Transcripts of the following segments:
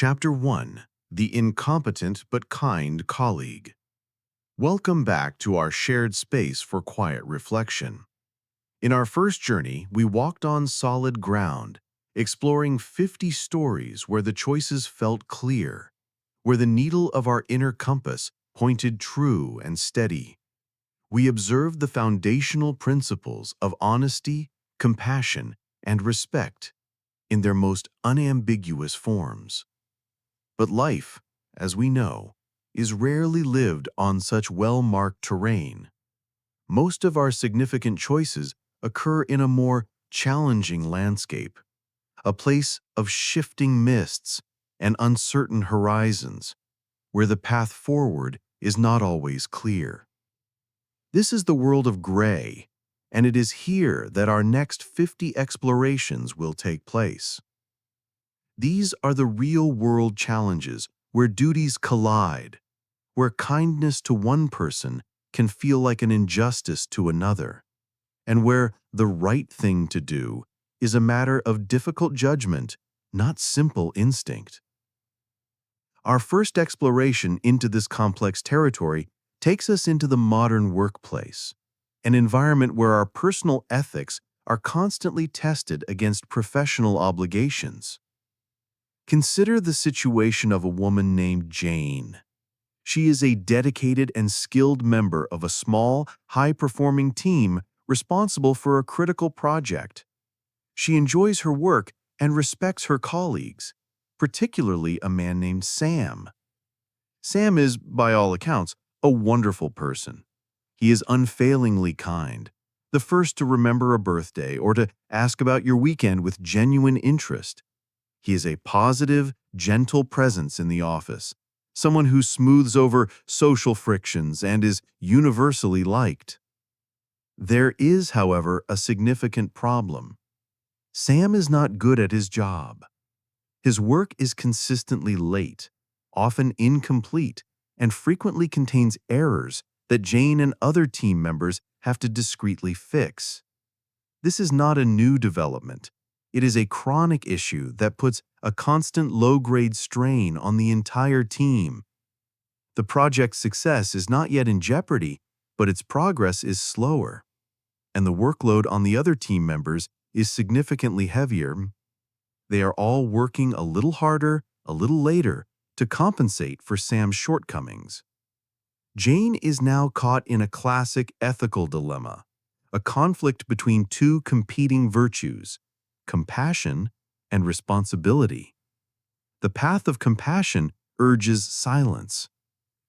Chapter 1: The Incompetent but Kind Colleague. Welcome back to our shared space for quiet reflection. In our first journey, we walked on solid ground, exploring 50 stories where the choices felt clear, where the needle of our inner compass pointed true and steady. We observed the foundational principles of honesty, compassion, and respect in their most unambiguous forms. But life, as we know, is rarely lived on such well-marked terrain. Most of our significant choices occur in a more challenging landscape, a place of shifting mists and uncertain horizons, where the path forward is not always clear. This is the world of gray, and it is here that our next 50 explorations will take place. These are the real-world challenges where duties collide, where kindness to one person can feel like an injustice to another, and where the right thing to do is a matter of difficult judgment, not simple instinct. Our first exploration into this complex territory takes us into the modern workplace, an environment where our personal ethics are constantly tested against professional obligations. Consider the situation of a woman named Jane. She is a dedicated and skilled member of a small, high-performing team responsible for a critical project. She enjoys her work and respects her colleagues, particularly a man named Sam. Sam is, by all accounts, a wonderful person. He is unfailingly kind, the first to remember a birthday or to ask about your weekend with genuine interest. He is a positive, gentle presence in the office, someone who smooths over social frictions and is universally liked. There is, however, a significant problem. Sam is not good at his job. His work is consistently late, often incomplete, and frequently contains errors that Jane and other team members have to discreetly fix. This is not a new development. It is a chronic issue that puts a constant low-grade strain on the entire team. The project's success is not yet in jeopardy, but its progress is slower, and the workload on the other team members is significantly heavier. They are all working a little harder, a little later, to compensate for Sam's shortcomings. Jane is now caught in a classic ethical dilemma, a conflict between two competing virtues: compassion and responsibility. The path of compassion urges silence.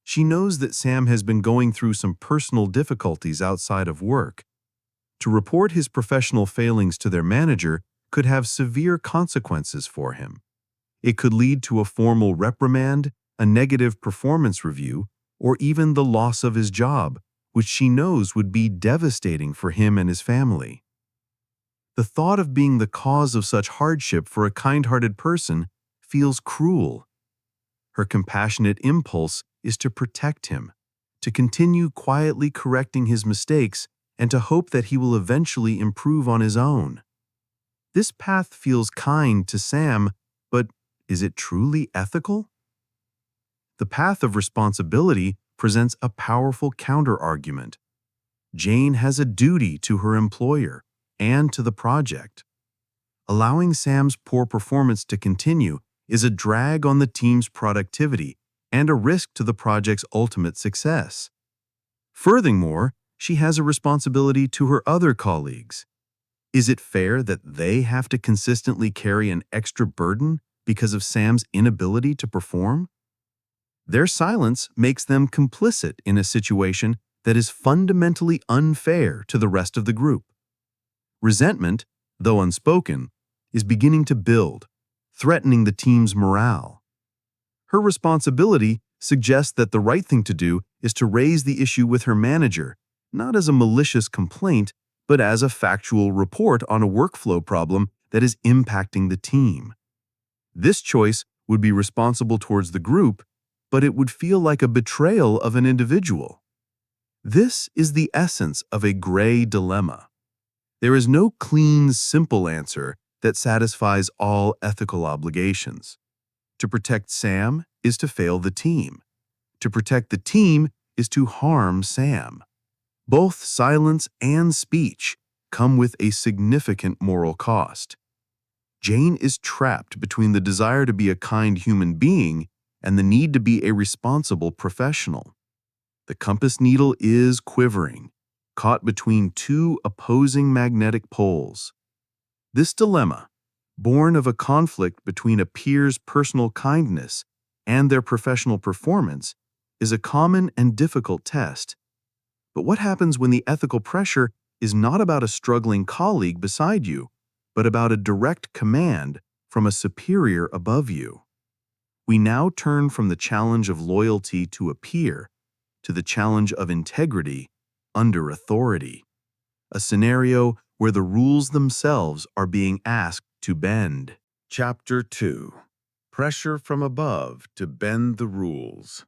She knows that Sam has been going through some personal difficulties outside of work. To report his professional failings to their manager could have severe consequences for him. It could lead to a formal reprimand, a negative performance review, or even the loss of his job, which she knows would be devastating for him and his family. The thought of being the cause of such hardship for a kind-hearted person feels cruel. Her compassionate impulse is to protect him, to continue quietly correcting his mistakes, and to hope that he will eventually improve on his own. This path feels kind to Sam, but is it truly ethical? The path of responsibility presents a powerful counter-argument. Jane has a duty to her employer and to the project. Allowing Sam's poor performance to continue is a drag on the team's productivity and a risk to the project's ultimate success. Furthermore, she has a responsibility to her other colleagues. Is it fair that they have to consistently carry an extra burden because of Sam's inability to perform? Their silence makes them complicit in a situation that is fundamentally unfair to the rest of the group. Resentment, though unspoken, is beginning to build, threatening the team's morale. Her responsibility suggests that the right thing to do is to raise the issue with her manager, not as a malicious complaint, but as a factual report on a workflow problem that is impacting the team. This choice would be responsible towards the group, but it would feel like a betrayal of an individual. This is the essence of a gray dilemma. There is no clean, simple answer that satisfies all ethical obligations. To protect Sam is to fail the team. To protect the team is to harm Sam. Both silence and speech come with a significant moral cost. Jane is trapped between the desire to be a kind human being and the need to be a responsible professional. The compass needle is quivering, caught between two opposing magnetic poles. This dilemma, born of a conflict between a peer's personal kindness and their professional performance, is a common and difficult test. But what happens when the ethical pressure is not about a struggling colleague beside you, but about a direct command from a superior above you? We now turn from the challenge of loyalty to a peer to the challenge of integrity under authority, a scenario where the rules themselves are being asked to bend. Chapter 2: Pressure from Above to Bend the Rules.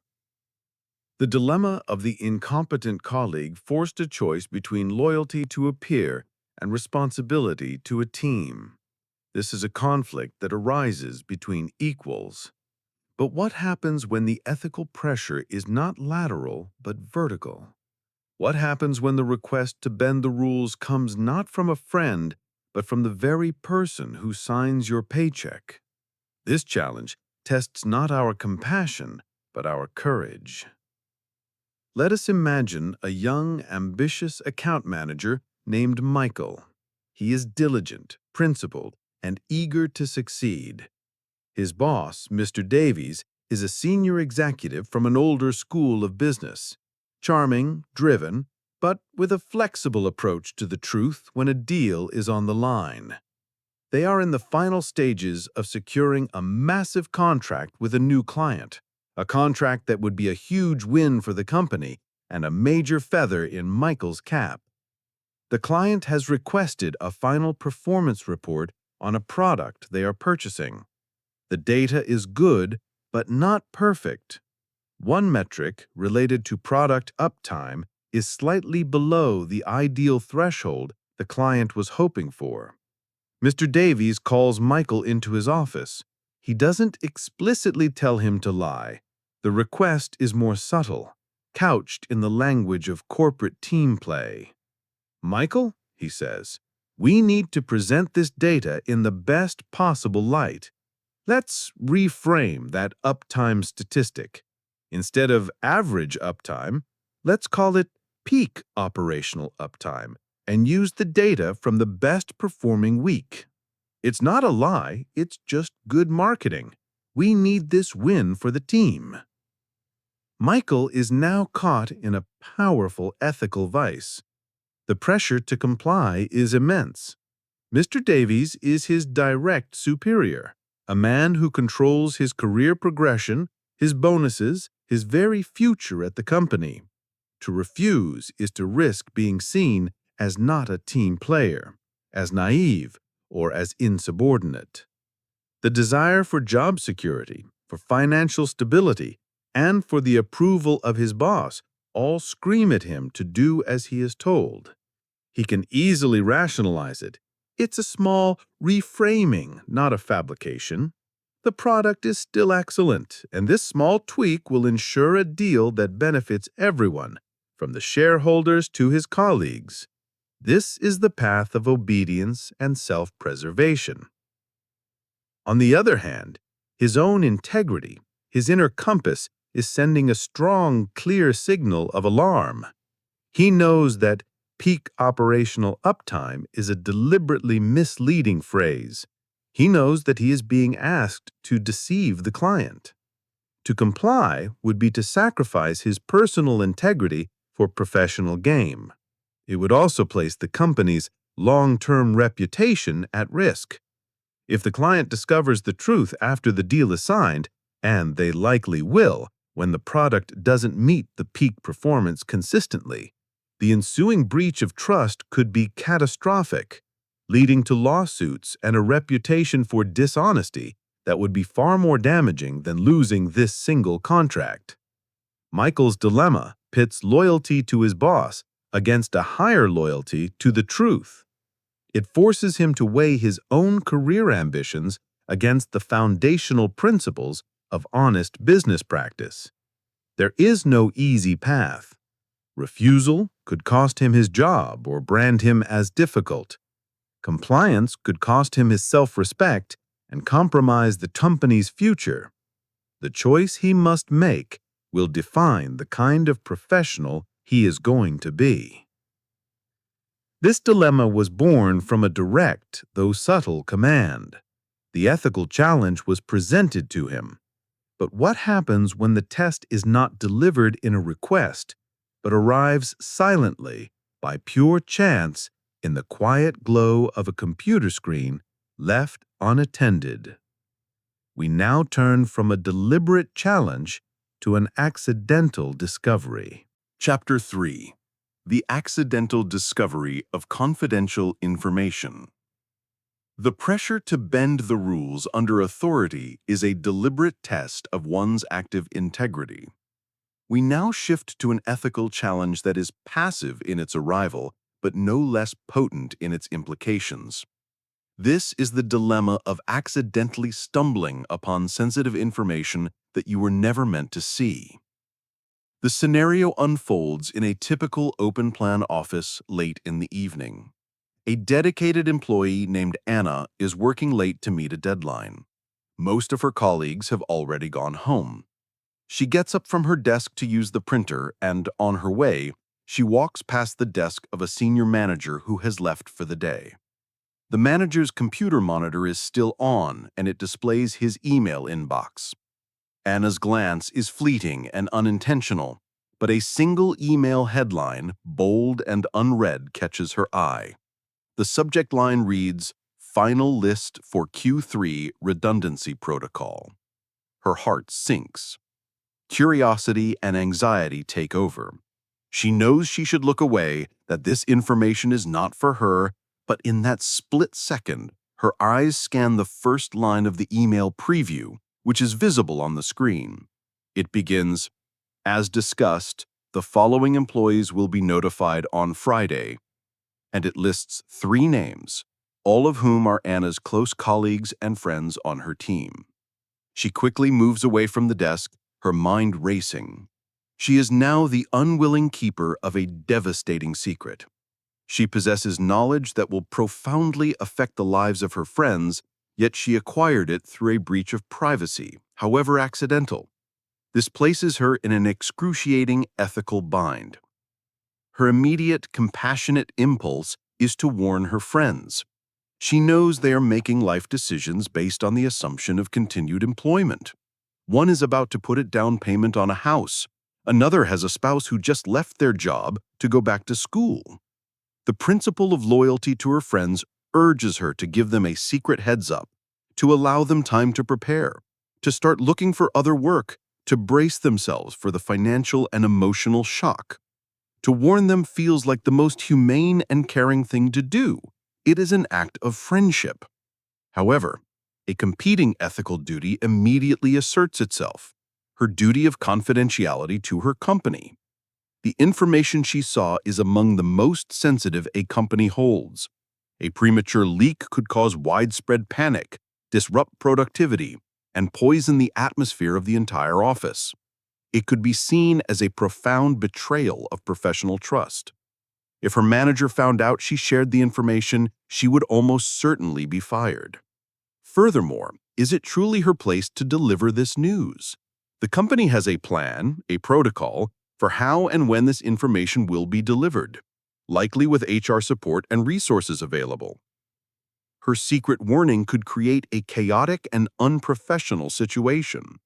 The dilemma of the incompetent colleague forced a choice between loyalty to a peer and responsibility to a team. This is a conflict that arises between equals. But what happens when the ethical pressure is not lateral but vertical? What happens when the request to bend the rules comes not from a friend, but from the very person who signs your paycheck? This challenge tests not our compassion, but our courage. Let us imagine a young, ambitious account manager named Michael. He is diligent, principled, and eager to succeed. His boss, Mr. Davies, is a senior executive from an older school of business, charming, driven, but with a flexible approach to the truth when a deal is on the line. They are in the final stages of securing a massive contract with a new client, a contract that would be a huge win for the company and a major feather in Michael's cap. The client has requested a final performance report on a product they are purchasing. The data is good, but not perfect. One metric related to product uptime is slightly below the ideal threshold the client was hoping for. Mr. Davies calls Michael into his office. He doesn't explicitly tell him to lie. The request is more subtle, couched in the language of corporate team play. "Michael," he says, "we need to present this data in the best possible light. Let's reframe that uptime statistic. Instead of average uptime, let's call it peak operational uptime and use the data from the best performing week. It's not a lie, it's just good marketing. We need this win for the team." Michael is now caught in a powerful ethical vice. The pressure to comply is immense. Mr. Davies is his direct superior, a man who controls his career progression, his bonuses, his very future at the company. To refuse is to risk being seen as not a team player, as naive, or as insubordinate. The desire for job security, for financial stability, and for the approval of his boss all scream at him to do as he is told. He can easily rationalize it. It's a small reframing, not a fabrication. The product is still excellent, and this small tweak will ensure a deal that benefits everyone, from the shareholders to his colleagues. This is the path of obedience and self-preservation. On the other hand, his own integrity, his inner compass, is sending a strong, clear signal of alarm. He knows that peak operational uptime is a deliberately misleading phrase. He knows that he is being asked to deceive the client. To comply would be to sacrifice his personal integrity for professional gain. It would also place the company's long-term reputation at risk. If the client discovers the truth after the deal is signed, and they likely will when the product doesn't meet the peak performance consistently, the ensuing breach of trust could be catastrophic, leading to lawsuits and a reputation for dishonesty that would be far more damaging than losing this single contract. Michael's dilemma pits loyalty to his boss against a higher loyalty to the truth. It forces him to weigh his own career ambitions against the foundational principles of honest business practice. There is no easy path. Refusal could cost him his job or brand him as difficult. Compliance could cost him his self-respect and compromise the company's future. The choice he must make will define the kind of professional he is going to be. This dilemma was born from a direct, though subtle, command. The ethical challenge was presented to him. But what happens when the test is not delivered in a request, but arrives silently, by pure chance, in the quiet glow of a computer screen, left unattended? We now turn from a deliberate challenge to an accidental discovery. Chapter 3. The Accidental Discovery of Confidential Information. The pressure to bend the rules under authority is a deliberate test of one's active integrity. We now shift to an ethical challenge that is passive in its arrival, but no less potent in its implications. This is the dilemma of accidentally stumbling upon sensitive information that you were never meant to see. The scenario unfolds in a typical open-plan office late in the evening. A dedicated employee named Anna is working late to meet a deadline. Most of her colleagues have already gone home. She gets up from her desk to use the printer, and on her way, she walks past the desk of a senior manager who has left for the day. The manager's computer monitor is still on, and it displays his email inbox. Anna's glance is fleeting and unintentional, but a single email headline, bold and unread, catches her eye. The subject line reads, "Final List for Q3 Redundancy Protocol." Her heart sinks. Curiosity and anxiety take over. She knows she should look away, that this information is not for her, but in that split second, her eyes scan the first line of the email preview, which is visible on the screen. It begins, "As discussed, the following employees will be notified on Friday," and it lists 3 names, all of whom are Anna's close colleagues and friends on her team. She quickly moves away from the desk, her mind racing. She is now the unwilling keeper of a devastating secret. She possesses knowledge that will profoundly affect the lives of her friends, yet she acquired it through a breach of privacy, however accidental. This places her in an excruciating ethical bind. Her immediate, compassionate impulse is to warn her friends. She knows they are making life decisions based on the assumption of continued employment. One is about to put a down payment on a house. Another has a spouse who just left their job to go back to school. The principle of loyalty to her friends urges her to give them a secret heads-up, to allow them time to prepare, to start looking for other work, to brace themselves for the financial and emotional shock. To warn them feels like the most humane and caring thing to do. It is an act of friendship. However, a competing ethical duty immediately asserts itself, her duty of confidentiality to her company. The information she saw is among the most sensitive a company holds. A premature leak could cause widespread panic, disrupt productivity, and poison the atmosphere of the entire office. It could be seen as a profound betrayal of professional trust. If her manager found out she shared the information, she would almost certainly be fired. Furthermore, is it truly her place to deliver this news? The company has a plan, a protocol, for how and when this information will be delivered, likely with HR support and resources available. Her secret warning could create a chaotic and unprofessional situation.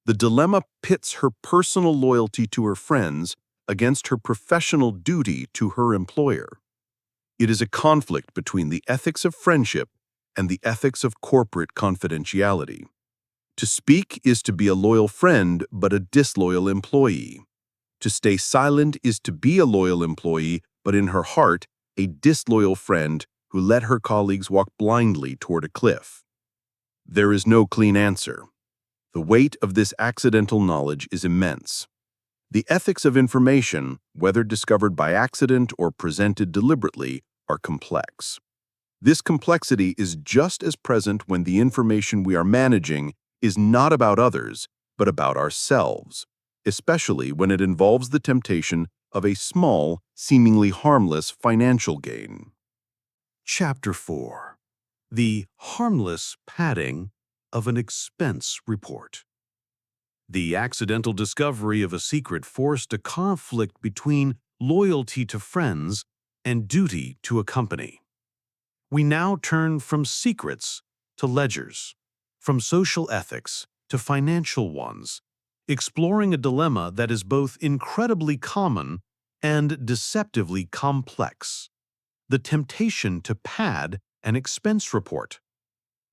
The dilemma pits her personal loyalty to her friends against her professional duty to her employer. It is a conflict between the ethics of friendship and the ethics of corporate confidentiality. To speak is to be a loyal friend but a disloyal employee. To stay silent is to be a loyal employee, but in her heart, a disloyal friend who let her colleagues walk blindly toward a cliff. There is no clean answer. The weight of this accidental knowledge is immense. The ethics of information, whether discovered by accident or presented deliberately, are complex. This complexity is just as present when the information we are managing is not about others, but about ourselves, especially when it involves the temptation of a small, seemingly harmless financial gain. Chapter 4. The harmless padding of an expense report. The accidental discovery of a secret forced a conflict between loyalty to friends and duty to a company. We now turn from secrets to ledgers, from social ethics to financial ones, exploring a dilemma that is both incredibly common and deceptively complex: the temptation to pad an expense report.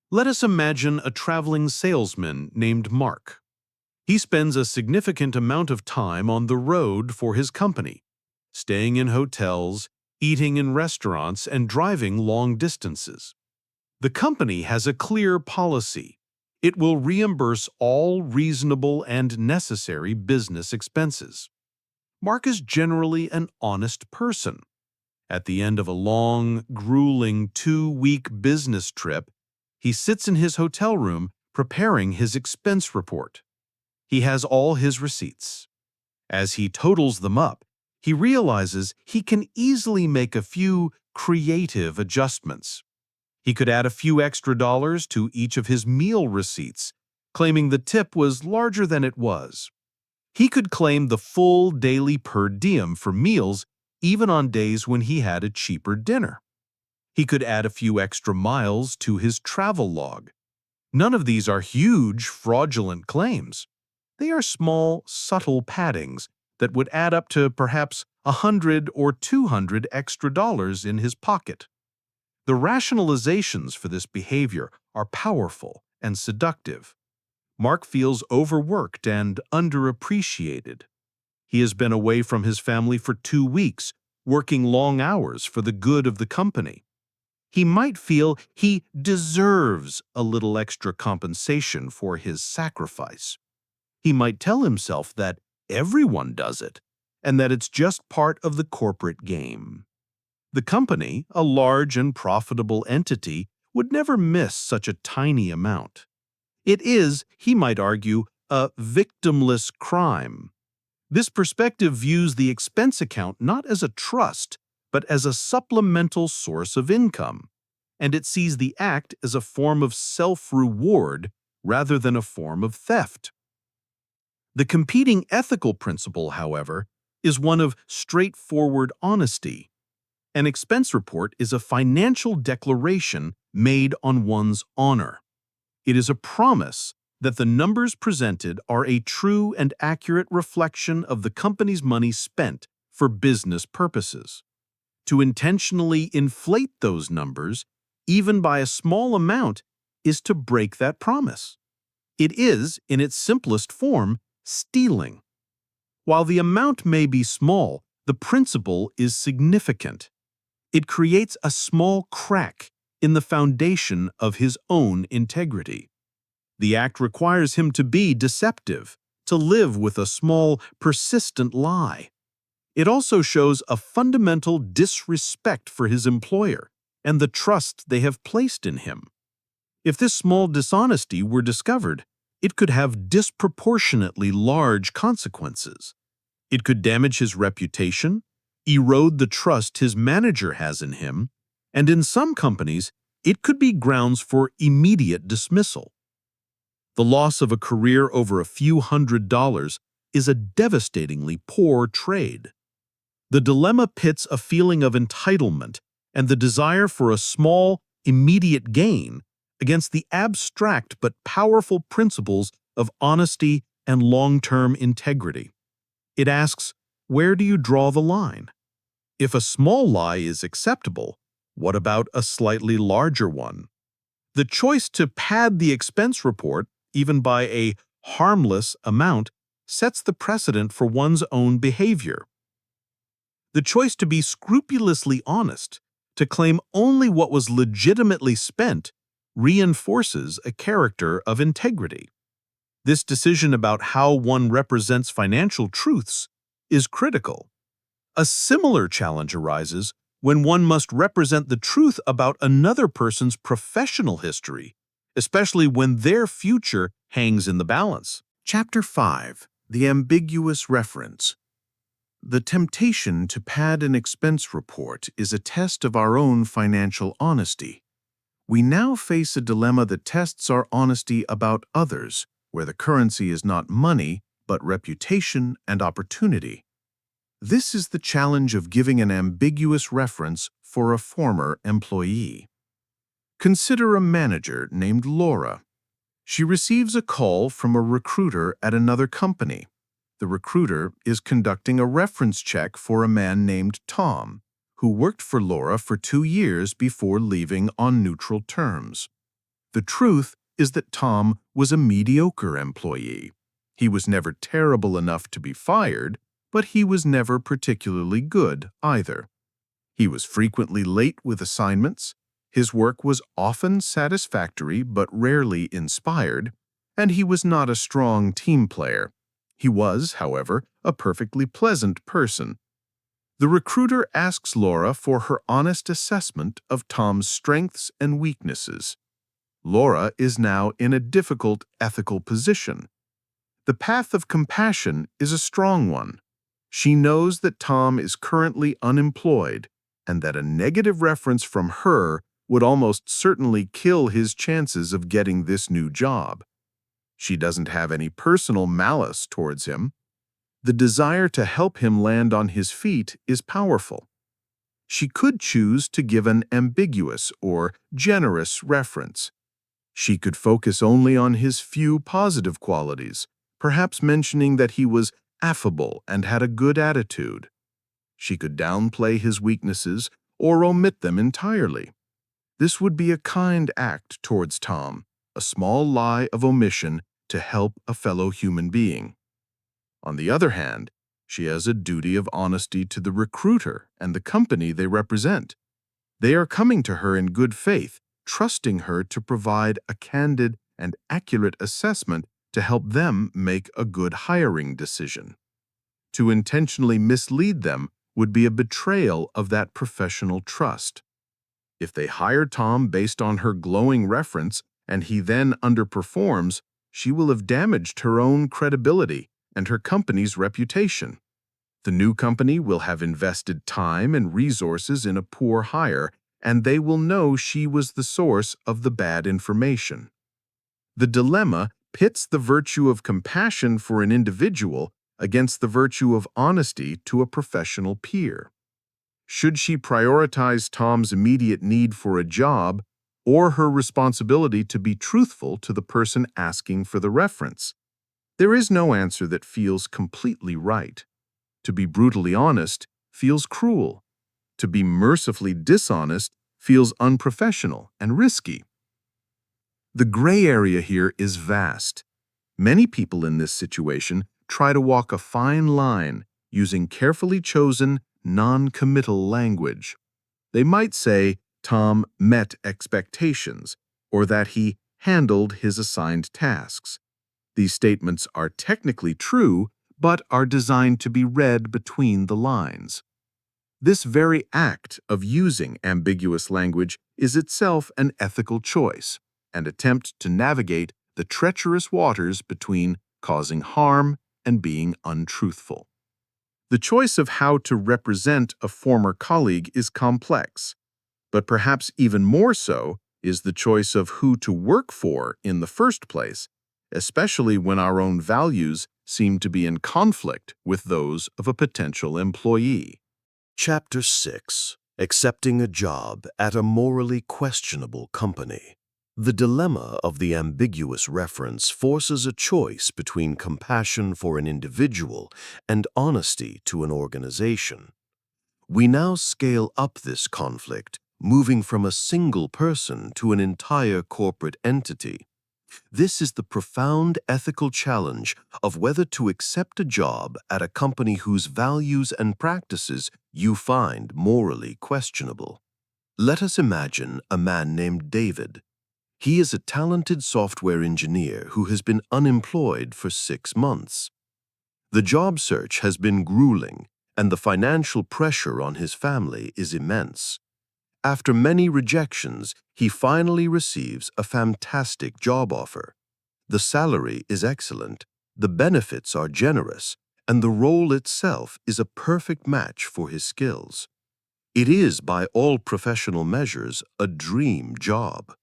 Let us imagine a traveling salesman named Mark. He spends a significant amount of time on the road for his company, staying in hotels, eating in restaurants, and driving long distances. The company has a clear policy. It will reimburse all reasonable and necessary business expenses. Mark is generally an honest person. At the end of a long, grueling 2-week business trip, he sits in his hotel room preparing his expense report. He has all his receipts. As he totals them up, he realizes he can easily make a few creative adjustments. He could add a few extra dollars to each of his meal receipts, claiming the tip was larger than it was. He could claim the full daily per diem for meals even on days when he had a cheaper dinner. He could add a few extra miles to his travel log. None of these are huge, fraudulent claims. They are small, subtle paddings that would add up to perhaps $100 or $200 extra dollars in his pocket. The rationalizations for this behavior are powerful and seductive. Mark feels overworked and underappreciated. He has been away from his family for 2 weeks, working long hours for the good of the company. He might feel he deserves a little extra compensation for his sacrifice. He might tell himself that everyone does it, and that it's just part of the corporate game. The company, a large and profitable entity, would never miss such a tiny amount. It is, he might argue, a victimless crime. This perspective views the expense account not as a trust, but as a supplemental source of income, and it sees the act as a form of self-reward rather than a form of theft. The competing ethical principle, however, is one of straightforward honesty. An expense report is a financial declaration made on one's honor. It is a promise that the numbers presented are a true and accurate reflection of the company's money spent for business purposes. To intentionally inflate those numbers, even by a small amount, is to break that promise. It is, in its simplest form, stealing. While the amount may be small, the principle is significant. It creates a small crack in the foundation of his own integrity. The act requires him to be deceptive, to live with a small, persistent lie. It also shows a fundamental disrespect for his employer and the trust they have placed in him. If this small dishonesty were discovered, it could have disproportionately large consequences. It could damage his reputation, erode the trust his manager has in him, and in some companies, it could be grounds for immediate dismissal. The loss of a career over a few $100s is a devastatingly poor trade. The dilemma pits a feeling of entitlement and the desire for a small, immediate gain against the abstract but powerful principles of honesty and long-term integrity. It asks, where do you draw the line? If a small lie is acceptable, what about a slightly larger one? The choice to pad the expense report, even by a harmless amount, sets the precedent for one's own behavior. The choice to be scrupulously honest, to claim only what was legitimately spent, reinforces a character of integrity. This decision about how one represents financial truths is critical. A similar challenge arises when one must represent the truth about another person's professional history, especially when their future hangs in the balance. Chapter 5. The Ambiguous Reference. The temptation to pad an expense report is a test of our own financial honesty. We now face a dilemma that tests our honesty about others, where the currency is not money, but reputation and opportunity. This is the challenge of giving an ambiguous reference for a former employee. Consider a manager named Laura. She receives a call from a recruiter at another company. The recruiter is conducting a reference check for a man named Tom, who worked for Laura for 2 years before leaving on neutral terms. The truth is that Tom was a mediocre employee. He was never terrible enough to be fired, but he was never particularly good either. He was frequently late with assignments, his work was often satisfactory but rarely inspired, and he was not a strong team player. He was, however, a perfectly pleasant person. The recruiter asks Laura for her honest assessment of Tom's strengths and weaknesses. Laura is now in a difficult ethical position. The path of compassion is a strong one. She knows that Tom is currently unemployed and that a negative reference from her would almost certainly kill his chances of getting this new job. She doesn't have any personal malice towards him. The desire to help him land on his feet is powerful. She could choose to give an ambiguous or generous reference. She could focus only on his few positive qualities, perhaps mentioning that he was affable and had a good attitude. She could downplay his weaknesses or omit them entirely. This would be a kind act towards Tom, a small lie of omission to help a fellow human being. On the other hand, she has a duty of honesty to the recruiter and the company they represent. They are coming to her in good faith, trusting her to provide a candid and accurate assessment to help them make a good hiring decision. To intentionally mislead them would be a betrayal of that professional trust. If they hire Tom based on her glowing reference and he then underperforms, she will have damaged her own credibility and her company's reputation. The new company will have invested time and resources in a poor hire, and they will know she was the source of the bad information. The dilemma pits the virtue of compassion for an individual against the virtue of honesty to a professional peer. Should she prioritize Tom's immediate need for a job or her responsibility to be truthful to the person asking for the reference? There is no answer that feels completely right. To be brutally honest feels cruel. To be mercifully dishonest feels unprofessional and risky. The gray area here is vast. Many people in this situation try to walk a fine line using carefully chosen, non-committal language. They might say Tom met expectations or that he handled his assigned tasks. These statements are technically true, but are designed to be read between the lines. This very act of using ambiguous language is itself an ethical choice, an attempt to navigate the treacherous waters between causing harm and being untruthful. The choice of how to represent a former colleague is complex, but perhaps even more so is the choice of who to work for in the first place, especially when our own values seem to be in conflict with those of a potential employee. Chapter 6. Accepting a job at a morally questionable company. The dilemma of the ambiguous reference forces a choice between compassion for an individual and honesty to an organization. We now scale up this conflict, moving from a single person to an entire corporate entity. This is the profound ethical challenge of whether to accept a job at a company whose values and practices you find morally questionable. Let us imagine a man named David. He is a talented software engineer who has been unemployed for 6 months. The job search has been grueling, and the financial pressure on his family is immense. After many rejections, he finally receives a fantastic job offer. The salary is excellent, the benefits are generous, and the role itself is a perfect match for his skills. It is, by all professional measures, a dream job.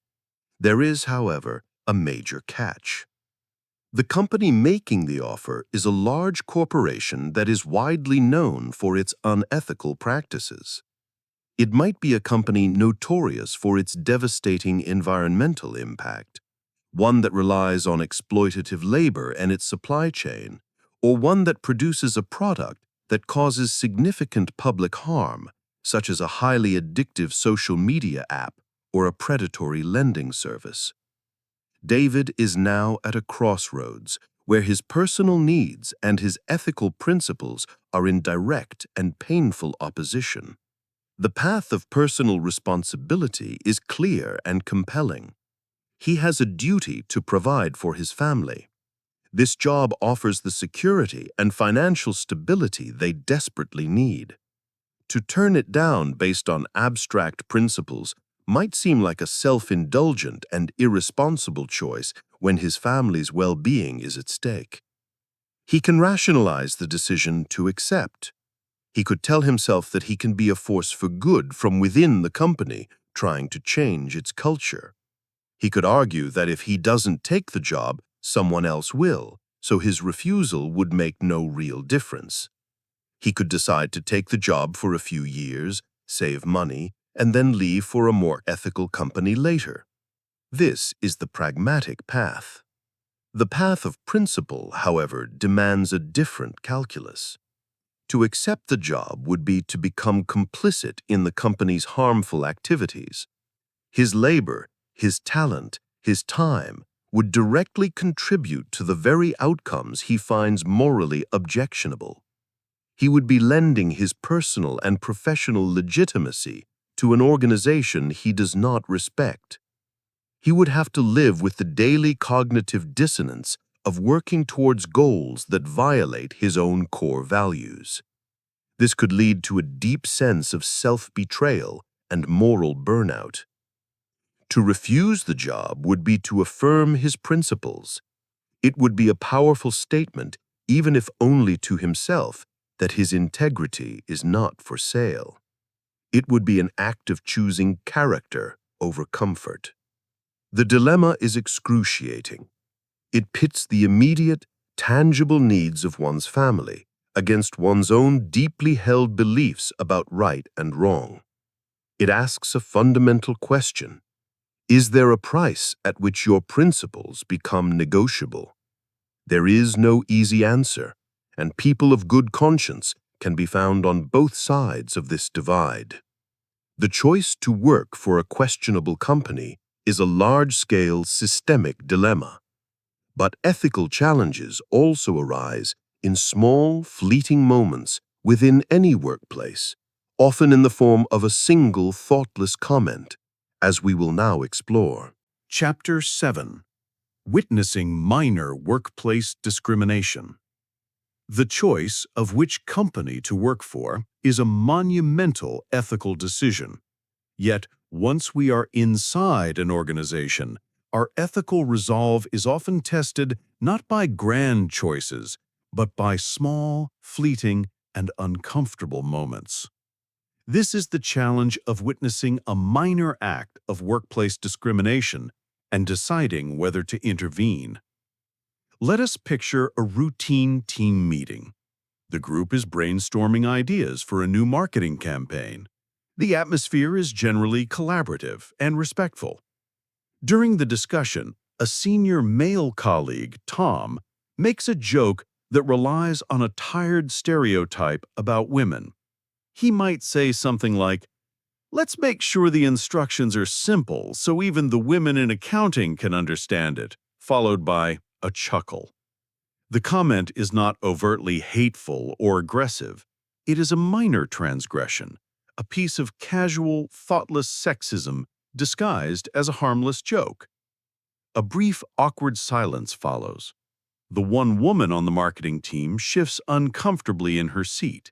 There is, however, a major catch. The company making the offer is a large corporation that is widely known for its unethical practices. It might be a company notorious for its devastating environmental impact, one that relies on exploitative labor and its supply chain, or one that produces a product that causes significant public harm, such as a highly addictive social media app or a predatory lending service. David is now at a crossroads where his personal needs and his ethical principles are in direct and painful opposition. The path of personal responsibility is clear and compelling. He has a duty to provide for his family. This job offers the security and financial stability they desperately need. To turn it down based on abstract principles might seem like a self-indulgent and irresponsible choice when his family's well-being is at stake. He can rationalize the decision to accept. He could tell himself that he can be a force for good from within the company, trying to change its culture. He could argue that if he doesn't take the job, someone else will, so his refusal would make no real difference. He could decide to take the job for a few years, save money, and then leave for a more ethical company later. This is the pragmatic path. The path of principle, however, demands a different calculus. To accept the job would be to become complicit in the company's harmful activities. His labor, his talent, his time would directly contribute to the very outcomes he finds morally objectionable. He would be lending his personal and professional legitimacy to an organization he does not respect. He would have to live with the daily cognitive dissonance of working towards goals that violate his own core values. This could lead to a deep sense of self-betrayal and moral burnout. To refuse the job would be to affirm his principles. It would be a powerful statement, even if only to himself, that his integrity is not for sale. It would be an act of choosing character over comfort. The dilemma is excruciating. It pits the immediate, tangible needs of one's family against one's own deeply held beliefs about right and wrong. It asks a fundamental question. Is there a price at which your principles become negotiable? There is no easy answer, and people of good conscience can be found on both sides of this divide. The choice to work for a questionable company is a large-scale systemic dilemma. But ethical challenges also arise in small, fleeting moments within any workplace, often in the form of a single thoughtless comment, as we will now explore. Chapter 7. Witnessing Minor Workplace Discrimination. The choice of which company to work for is a monumental ethical decision. Yet, once we are inside an organization, our ethical resolve is often tested not by grand choices, but by small, fleeting, and uncomfortable moments. This is the challenge of witnessing a minor act of workplace discrimination and deciding whether to intervene. Let us picture a routine team meeting. The group is brainstorming ideas for a new marketing campaign. The atmosphere is generally collaborative and respectful. During the discussion, a senior male colleague, Tom, makes a joke that relies on a tired stereotype about women. He might say something like, "Let's make sure the instructions are simple so even the women in accounting can understand it," followed by a chuckle. The comment is not overtly hateful or aggressive. It is a minor transgression, a piece of casual, thoughtless sexism disguised as a harmless joke. A brief, awkward silence follows. The one woman on the marketing team shifts uncomfortably in her seat.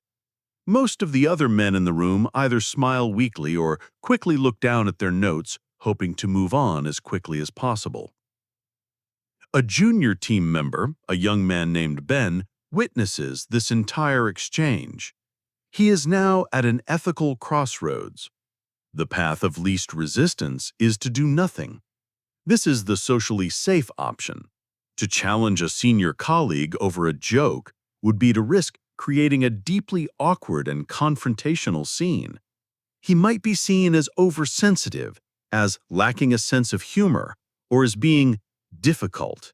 Most of the other men in the room either smile weakly or quickly look down at their notes, hoping to move on as quickly as possible. A junior team member, a young man named Ben, witnesses this entire exchange. He is now at an ethical crossroads. The path of least resistance is to do nothing. This is the socially safe option. To challenge a senior colleague over a joke would be to risk creating a deeply awkward and confrontational scene. He might be seen as oversensitive, as lacking a sense of humor, or as being difficult.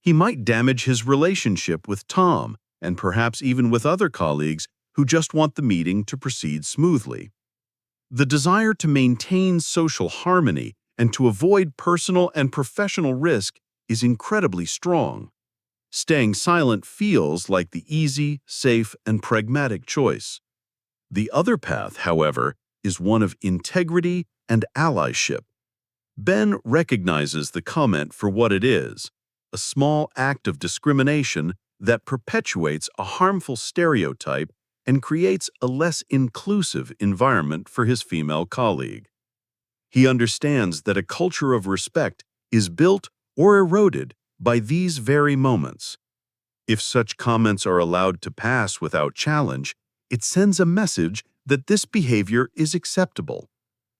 He might damage his relationship with Tom, and perhaps even with other colleagues who just want the meeting to proceed smoothly. The desire to maintain social harmony and to avoid personal and professional risk is incredibly strong. Staying silent feels like the easy, safe, and pragmatic choice. The other path, however, is one of integrity and allyship. Ben recognizes the comment for what it is, a small act of discrimination that perpetuates a harmful stereotype and creates a less inclusive environment for his female colleague. He understands that a culture of respect is built or eroded by these very moments. If such comments are allowed to pass without challenge, it sends a message that this behavior is acceptable.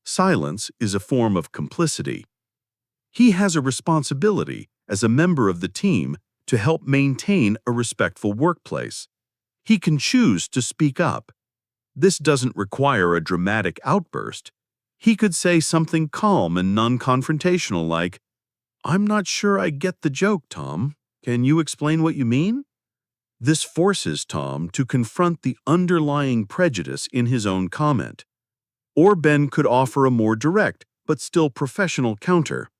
Silence is a form of complicity. He has a responsibility as a member of the team to help maintain a respectful workplace. He can choose to speak up. This doesn't require a dramatic outburst. He could say something calm and non-confrontational like, "I'm not sure I get the joke, Tom. Can you explain what you mean?" This forces Tom to confront the underlying prejudice in his own comment. Or Ben could offer a more direct, but still professional counter.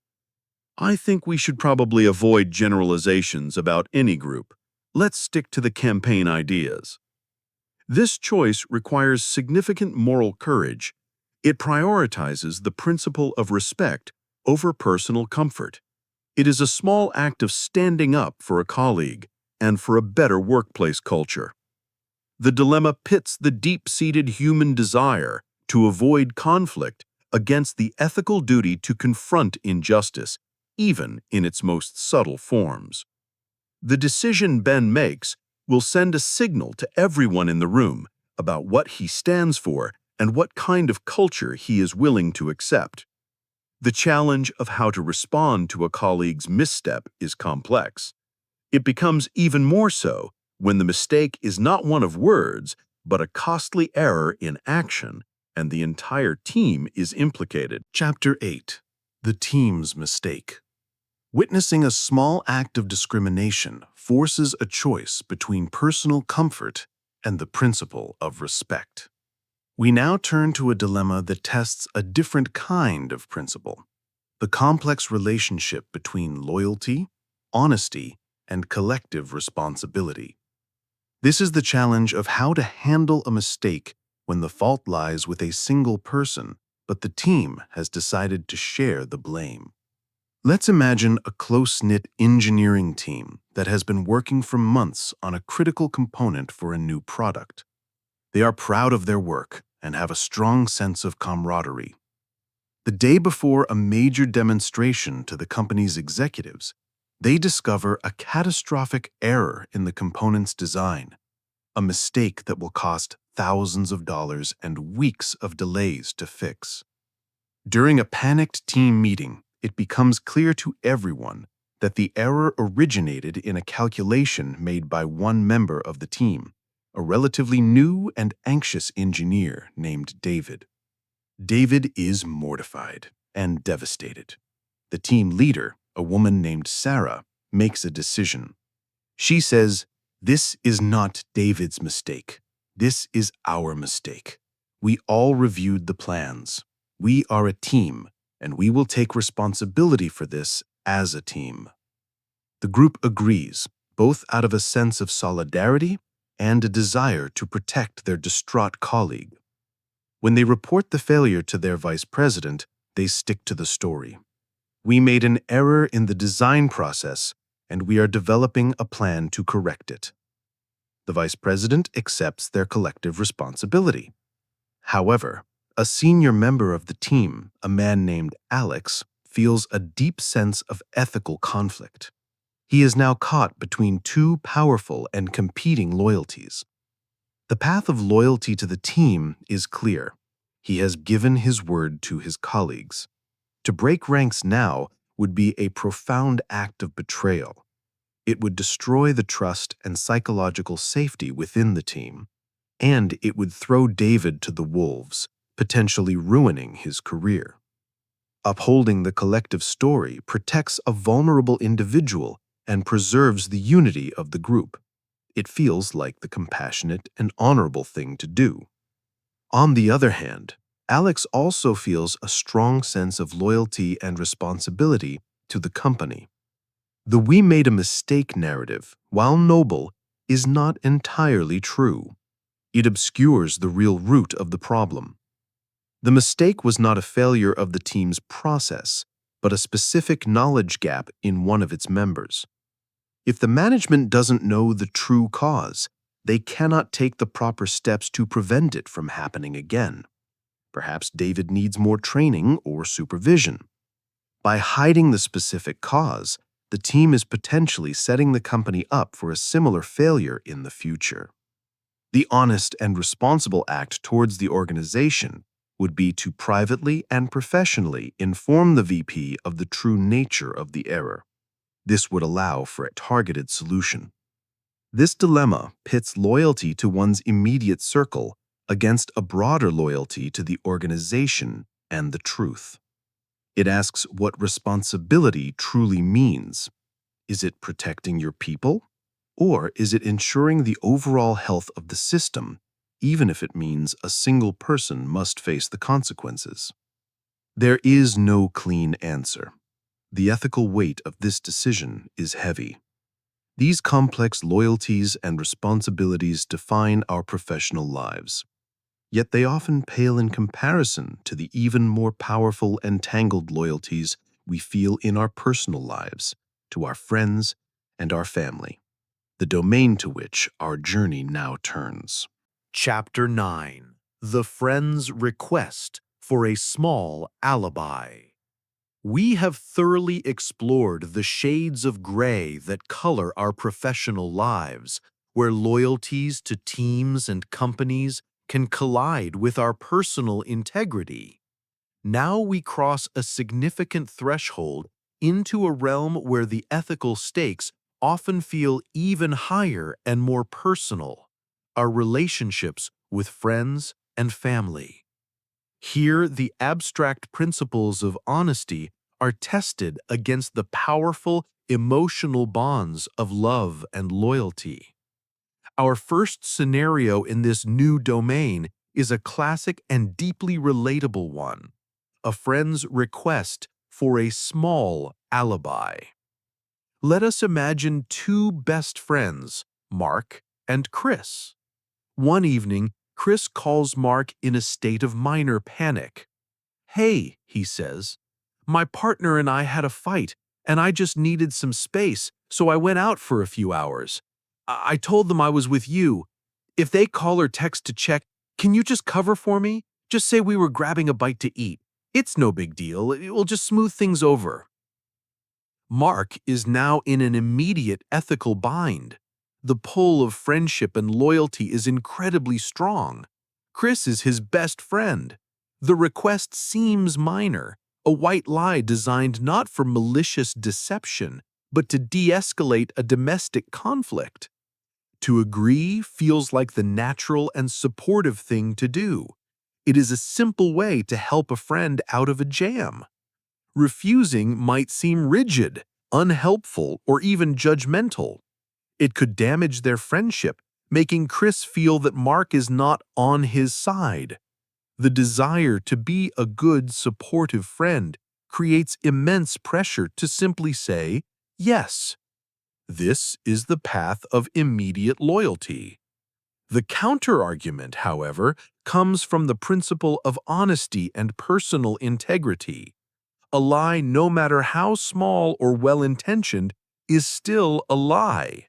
"I think we should probably avoid generalizations about any group. Let's stick to the campaign ideas." This choice requires significant moral courage. It prioritizes the principle of respect over personal comfort. It is a small act of standing up for a colleague and for a better workplace culture. The dilemma pits the deep-seated human desire to avoid conflict against the ethical duty to confront injustice, even in its most subtle forms. The decision Ben makes will send a signal to everyone in the room about what he stands for and what kind of culture he is willing to accept. The challenge of how to respond to a colleague's misstep is complex. It becomes even more so when the mistake is not one of words, but a costly error in action, and the entire team is implicated. Chapter 8. The Team's Mistake. Witnessing a small act of discrimination forces a choice between personal comfort and the principle of respect. We now turn to a dilemma that tests a different kind of principle, the complex relationship between loyalty, honesty, and collective responsibility. This is the challenge of how to handle a mistake when the fault lies with a single person, but the team has decided to share the blame. Let's imagine a close-knit engineering team that has been working for months on a critical component for a new product. They are proud of their work and have a strong sense of camaraderie. The day before a major demonstration to the company's executives, they discover a catastrophic error in the component's design, a mistake that will cost thousands of dollars and weeks of delays to fix. During a panicked team meeting, it becomes clear to everyone that the error originated in a calculation made by one member of the team, a relatively new and anxious engineer named David. David is mortified and devastated. The team leader, a woman named Sarah, makes a decision. She says, "This is not David's mistake. This is our mistake. We all reviewed the plans. We are a team, and we will take responsibility for this as a team." The group agrees, both out of a sense of solidarity and a desire to protect their distraught colleague. When they report the failure to their vice president, they stick to the story. "We made an error in the design process, and we are developing a plan to correct it." The vice president accepts their collective responsibility. However, a senior member of the team, a man named Alex, feels a deep sense of ethical conflict. He is now caught between two powerful and competing loyalties. The path of loyalty to the team is clear. He has given his word to his colleagues. To break ranks now would be a profound act of betrayal. It would destroy the trust and psychological safety within the team, and it would throw David to the wolves, potentially ruining his career. Upholding the collective story protects a vulnerable individual and preserves the unity of the group. It feels like the compassionate and honorable thing to do. On the other hand, Alex also feels a strong sense of loyalty and responsibility to the company. The "we made a mistake" narrative, while noble, is not entirely true. It obscures the real root of the problem. The mistake was not a failure of the team's process, but a specific knowledge gap in one of its members. If the management doesn't know the true cause, they cannot take the proper steps to prevent it from happening again. Perhaps David needs more training or supervision. By hiding the specific cause, the team is potentially setting the company up for a similar failure in the future. The honest and responsible act towards the organization would be to privately and professionally inform the VP of the true nature of the error. This would allow for a targeted solution. This dilemma pits loyalty to one's immediate circle against a broader loyalty to the organization and the truth. It asks what responsibility truly means. Is it protecting your people? Or is it ensuring the overall health of the system, even if it means a single person must face the consequences? There is no clean answer. The ethical weight of this decision is heavy. These complex loyalties and responsibilities define our professional lives. Yet they often pale in comparison to the even more powerful and tangled loyalties we feel in our personal lives, to our friends and our family, the domain to which our journey now turns. Chapter 9: The Friend's Request for a Small Alibi. We have thoroughly explored the shades of gray that color our professional lives, where loyalties to teams and companies can collide with our personal integrity. Now we cross a significant threshold into a realm where the ethical stakes often feel even higher and more personal: our relationships with friends and family. Here, the abstract principles of honesty are tested against the powerful emotional bonds of love and loyalty. Our first scenario in this new domain is a classic and deeply relatable one: a friend's request for a small alibi. Let us imagine two best friends, Mark and Chris. One evening, Chris calls Mark in a state of minor panic. "Hey," he says, "my partner and I had a fight, and I just needed some space, so I went out for a few hours. I told them I was with you. If they call or text to check, can you just cover for me? Just say we were grabbing a bite to eat. It's no big deal. It will just smooth things over." Mark is now in an immediate ethical bind. The pull of friendship and loyalty is incredibly strong. Chris is his best friend. The request seems minor, a white lie designed not for malicious deception, but to de-escalate a domestic conflict. To agree feels like the natural and supportive thing to do. It is a simple way to help a friend out of a jam. Refusing might seem rigid, unhelpful, or even judgmental. It could damage their friendship, making Chris feel that Mark is not on his side. The desire to be a good, supportive friend creates immense pressure to simply say yes. This is the path of immediate loyalty. The counter-argument, however, comes from the principle of honesty and personal integrity. A lie, no matter how small or well-intentioned, is still a lie.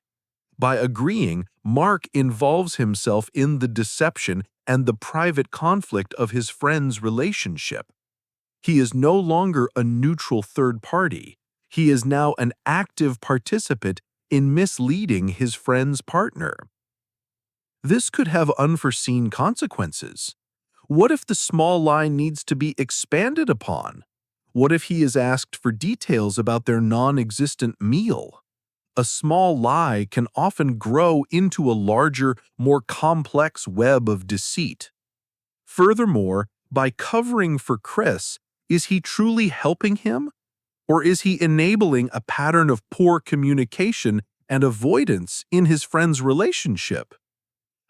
By agreeing, Mark involves himself in the deception and the private conflict of his friend's relationship. He is no longer a neutral third party. He is now an active participant in misleading his friend's partner. This could have unforeseen consequences. What if the small lie needs to be expanded upon? What if he is asked for details about their non-existent meal? A small lie can often grow into a larger, more complex web of deceit. Furthermore, by covering for Chris, is he truly helping him? Or is he enabling a pattern of poor communication and avoidance in his friend's relationship?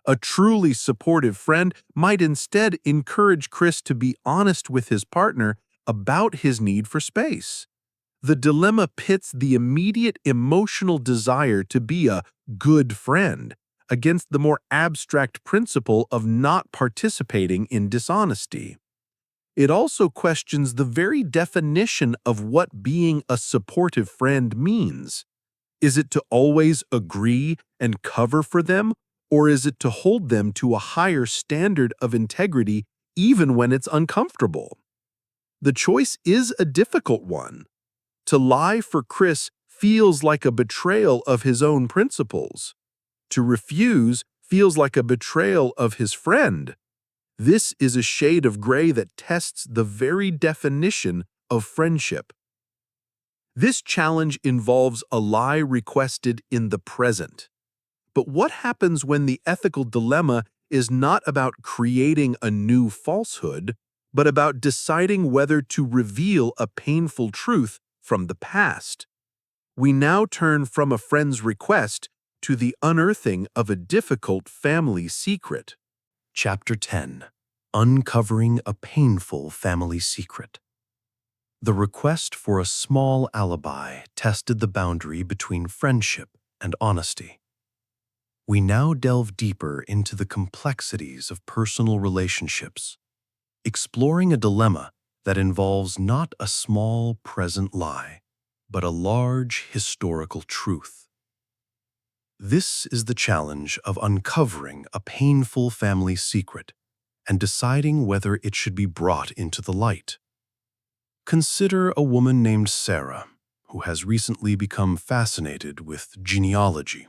A truly supportive friend might instead encourage Chris to be honest with his partner about his need for space. The dilemma pits the immediate emotional desire to be a good friend against the more abstract principle of not participating in dishonesty. It also questions the very definition of what being a supportive friend means. Is it to always agree and cover for them, or is it to hold them to a higher standard of integrity even when it's uncomfortable? The choice is a difficult one. To lie for Chris feels like a betrayal of his own principles. To refuse feels like a betrayal of his friend. This is a shade of gray that tests the very definition of friendship. This challenge involves a lie requested in the present. But what happens when the ethical dilemma is not about creating a new falsehood, but about deciding whether to reveal a painful truth from the past? We now turn from a friend's request to the unearthing of a difficult family secret. Chapter 10. Uncovering a Painful Family Secret. The request for a small alibi tested the boundary between friendship and honesty. We now delve deeper into the complexities of personal relationships, exploring a dilemma that involves not a small present lie, but a large historical truth. This is the challenge of uncovering a painful family secret and deciding whether it should be brought into the light. Consider a woman named Sarah, who has recently become fascinated with genealogy.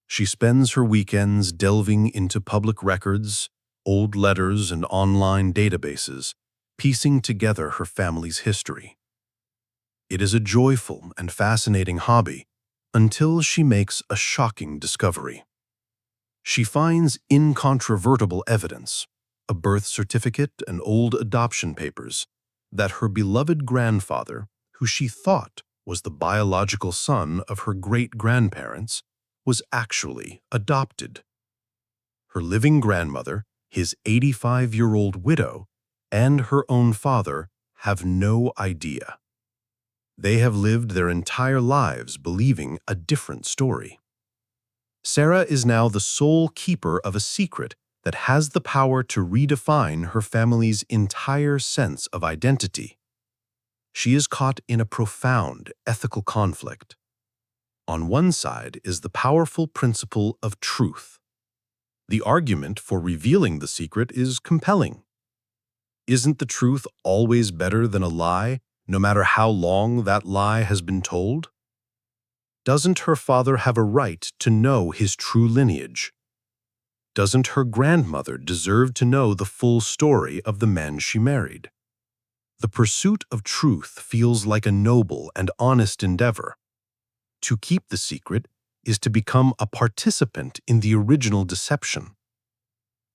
She spends her weekends delving into public records, old letters, and online databases, piecing together her family's history. It is a joyful and fascinating hobby until she makes a shocking discovery. She finds incontrovertible evidence, a birth certificate and old adoption papers, that her beloved grandfather, who she thought was the biological son of her great-grandparents, was actually adopted. Her living grandmother, his 85-year-old widow, and her own father have no idea. They have lived their entire lives believing a different story. Sarah is now the sole keeper of a secret that has the power to redefine her family's entire sense of identity. She is caught in a profound ethical conflict. On one side is the powerful principle of truth. The argument for revealing the secret is compelling. Isn't the truth always better than a lie, no matter how long that lie has been told? Doesn't her father have a right to know his true lineage? Doesn't her grandmother deserve to know the full story of the man she married? The pursuit of truth feels like a noble and honest endeavor. To keep the secret is to become a participant in the original deception.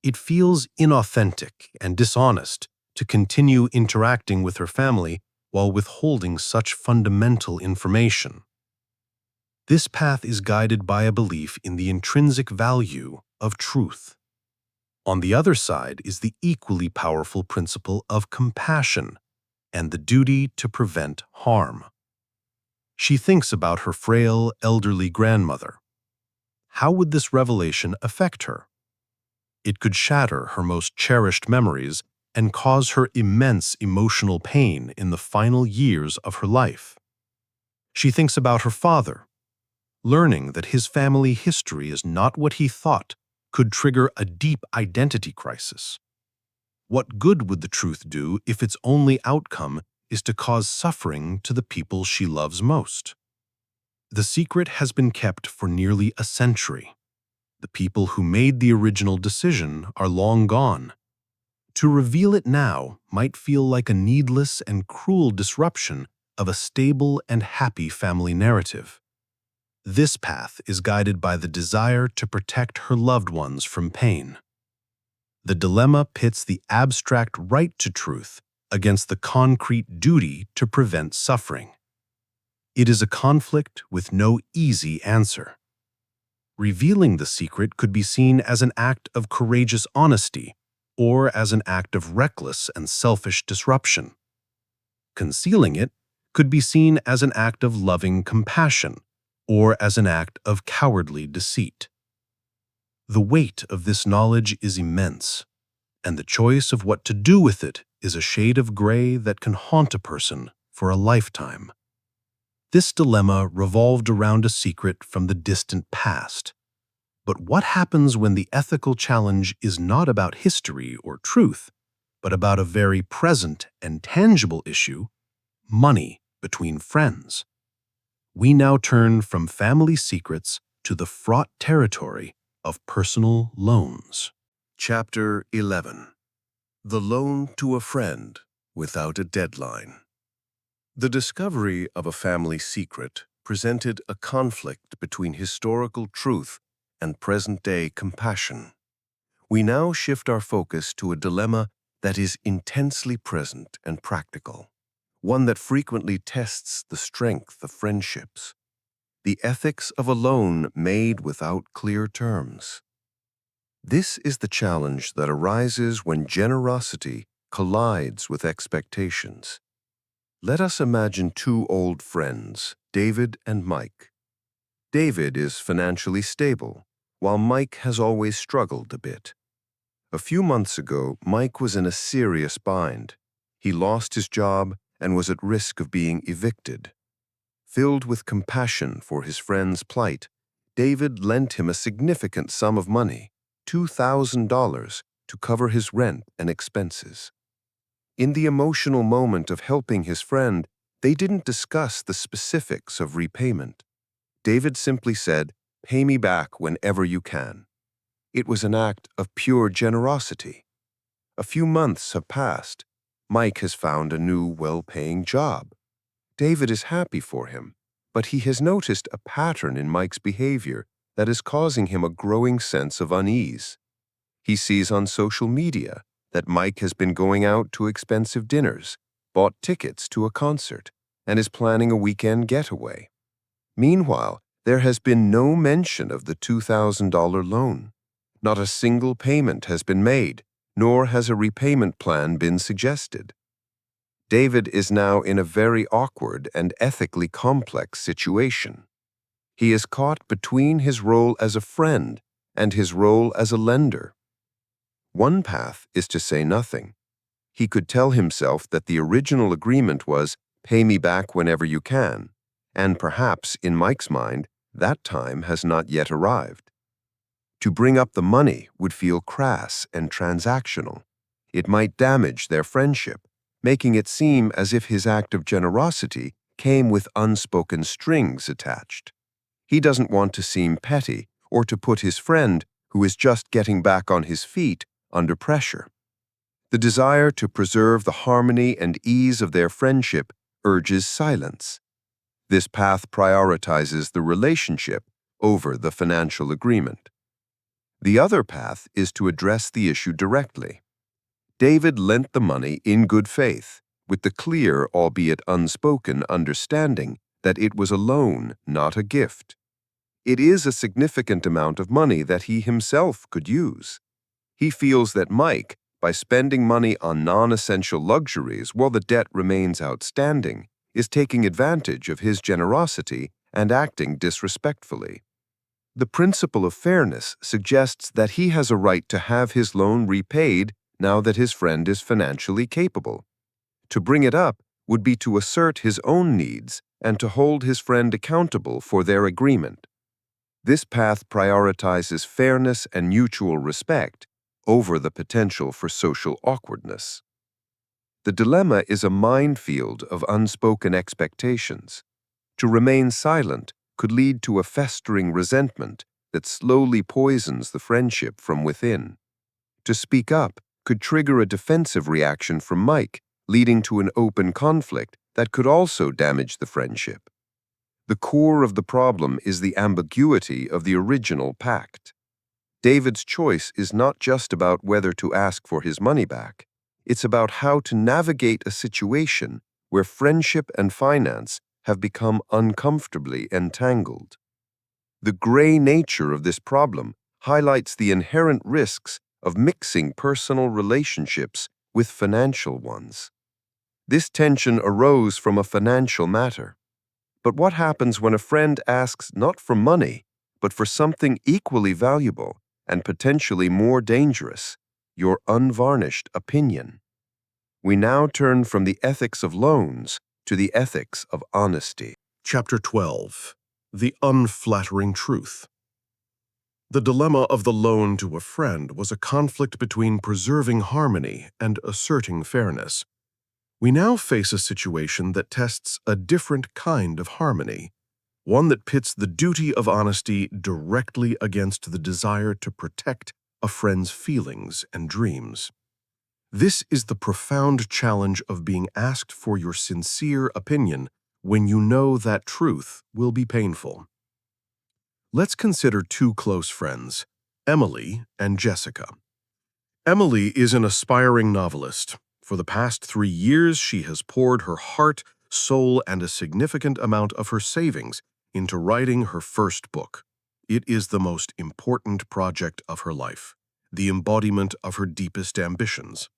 It feels inauthentic and dishonest to continue interacting with her family while withholding such fundamental information. This path is guided by a belief in the intrinsic value of truth. On the other side is the equally powerful principle of compassion and the duty to prevent harm. She thinks about her frail, elderly grandmother. How would this revelation affect her? It could shatter her most cherished memories and cause her immense emotional pain in the final years of her life. She thinks about her father. Learning that his family history is not what he thought could trigger a deep identity crisis. What good would the truth do if its only outcome is to cause suffering to the people she loves most? The secret has been kept for nearly a century. The people who made the original decision are long gone. To reveal it now might feel like a needless and cruel disruption of a stable and happy family narrative. This path is guided by the desire to protect her loved ones from pain. The dilemma pits the abstract right to truth against the concrete duty to prevent suffering. It is a conflict with no easy answer. Revealing the secret could be seen as an act of courageous honesty or as an act of reckless and selfish disruption. Concealing it could be seen as an act of loving compassion or as an act of cowardly deceit. The weight of this knowledge is immense, and the choice of what to do with it is a shade of gray that can haunt a person for a lifetime. This dilemma revolved around a secret from the distant past. But what happens when the ethical challenge is not about history or truth, but about a very present and tangible issue, money between friends? We now turn from family secrets to the fraught territory of personal loans. Chapter 11. The Loan to a Friend Without a Deadline. The discovery of a family secret presented a conflict between historical truth and present-day compassion. We now shift our focus to a dilemma that is intensely present and practical, one that frequently tests the strength of friendships, the ethics of a loan made without clear terms. This is the challenge that arises when generosity collides with expectations. Let us imagine two old friends, David and Mike. David is financially stable, while Mike has always struggled a bit. A few months ago, Mike was in a serious bind. He lost his job and was at risk of being evicted. Filled with compassion for his friend's plight, David lent him a significant sum of money, $2,000, to cover his rent and expenses. In the emotional moment of helping his friend, they didn't discuss the specifics of repayment. David simply said, "Pay me back whenever you can." It was an act of pure generosity. A few months have passed. Mike has found a new, well-paying job. David is happy for him, but he has noticed a pattern in Mike's behavior that is causing him a growing sense of unease. He sees on social media that Mike has been going out to expensive dinners, bought tickets to a concert, and is planning a weekend getaway. Meanwhile, there has been no mention of the $2,000 loan. Not a single payment has been made, nor has a repayment plan been suggested. David is now in a very awkward and ethically complex situation. He is caught between his role as a friend and his role as a lender. One path is to say nothing. He could tell himself that the original agreement was, "Pay me back whenever you can," and perhaps, in Mike's mind, that time has not yet arrived. To bring up the money would feel crass and transactional. It might damage their friendship, making it seem as if his act of generosity came with unspoken strings attached. He doesn't want to seem petty or to put his friend, who is just getting back on his feet, under pressure. The desire to preserve the harmony and ease of their friendship urges silence. This path prioritizes the relationship over the financial agreement. The other path is to address the issue directly. David lent the money in good faith, with the clear, albeit unspoken, understanding that it was a loan, not a gift. It is a significant amount of money that he himself could use. He feels that Mike, by spending money on non-essential luxuries while the debt remains outstanding, is taking advantage of his generosity and acting disrespectfully. The principle of fairness suggests that he has a right to have his loan repaid now that his friend is financially capable. To bring it up would be to assert his own needs and to hold his friend accountable for their agreement. This path prioritizes fairness and mutual respect over the potential for social awkwardness. The dilemma is a minefield of unspoken expectations. To remain silent could lead to a festering resentment that slowly poisons the friendship from within. To speak up could trigger a defensive reaction from Mike, leading to an open conflict that could also damage the friendship. The core of the problem is the ambiguity of the original pact. David's choice is not just about whether to ask for his money back. It's about how to navigate a situation where friendship and finance have become uncomfortably entangled. The gray nature of this problem highlights the inherent risks of mixing personal relationships with financial ones. This tension arose from a financial matter. But what happens when a friend asks not for money, but for something equally valuable and potentially more dangerous, your unvarnished opinion? We now turn from the ethics of loans to the ethics of honesty. Chapter 12. The Unflattering Truth. The dilemma of the loan to a friend was a conflict between preserving harmony and asserting fairness. We now face a situation that tests a different kind of harmony, one that pits the duty of honesty directly against the desire to protect a friend's feelings and dreams. This is the profound challenge of being asked for your sincere opinion when you know that truth will be painful. Let's consider two close friends, Emily and Jessica. Emily is an aspiring novelist. For the past 3 years, she has poured her heart, soul, and a significant amount of her savings into writing her first book. It is the most important project of her life, the embodiment of her deepest ambitions.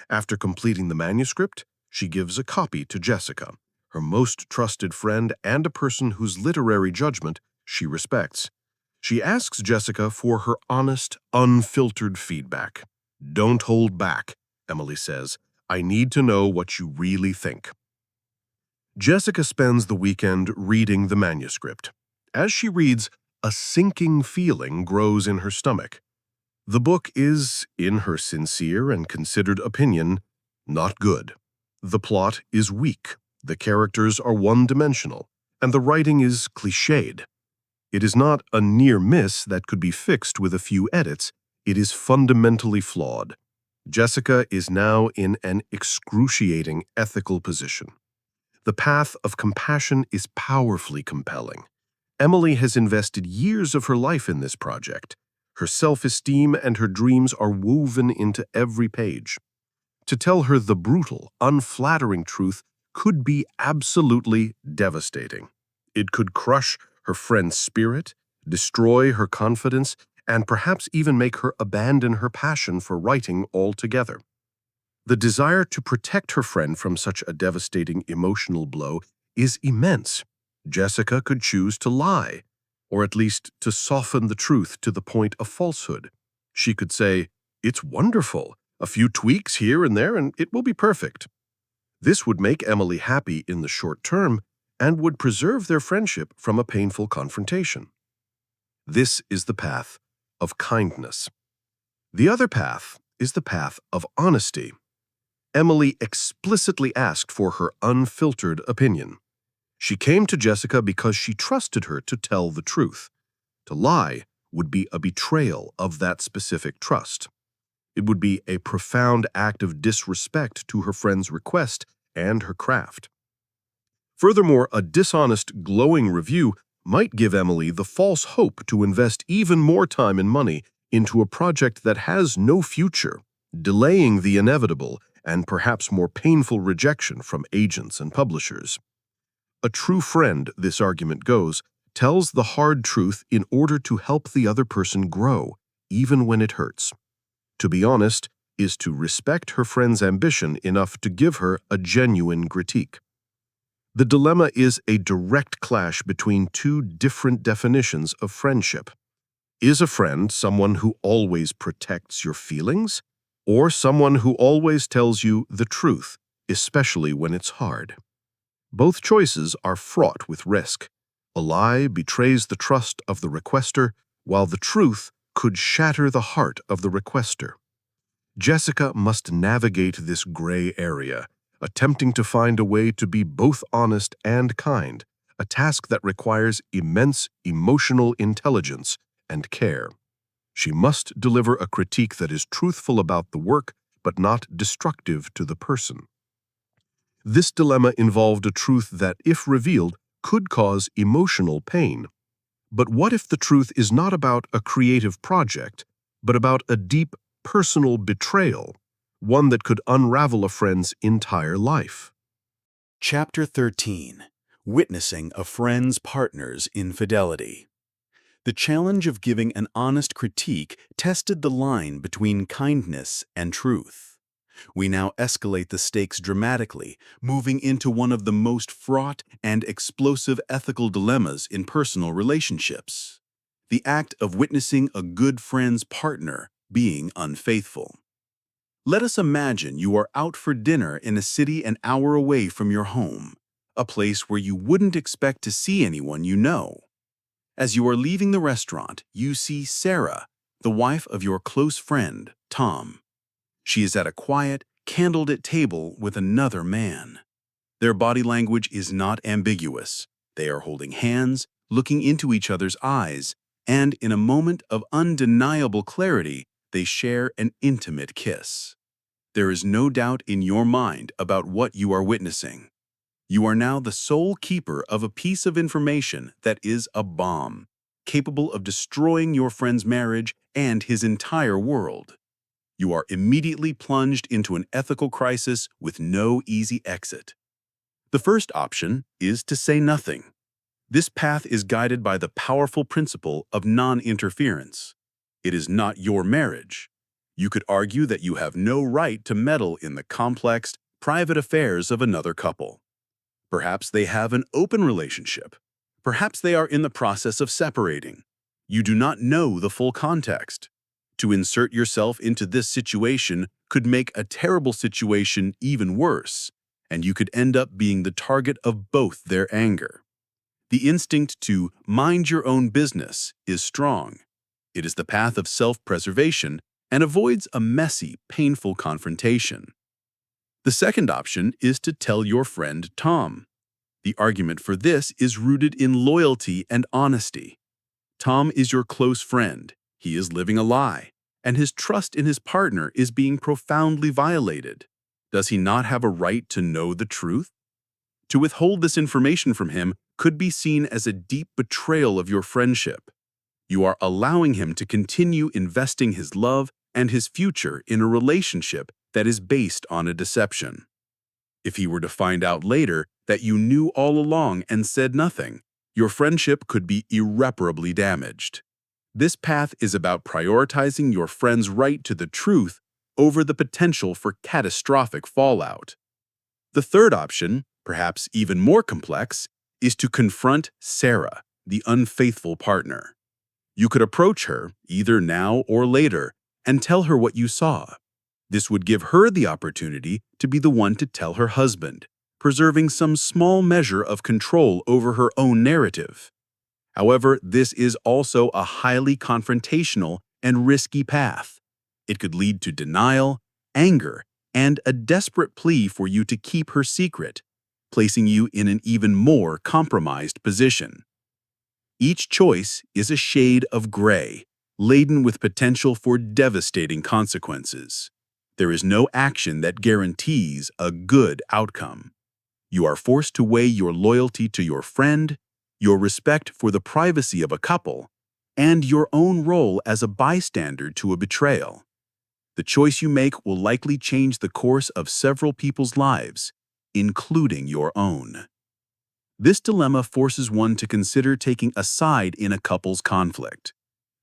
After completing the manuscript, she gives a copy to Jessica, her most trusted friend and a person whose literary judgment she respects. She asks Jessica for her honest, unfiltered feedback. "Don't hold back," Emily says. "I need to know what you really think." Jessica spends the weekend reading the manuscript. As she reads, a sinking feeling grows in her stomach. The book is, in her sincere and considered opinion, not good. The plot is weak, the characters are one-dimensional, and the writing is cliched. It is not a near miss that could be fixed with a few edits. It is fundamentally flawed. Jessica is now in an excruciating ethical position. The path of compassion is powerfully compelling. Emily has invested years of her life in this project. Her self-esteem and her dreams are woven into every page. To tell her the brutal, unflattering truth could be absolutely devastating. It could crush her friend's spirit, destroy her confidence, and perhaps even make her abandon her passion for writing altogether. The desire to protect her friend from such a devastating emotional blow is immense. Jessica could choose to lie, or at least to soften the truth to the point of falsehood. She could say, "It's wonderful, a few tweaks here and there, and it will be perfect." This would make Emily happy in the short term and would preserve their friendship from a painful confrontation. This is the path of kindness. The other path is the path of honesty. Emily explicitly asked for her unfiltered opinion. She came to Jessica because she trusted her to tell the truth. To lie would be a betrayal of that specific trust. It would be a profound act of disrespect to her friend's request and her craft. Furthermore, a dishonest, glowing review might give Emily the false hope to invest even more time and money into a project that has no future, delaying the inevitable and perhaps more painful rejection from agents and publishers. A true friend, this argument goes, tells the hard truth in order to help the other person grow, even when it hurts. To be honest is to respect her friend's ambition enough to give her a genuine critique. The dilemma is a direct clash between two different definitions of friendship. Is a friend someone who always protects your feelings, or someone who always tells you the truth, especially when it's hard? Both choices are fraught with risk. A lie betrays the trust of the requester, while the truth could shatter the heart of the requester. Jessica must navigate this gray area, attempting to find a way to be both honest and kind, a task that requires immense emotional intelligence and care. She must deliver a critique that is truthful about the work, but not destructive to the person. This dilemma involved a truth that, if revealed, could cause emotional pain. But what if the truth is not about a creative project, but about a deep personal betrayal, one that could unravel a friend's entire life? Chapter 13. Witnessing a friend's partner's infidelity. The challenge of giving an honest critique tested the line between kindness and truth. We now escalate the stakes dramatically, moving into one of the most fraught and explosive ethical dilemmas in personal relationships: the act of witnessing a good friend's partner being unfaithful. Let us imagine you are out for dinner in a city an hour away from your home, a place where you wouldn't expect to see anyone you know. As you are leaving the restaurant, you see Sarah, the wife of your close friend, Tom. She is at a quiet, candlelit table with another man. Their body language is not ambiguous. They are holding hands, looking into each other's eyes, and in a moment of undeniable clarity, they share an intimate kiss. There is no doubt in your mind about what you are witnessing. You are now the sole keeper of a piece of information that is a bomb, capable of destroying your friend's marriage and his entire world. You are immediately plunged into an ethical crisis with no easy exit. The first option is to say nothing. This path is guided by the powerful principle of non-interference. It is not your marriage. You could argue that you have no right to meddle in the complex, private affairs of another couple. Perhaps they have an open relationship. Perhaps they are in the process of separating. You do not know the full context. To insert yourself into this situation could make a terrible situation even worse, and you could end up being the target of both their anger. The instinct to mind your own business is strong. It is the path of self-preservation and avoids a messy, painful confrontation. The second option is to tell your friend Tom. The argument for this is rooted in loyalty and honesty. Tom is your close friend. He is living a lie, and his trust in his partner is being profoundly violated. Does he not have a right to know the truth? To withhold this information from him could be seen as a deep betrayal of your friendship. You are allowing him to continue investing his love and his future in a relationship that is based on a deception. If he were to find out later that you knew all along and said nothing, your friendship could be irreparably damaged. This path is about prioritizing your friend's right to the truth over the potential for catastrophic fallout. The third option, perhaps even more complex, is to confront Sarah, the unfaithful partner. You could approach her, either now or later, and tell her what you saw. This would give her the opportunity to be the one to tell her husband, preserving some small measure of control over her own narrative. However, this is also a highly confrontational and risky path. It could lead to denial, anger, and a desperate plea for you to keep her secret, placing you in an even more compromised position. Each choice is a shade of gray, laden with potential for devastating consequences. There is no action that guarantees a good outcome. You are forced to weigh your loyalty to your friend, your respect for the privacy of a couple, and your own role as a bystander to a betrayal. The choice you make will likely change the course of several people's lives, including your own. This dilemma forces one to consider taking a side in a couple's conflict.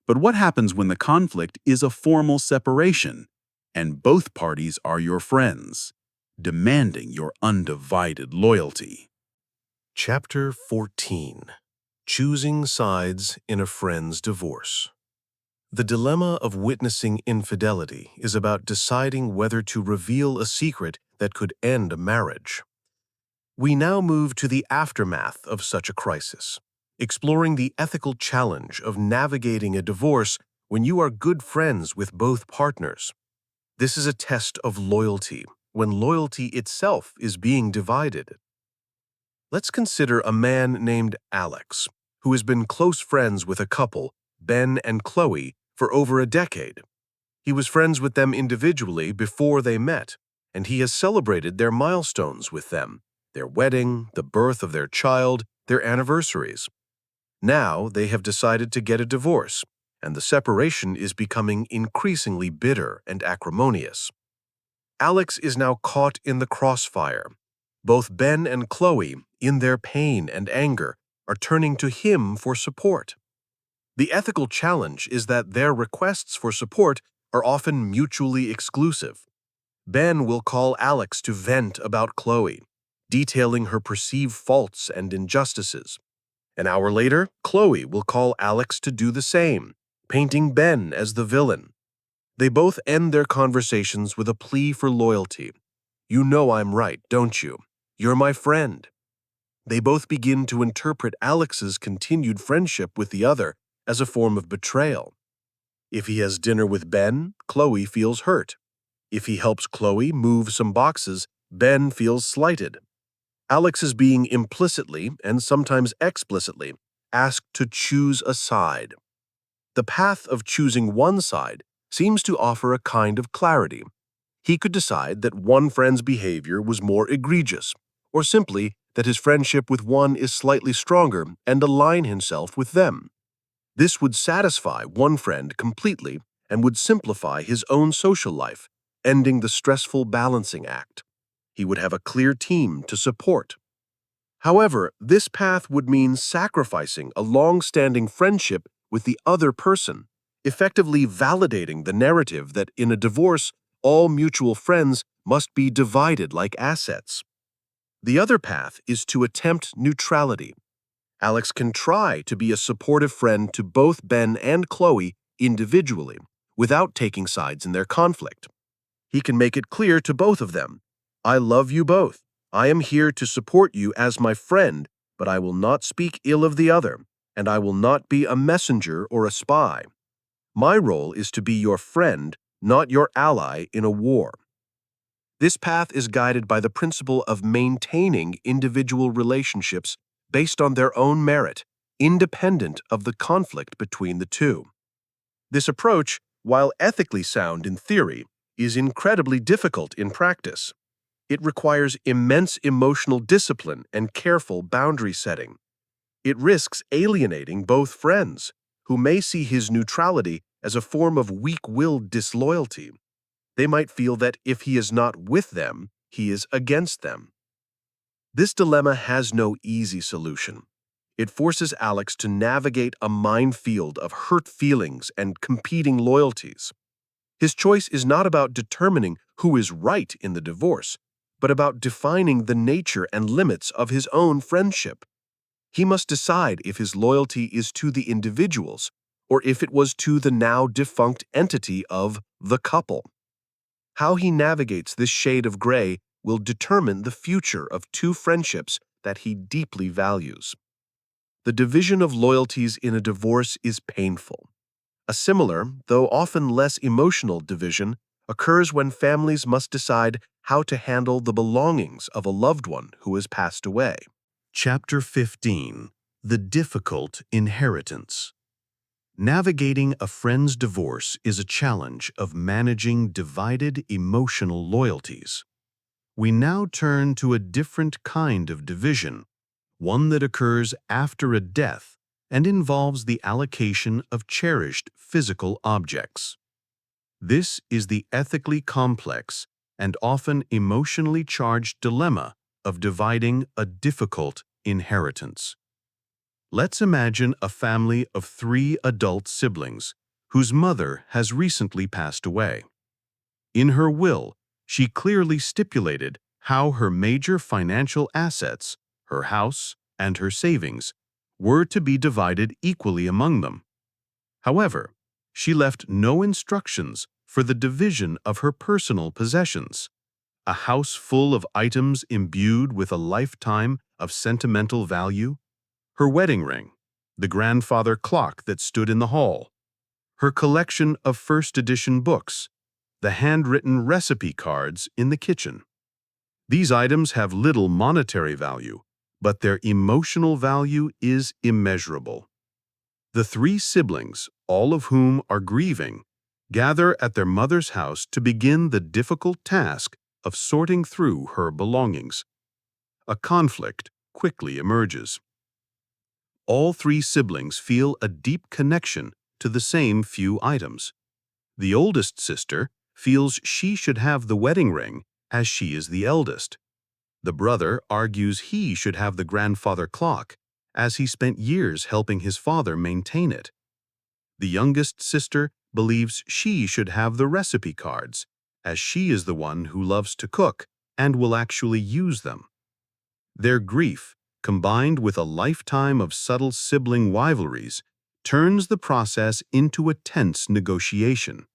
But what happens when the conflict is a formal separation, and both parties are your friends, demanding your undivided loyalty? Chapter 14. Choosing Sides in a Friend's Divorce. The dilemma of witnessing infidelity is about deciding whether to reveal a secret that could end a marriage. We now move to the aftermath of such a crisis. exploring the ethical challenge of navigating a divorce when you are good friends with both partners. This is a test of loyalty, when loyalty itself is being divided. Let's consider a man named Alex, who has been close friends with a couple, Ben and Chloe, for over a decade. He was friends with them individually before they met, and he has celebrated their milestones with them, their wedding, the birth of their child, their anniversaries. Now they have decided to get a divorce, and the separation is becoming increasingly bitter and acrimonious. Alex is now caught in the crossfire. Both Ben and Chloe, in their pain and anger, are turning to him for support. The ethical challenge is that their requests for support are often mutually exclusive. Ben will call Alex to vent about Chloe, detailing her perceived faults and injustices. An hour later, Chloe will call Alex to do the same, painting Ben as the villain. They both end their conversations with a plea for loyalty. "You know I'm right, don't you? You're my friend." They both begin to interpret Alex's continued friendship with the other as a form of betrayal. If he has dinner with Ben, Chloe feels hurt. If he helps Chloe move some boxes, Ben feels slighted. Alex is being implicitly, and sometimes explicitly, asked to choose a side. The path of choosing one side seems to offer a kind of clarity. He could decide that one friend's behavior was more egregious, or simply that his friendship with one is slightly stronger and align himself with them. This would satisfy one friend completely and would simplify his own social life, ending the stressful balancing act. He would have a clear team to support. However, this path would mean sacrificing a long-standing friendship with the other person, effectively validating the narrative that in a divorce, all mutual friends must be divided like assets. The other path is to attempt neutrality. Alex can try to be a supportive friend to both Ben and Chloe individually, without taking sides in their conflict. He can make it clear to both of them, "I love you both. I am here to support you as my friend, but I will not speak ill of the other, and I will not be a messenger or a spy. My role is to be your friend, not your ally in a war." This path is guided by the principle of maintaining individual relationships based on their own merit, independent of the conflict between the two. This approach, while ethically sound in theory, is incredibly difficult in practice. It requires immense emotional discipline and careful boundary setting. It risks alienating both friends, who may see his neutrality as a form of weak-willed disloyalty. They might feel that if he is not with them, he is against them. This dilemma has no easy solution. It forces Alex to navigate a minefield of hurt feelings and competing loyalties. His choice is not about determining who is right in the divorce, but about defining the nature and limits of his own friendship. He must decide if his loyalty is to the individuals or if it was to the now defunct entity of the couple. How he navigates this shade of gray will determine the future of two friendships that he deeply values. The division of loyalties in a divorce is painful. A similar, though often less emotional, division occurs when families must decide how to handle the belongings of a loved one who has passed away. Chapter 15: The Difficult Inheritance. Navigating a friend's divorce is a challenge of managing divided emotional loyalties. We now turn to a different kind of division, one that occurs after a death and involves the allocation of cherished physical objects. This is the ethically complex and often emotionally charged dilemma of dividing a difficult inheritance. Let's imagine a family of 3 adult siblings whose mother has recently passed away. In her will, she clearly stipulated how her major financial assets, her house and her savings, were to be divided equally among them. However, she left no instructions for the division of her personal possessions, a house full of items imbued with a lifetime of sentimental value, her wedding ring, the grandfather clock that stood in the hall, her collection of first edition books, the handwritten recipe cards in the kitchen. These items have little monetary value, but their emotional value is immeasurable. The three siblings, all of whom are grieving, gather at their mother's house to begin the difficult task of sorting through her belongings. A conflict quickly emerges. All three siblings feel a deep connection to the same few items. The oldest sister feels she should have the wedding ring as she is the eldest. The brother argues he should have the grandfather clock as he spent years helping his father maintain it. The youngest sister believes she should have the recipe cards as she is the one who loves to cook and will actually use them. Their grief, combined with a lifetime of subtle sibling rivalries, turns the process into a tense negotiation.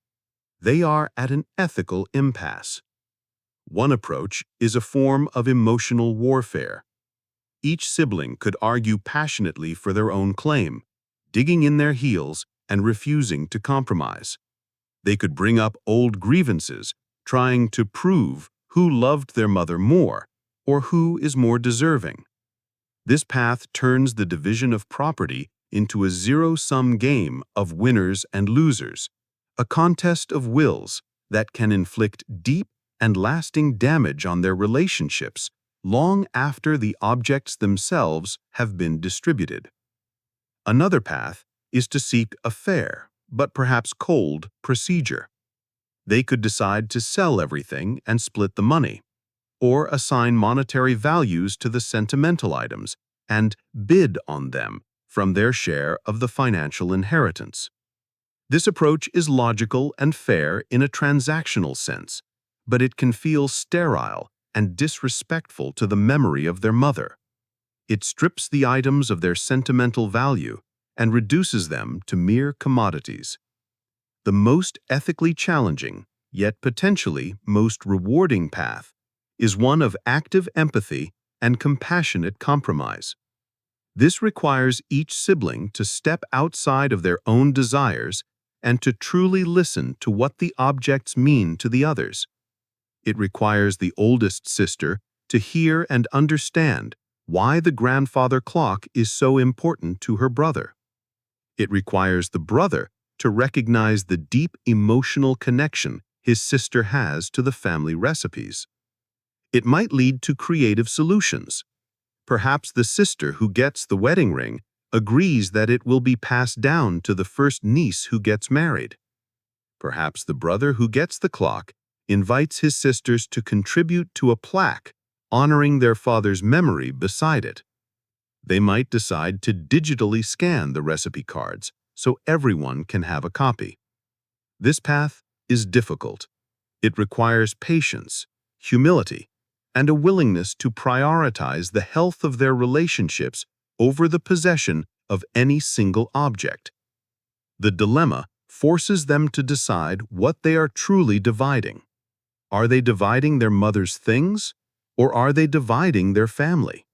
They are at an ethical impasse. One approach is a form of emotional warfare. Each sibling could argue passionately for their own claim, digging in their heels and refusing to compromise. They could bring up old grievances, trying to prove who loved their mother more or who is more deserving. This path turns the division of property into a zero-sum game of winners and losers, a contest of wills that can inflict deep and lasting damage on their relationships long after the objects themselves have been distributed. Another path is to seek a fair, but perhaps cold, procedure. They could decide to sell everything and split the money, or assign monetary values to the sentimental items and bid on them from their share of the financial inheritance. This approach is logical and fair in a transactional sense, but it can feel sterile and disrespectful to the memory of their mother. It strips the items of their sentimental value and reduces them to mere commodities. The most ethically challenging, yet potentially most rewarding path is one of active empathy and compassionate compromise. This requires each sibling to step outside of their own desires and to truly listen to what the objects mean to the others. It requires the oldest sister to hear and understand why the grandfather clock is so important to her brother. It requires the brother to recognize the deep emotional connection his sister has to the family recipes. It might lead to creative solutions. Perhaps the sister who gets the wedding ring agrees that it will be passed down to the first niece who gets married. Perhaps the brother who gets the clock invites his sisters to contribute to a plaque honoring their father's memory beside it. They might decide to digitally scan the recipe cards so everyone can have a copy. This path is difficult. It requires patience, humility, and a willingness to prioritize the health of their relationships over the possession of any single object. The dilemma forces them to decide what they are truly dividing. Are they dividing their mother's things, or are they dividing their family?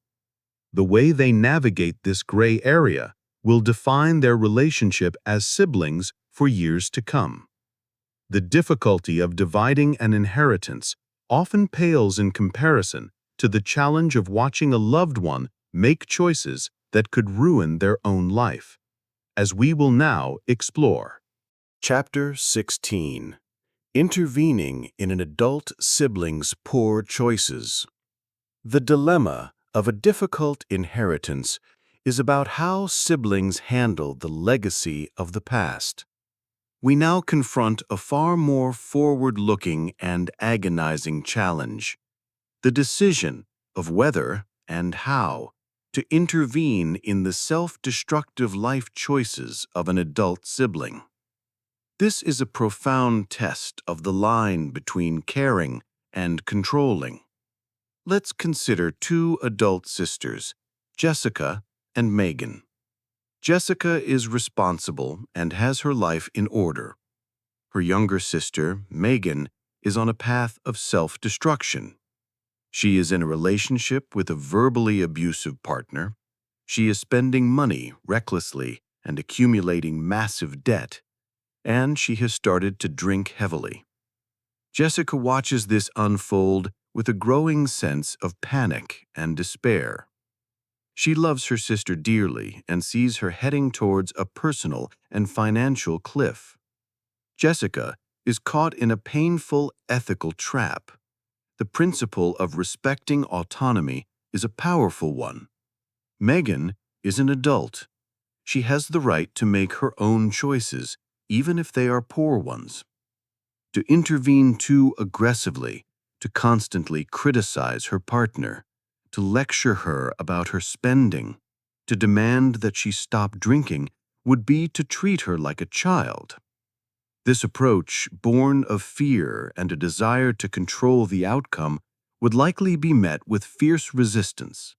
The way they navigate this gray area will define their relationship as siblings for years to come. The difficulty of dividing an inheritance often pales in comparison to the challenge of watching a loved one make choices that could ruin their own life, as we will now explore. Chapter 16. Intervening in an adult sibling's poor choices. The dilemma of a difficult inheritance is about how siblings handle the legacy of the past. We now confront a far more forward-looking and agonizing challenge: the decision of whether and how to intervene in the self-destructive life choices of an adult sibling. This is a profound test of the line between caring and controlling. Let's consider two adult sisters, Jessica and Megan. Jessica is responsible and has her life in order. Her younger sister, Megan, is on a path of self-destruction. She is in a relationship with a verbally abusive partner. She is spending money recklessly and accumulating massive debt, and she has started to drink heavily. Jessica watches this unfold with a growing sense of panic and despair. She loves her sister dearly and sees her heading towards a personal and financial cliff. Jessica is caught in a painful ethical trap. The principle of respecting autonomy is a powerful one. Megan is an adult. She has the right to make her own choices, even if they are poor ones. To intervene too aggressively, to constantly criticize her partner, to lecture her about her spending, to demand that she stop drinking would be to treat her like a child. This approach, born of fear and a desire to control the outcome, would likely be met with fierce resistance.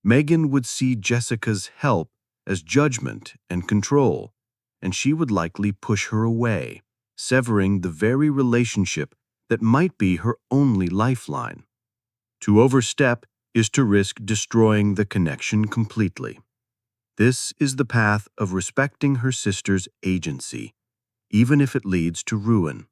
Megan would see Jessica's help as judgment and control, and she would likely push her away, severing the very relationship that might be her only lifeline. To overstep is to risk destroying the connection completely. This is the path of respecting her sister's agency, even if it leads to ruin.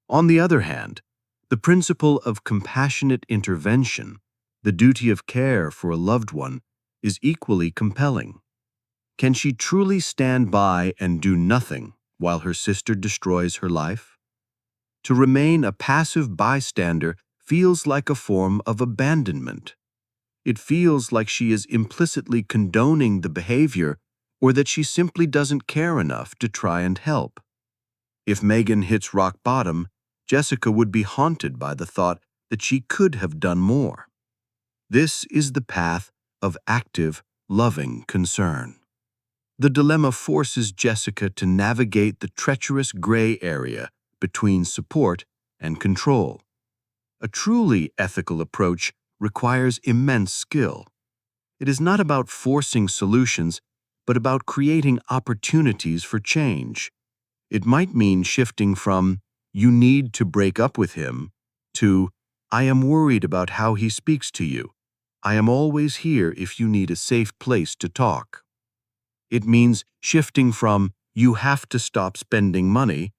On the other hand, the principle of compassionate intervention, the duty of care for a loved one, is equally compelling. Can she truly stand by and do nothing while her sister destroys her life? To remain a passive bystander feels like a form of abandonment. It feels like she is implicitly condoning the behavior or that she simply doesn't care enough to try and help. If Megan hits rock bottom, Jessica would be haunted by the thought that she could have done more. This is the path of active, loving concern. The dilemma forces Jessica to navigate the treacherous gray area between support and control. A truly ethical approach requires immense skill. It is not about forcing solutions, but about creating opportunities for change. It might mean shifting from, "You need to break up with him," to, "I am worried about how he speaks to you. I am always here if you need a safe place to talk." It means shifting from, "You have to stop spending money,"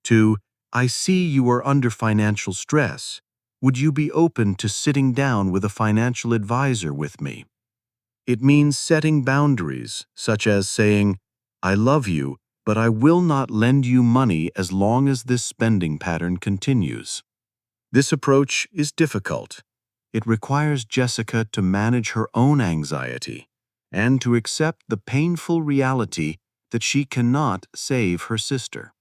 to, "I see you are under financial stress. Would you be open to sitting down with a financial advisor with me?" It means setting boundaries, such as saying, "I love you, but I will not lend you money as long as this spending pattern continues." This approach is difficult. It requires Jessica to manage her own anxiety and to accept the painful reality that she cannot save her sister.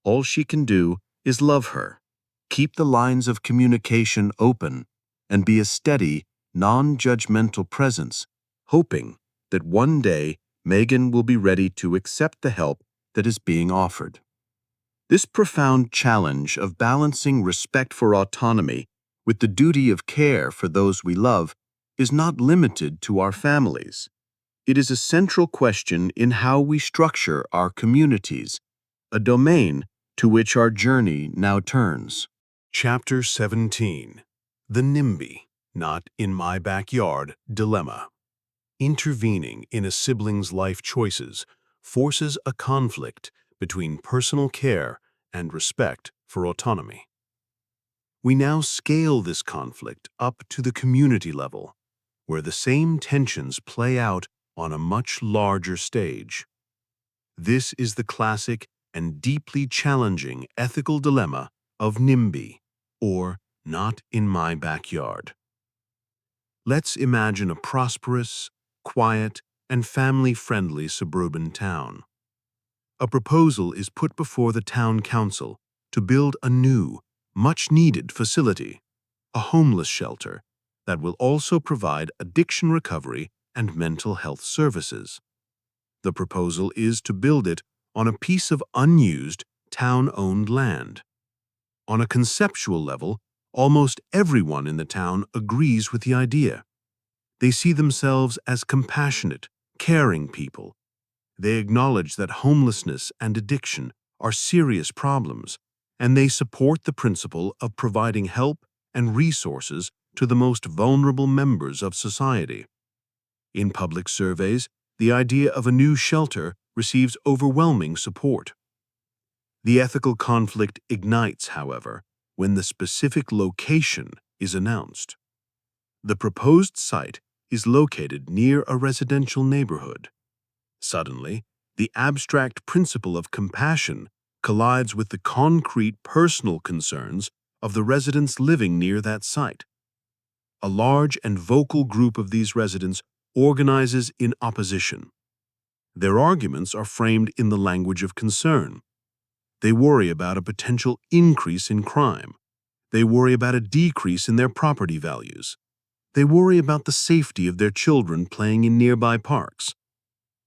All she can do is love her, keep the lines of communication open, and be a steady, non-judgmental presence, hoping that one day Megan will be ready to accept the help that is being offered. This profound challenge of balancing respect for autonomy with the duty of care for those we love is not limited to our families. It is a central question in how we structure our communities, a domain to which our journey now turns. Chapter 17. The NIMBY, Not in My Backyard Dilemma. Intervening in a sibling's life choices forces a conflict between personal care and respect for autonomy. We now scale this conflict up to the community level, where the same tensions play out on a much larger stage. This is the classic and deeply challenging ethical dilemma of NIMBY, or Not in My Backyard. Let's imagine a prosperous, quiet, and family-friendly suburban town. A proposal is put before the town council to build a new, much-needed facility, a homeless shelter that will also provide addiction recovery and mental health services. The proposal is to build it on a piece of unused, town-owned land. On a conceptual level, almost everyone in the town agrees with the idea. They see themselves as compassionate, caring people. They acknowledge that homelessness and addiction are serious problems, and they support the principle of providing help and resources to the most vulnerable members of society. In public surveys, the idea of a new shelter receives overwhelming support. The ethical conflict ignites, however, when the specific location is announced. The proposed site is located near a residential neighborhood. Suddenly, the abstract principle of compassion collides with the concrete personal concerns of the residents living near that site. A large and vocal group of these residents organizes in opposition. Their arguments are framed in the language of concern. They worry about a potential increase in crime. They worry about a decrease in their property values. They worry about the safety of their children playing in nearby parks.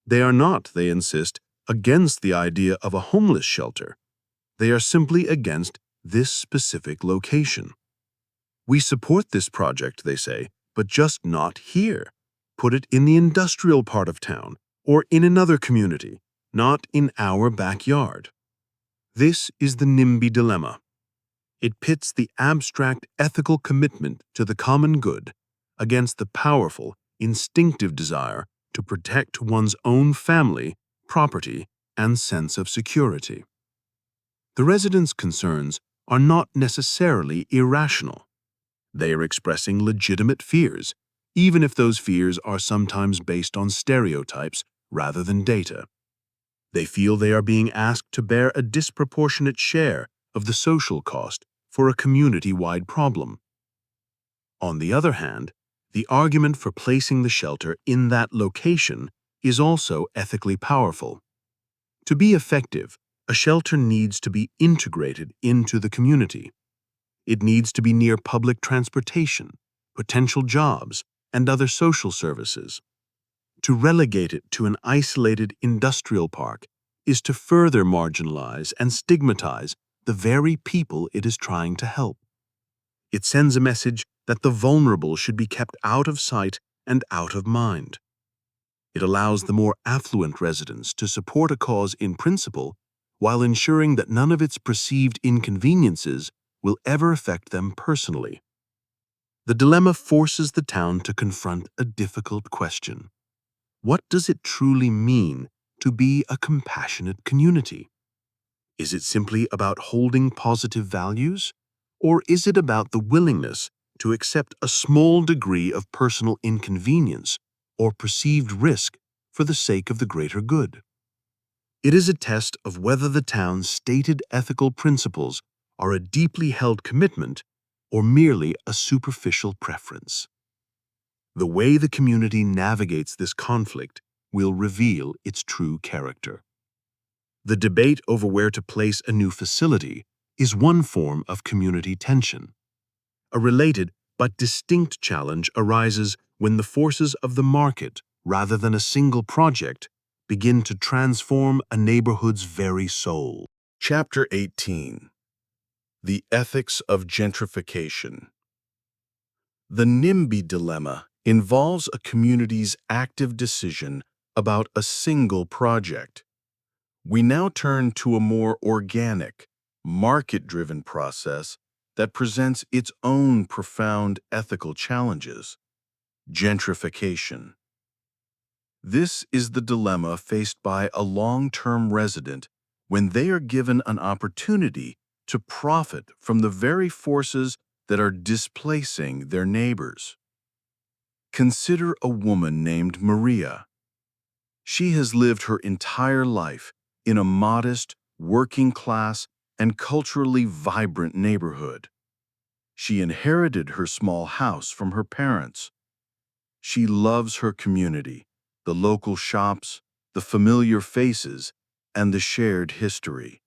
They are not, they insist, against the idea of a homeless shelter. They are simply against this specific location. We support this project, they say, but just not here. Put it in the industrial part of town or in another community, not in our backyard. This is the NIMBY dilemma. It pits the abstract ethical commitment to the common good against the powerful, instinctive desire to protect one's own family, property, and sense of security. The residents' concerns are not necessarily irrational. They are expressing legitimate fears, even if those fears are sometimes based on stereotypes rather than data. They feel they are being asked to bear a disproportionate share of the social cost for a community-wide problem. On the other hand, the argument for placing the shelter in that location is also ethically powerful. To be effective, a shelter needs to be integrated into the community. It needs to be near public transportation, potential jobs, and other social services. To relegate it to an isolated industrial park is to further marginalize and stigmatize the very people it is trying to help. It sends a message that the vulnerable should be kept out of sight and out of mind. It allows the more affluent residents to support a cause in principle while ensuring that none of its perceived inconveniences will ever affect them personally. The dilemma forces the town to confront a difficult question. What does it truly mean to be a compassionate community? Is it simply about holding positive values? Or is it about the willingness to accept a small degree of personal inconvenience or perceived risk for the sake of the greater good? It is a test of whether the town's stated ethical principles are a deeply held commitment or merely a superficial preference. The way the community navigates this conflict will reveal its true character. The debate over where to place a new facility is one form of community tension. A related but distinct challenge arises when the forces of the market, rather than a single project, begin to transform a neighborhood's very soul. Chapter 18. The Ethics of Gentrification. The NIMBY dilemma involves a community's active decision about a single project. We now turn to a more organic, market-driven process that presents its own profound ethical challenges: gentrification. This is the dilemma faced by a long-term resident when they are given an opportunity to profit from the very forces that are displacing their neighbors. Consider a woman named Maria. She has lived her entire life in a modest, working-class, and culturally vibrant neighborhood. She inherited her small house from her parents. She loves her community, the local shops, the familiar faces, and the shared history.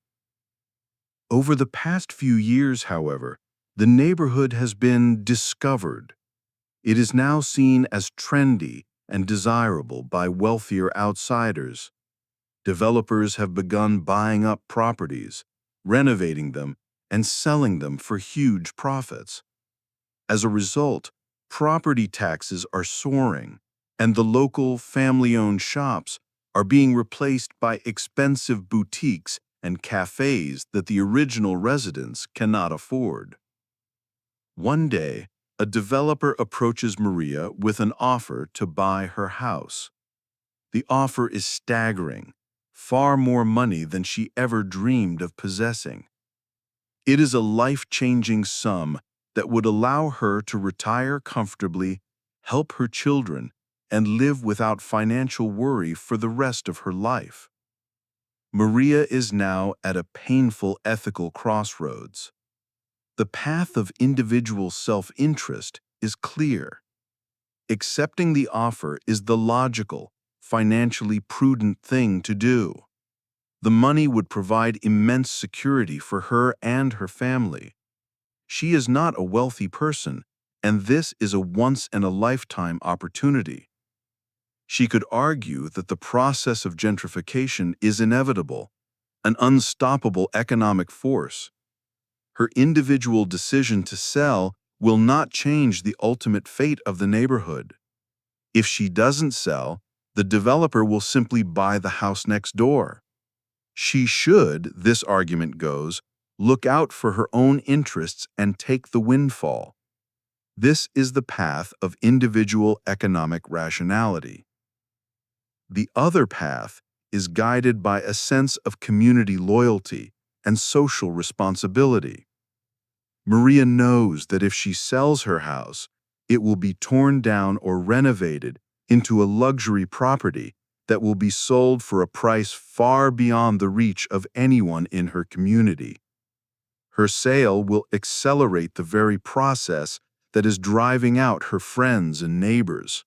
Over the past few years, however, the neighborhood has been discovered. It is now seen as trendy and desirable by wealthier outsiders. Developers have begun buying up properties, renovating them, and selling them for huge profits. As a result, property taxes are soaring, and the local family-owned shops are being replaced by expensive boutiques and cafes that the original residents cannot afford. One day, A developer approaches Maria with an offer to buy her house. The offer is staggering, far more money than she ever dreamed of possessing. It is a life-changing sum that would allow her to retire comfortably, help her children, and live without financial worry for the rest of her life. Maria is now at a painful ethical crossroads. The path of individual self-interest is clear. Accepting the offer is the logical, financially prudent thing to do. The money would provide immense security for her and her family. She is not a wealthy person, and this is a once-in-a-lifetime opportunity. She could argue that the process of gentrification is inevitable, an unstoppable economic force. Her individual decision to sell will not change the ultimate fate of the neighborhood. If she doesn't sell, the developer will simply buy the house next door. She should, this argument goes, look out for her own interests and take the windfall. This is the path of individual economic rationality. The other path is guided by a sense of community loyalty and social responsibility. Maria knows that if she sells her house, it will be torn down or renovated into a luxury property that will be sold for a price far beyond the reach of anyone in her community. Her sale will accelerate the very process that is driving out her friends and neighbors.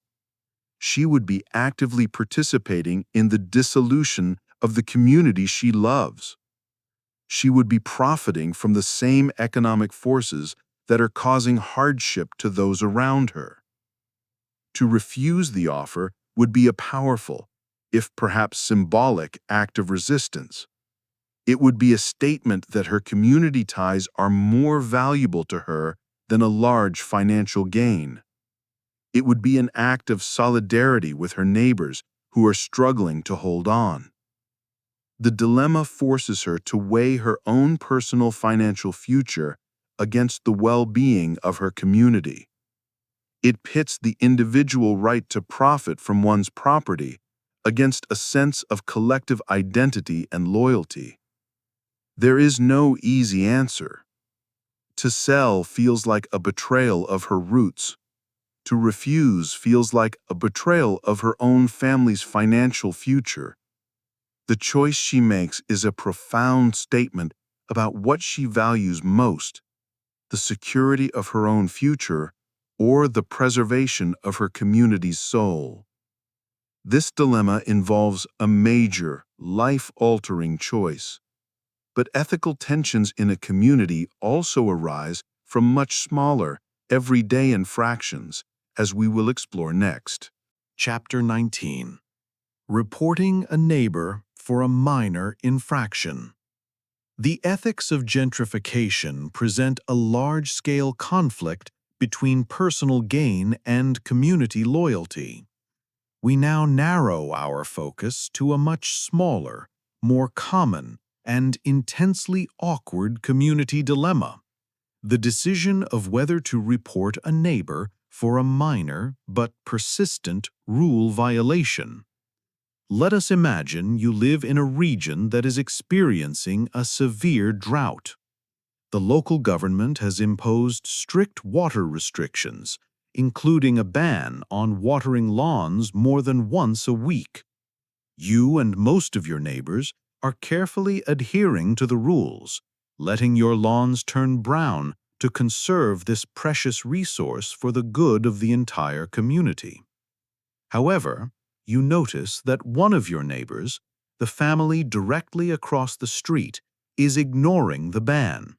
She would be actively participating in the dissolution of the community she loves. She would be profiting from the same economic forces that are causing hardship to those around her. To refuse the offer would be a powerful, if perhaps symbolic, act of resistance. It would be a statement that her community ties are more valuable to her than a large financial gain. It would be an act of solidarity with her neighbors who are struggling to hold on. The dilemma forces her to weigh her own personal financial future against the well-being of her community. It pits the individual right to profit from one's property against a sense of collective identity and loyalty. There is no easy answer. To sell feels like a betrayal of her roots. To refuse feels like a betrayal of her own family's financial future. The choice she makes is a profound statement about what she values most: the security of her own future or the preservation of her community's soul. This dilemma involves a major, life-altering choice. But ethical tensions in a community also arise from much smaller, everyday infractions, as we will explore next. Chapter 19. Reporting a neighbor for a minor infraction. The ethics of gentrification present a large-scale conflict between personal gain and community loyalty. We now narrow our focus to a much smaller, more common, and intensely awkward community dilemma: the decision of whether to report a neighbor for a minor but persistent rule violation. Let us imagine you live in a region that is experiencing a severe drought. The local government has imposed strict water restrictions, including a ban on watering lawns more than once a week. You and most of your neighbors are carefully adhering to the rules, letting your lawns turn brown to conserve this precious resource for the good of the entire community. However, you notice that one of your neighbors, the family directly across the street, is ignoring the ban.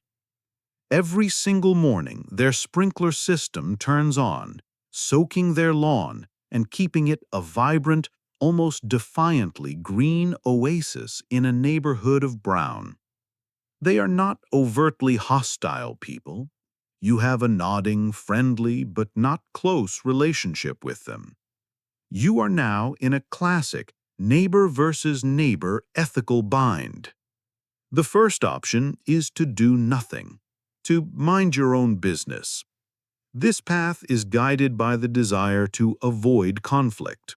Every single morning, their sprinkler system turns on, soaking their lawn and keeping it a vibrant, almost defiantly green oasis in a neighborhood of brown. They are not overtly hostile people. You have a nodding, friendly, but not close relationship with them. You are now in a classic neighbor versus neighbor ethical bind. The first option is to do nothing, to mind your own business. This path is guided by the desire to avoid conflict.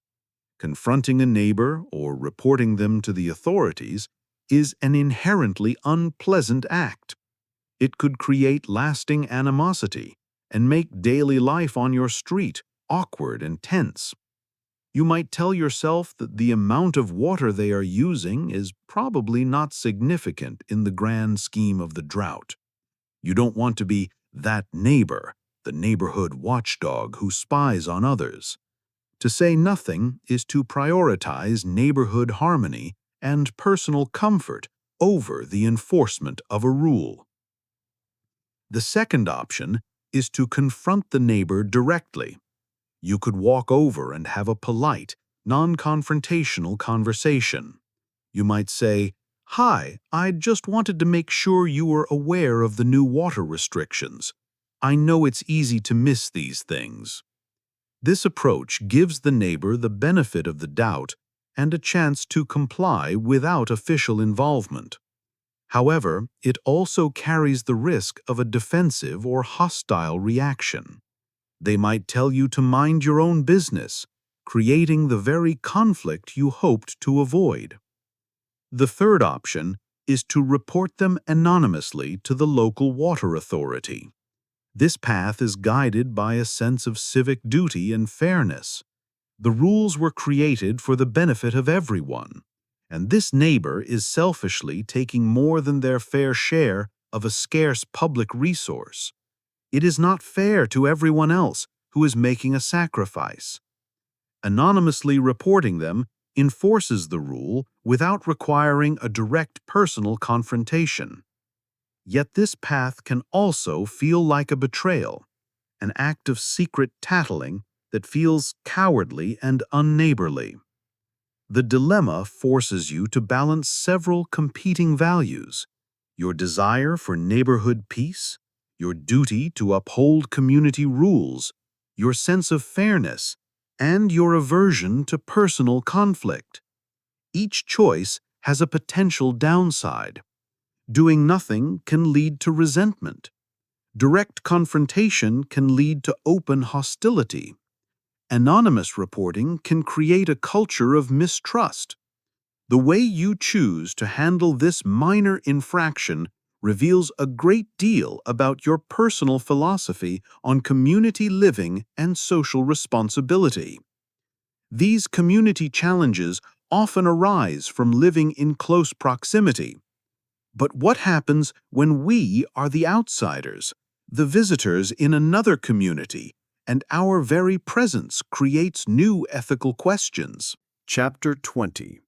Confronting a neighbor or reporting them to the authorities is an inherently unpleasant act. It could create lasting animosity and make daily life on your street awkward and tense. You might tell yourself that the amount of water they are using is probably not significant in the grand scheme of the drought. You don't want to be that neighbor, the neighborhood watchdog who spies on others. To say nothing is to prioritize neighborhood harmony and personal comfort over the enforcement of a rule. The second option is to confront the neighbor directly. You could walk over and have a polite, non-confrontational conversation. You might say, "Hi, I just wanted to make sure you were aware of the new water restrictions. I know it's easy to miss these things." This approach gives the neighbor the benefit of the doubt and a chance to comply without official involvement. However, it also carries the risk of a defensive or hostile reaction. They might tell you to mind your own business, creating the very conflict you hoped to avoid. The third option is to report them anonymously to the local water authority. This path is guided by a sense of civic duty and fairness. The rules were created for the benefit of everyone, and this neighbor is selfishly taking more than their fair share of a scarce public resource. It is not fair to everyone else who is making a sacrifice. Anonymously reporting them enforces the rule without requiring a direct personal confrontation. Yet this path can also feel like a betrayal, an act of secret tattling that feels cowardly and unneighborly. The dilemma forces you to balance several competing values: your desire for neighborhood peace, your duty to uphold community rules, your sense of fairness, and your aversion to personal conflict. Each choice has a potential downside. Doing nothing can lead to resentment. Direct confrontation can lead to open hostility. Anonymous reporting can create a culture of mistrust. The way you choose to handle this minor infraction reveals a great deal about your personal philosophy on community living and social responsibility. These community challenges often arise from living in close proximity. But what happens when we are the outsiders, the visitors in another community, and our very presence creates new ethical questions? Chapter 20.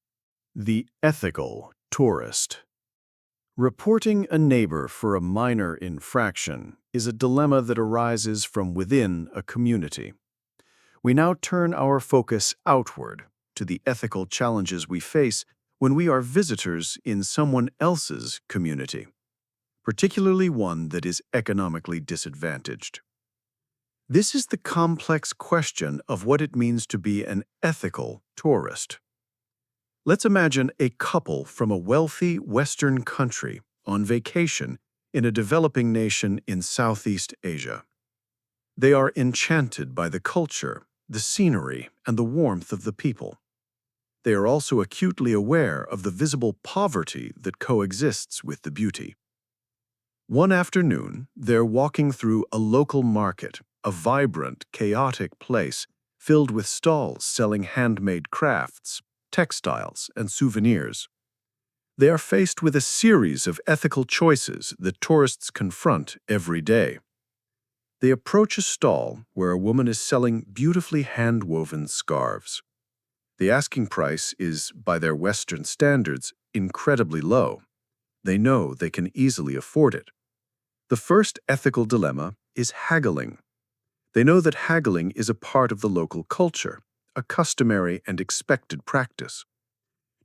The Ethical Tourist. Reporting a neighbor for a minor infraction is a dilemma that arises from within a community. We now turn our focus outward to the ethical challenges we face when we are visitors in someone else's community, particularly one that is economically disadvantaged. This is the complex question of what it means to be an ethical tourist. Let's imagine a couple from a wealthy Western country on vacation in a developing nation in Southeast Asia. They are enchanted by the culture, the scenery, and the warmth of the people. They are also acutely aware of the visible poverty that coexists with the beauty. One afternoon, they're walking through a local market, a vibrant, chaotic place filled with stalls selling handmade crafts, textiles, and souvenirs. They are faced with a series of ethical choices that tourists confront every day. They approach a stall where a woman is selling beautifully hand-woven scarves. The asking price is, by their Western standards, incredibly low. They know they can easily afford it. The first ethical dilemma is haggling. They know that haggling is a part of the local culture, a customary and expected practice.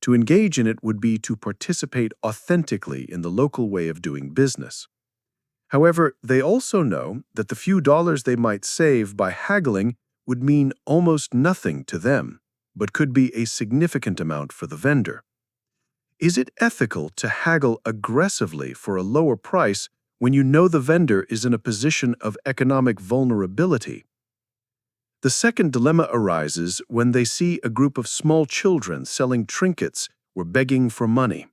To engage in it would be to participate authentically in the local way of doing business. However, they also know that the few dollars they might save by haggling would mean almost nothing to them, but could be a significant amount for the vendor. Is it ethical to haggle aggressively for a lower price when you know the vendor is in a position of economic vulnerability. The second dilemma arises when they see a group of small children selling trinkets or begging for money.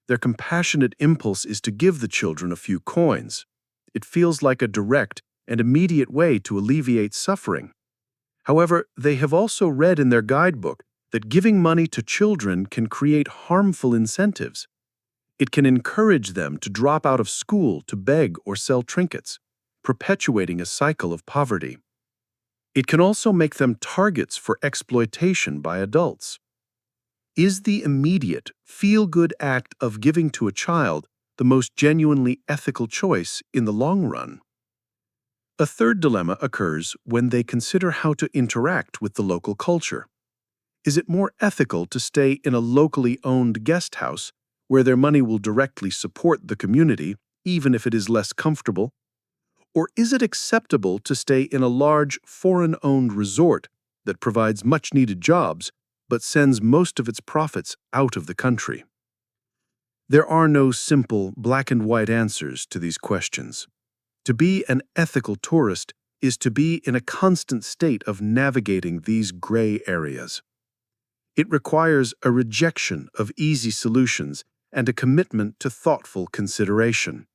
Their compassionate impulse is to give the children a few coins. It feels like a direct and immediate way to alleviate suffering. However, they have also read in their guidebook that giving money to children can create harmful incentives. It can encourage them to drop out of school to beg or sell trinkets, perpetuating a cycle of poverty. It can also make them targets for exploitation by adults. Is the immediate, feel-good act of giving to a child the most genuinely ethical choice in the long run? A third dilemma occurs when they consider how to interact with the local culture. Is it more ethical to stay in a locally owned guest house where their money will directly support the community, even if it is less comfortable? Or is it acceptable to stay in a large, foreign-owned resort that provides much-needed jobs but sends most of its profits out of the country? There are no simple, black-and-white answers to these questions. To be an ethical tourist is to be in a constant state of navigating these gray areas. It requires a rejection of easy solutions and a commitment to thoughtful consideration.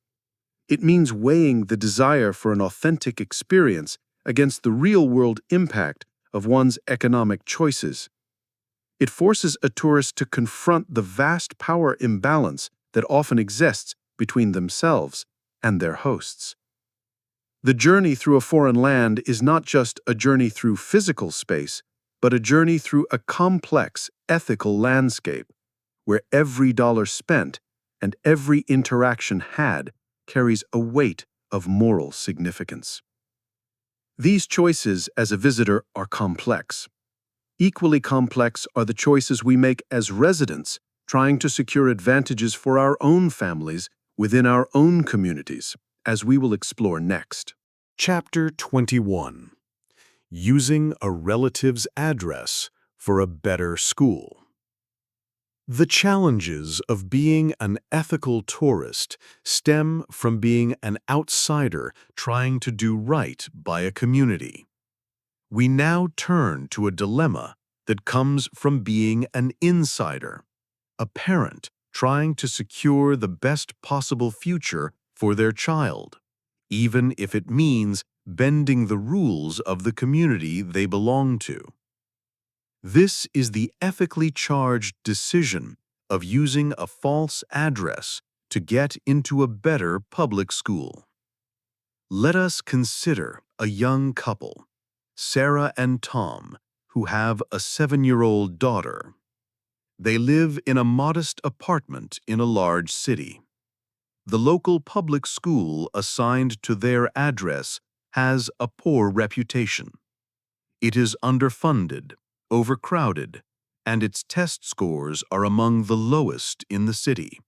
It means weighing the desire for an authentic experience against the real-world impact of one's economic choices. It forces a tourist to confront the vast power imbalance that often exists between themselves and their hosts. The journey through a foreign land is not just a journey through physical space, but a journey through a complex ethical landscape where every dollar spent and every interaction had carries a weight of moral significance. These choices as a visitor are complex. Equally complex are the choices we make as residents trying to secure advantages for our own families within our own communities, as we will explore next. Chapter 21. Using a relative's address for a better school. The challenges of being an ethical tourist stem from being an outsider trying to do right by a community. We now turn to a dilemma that comes from being an insider, a parent trying to secure the best possible future for their child, even if it means bending the rules of the community they belong to. This is the ethically charged decision of using a false address to get into a better public school. Let us consider a young couple, Sarah and Tom, who have a 7-year-old daughter. They live in a modest apartment in a large city. The local public school assigned to their address has a poor reputation. It is underfunded, overcrowded, and its test scores are among the lowest in the city.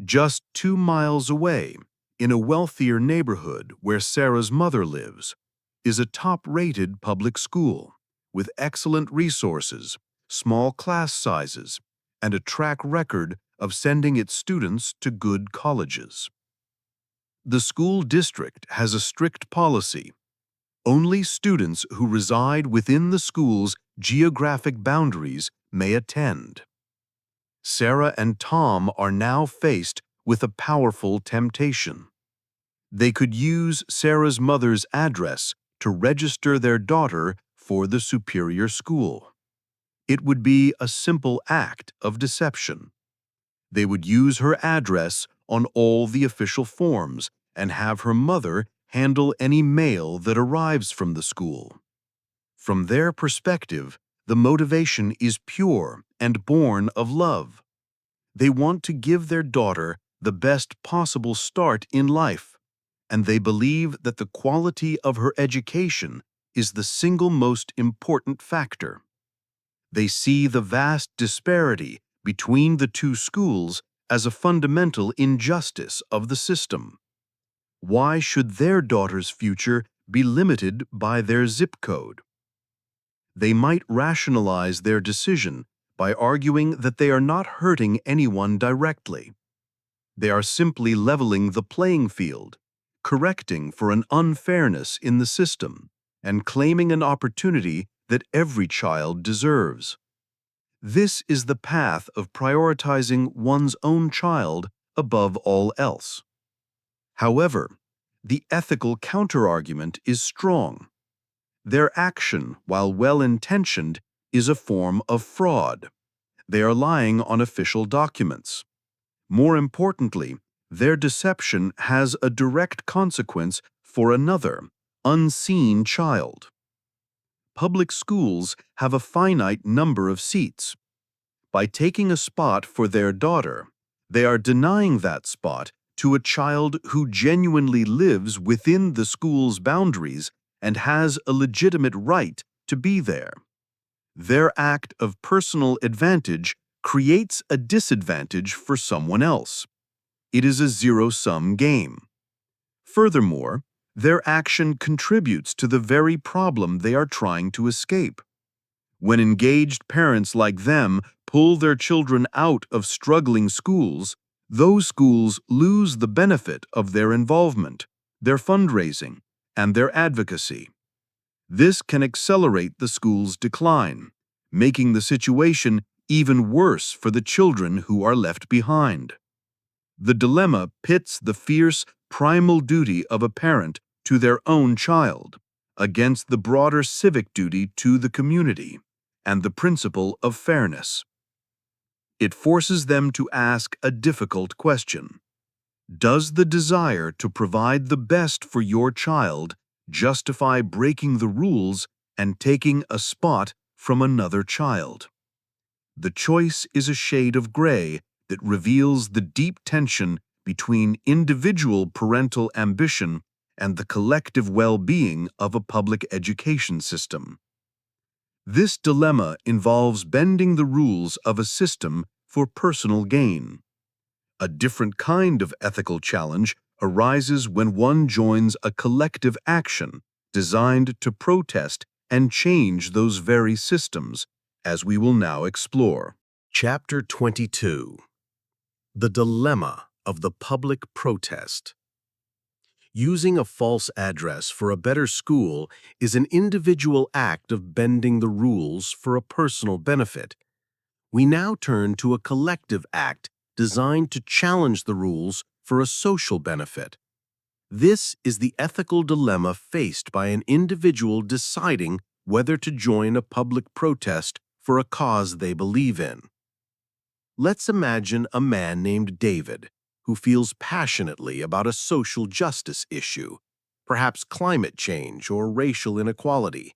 Just 2 miles away, in a wealthier neighborhood where Sarah's mother lives, is a top-rated public school with excellent resources, small class sizes, and a track record of sending its students to good colleges. The school district has a strict policy. Only students who reside within the school's geographic boundaries may attend. Sarah and Tom are now faced with a powerful temptation. They could use Sarah's mother's address to register their daughter for the superior school. It would be a simple act of deception. They would use her address on all the official forms and have her mother handle any mail that arrives from the school. From their perspective, the motivation is pure and born of love. They want to give their daughter the best possible start in life, and they believe that the quality of her education is the single most important factor. They see the vast disparity between the two schools as a fundamental injustice of the system. Why should their daughter's future be limited by their zip code? They might rationalize their decision by arguing that they are not hurting anyone directly. They are simply leveling the playing field, correcting for an unfairness in the system, and claiming an opportunity that every child deserves. This is the path of prioritizing one's own child above all else. However, the ethical counterargument is strong. Their action, while well-intentioned, is a form of fraud. They are lying on official documents. More importantly, their deception has a direct consequence for another, unseen child. Public schools have a finite number of seats. By taking a spot for their daughter, they are denying that spot to a child who genuinely lives within the school's boundaries and has a legitimate right to be there. Their act of personal advantage creates a disadvantage for someone else. It is a zero-sum game. Furthermore, their action contributes to the very problem they are trying to escape. When engaged parents like them pull their children out of struggling schools, those schools lose the benefit of their involvement, their fundraising, and their advocacy. This can accelerate the school's decline, making the situation even worse for the children who are left behind. The dilemma pits the fierce, primal duty of a parent to their own child against the broader civic duty to the community and the principle of fairness. It forces them to ask a difficult question. Does the desire to provide the best for your child justify breaking the rules and taking a spot from another child? The choice is a shade of gray that reveals the deep tension between individual parental ambition and the collective well-being of a public education system. This dilemma involves bending the rules of a system for personal gain. A different kind of ethical challenge arises when one joins a collective action designed to protest and change those very systems, as we will now explore. Chapter 22. The Dilemma of the Public Protest. Using a false address for a better school is an individual act of bending the rules for a personal benefit. We now turn to a collective act designed to challenge the rules for a social benefit. This is the ethical dilemma faced by an individual deciding whether to join a public protest for a cause they believe in. Let's imagine a man named David who feels passionately about a social justice issue, perhaps climate change or racial inequality.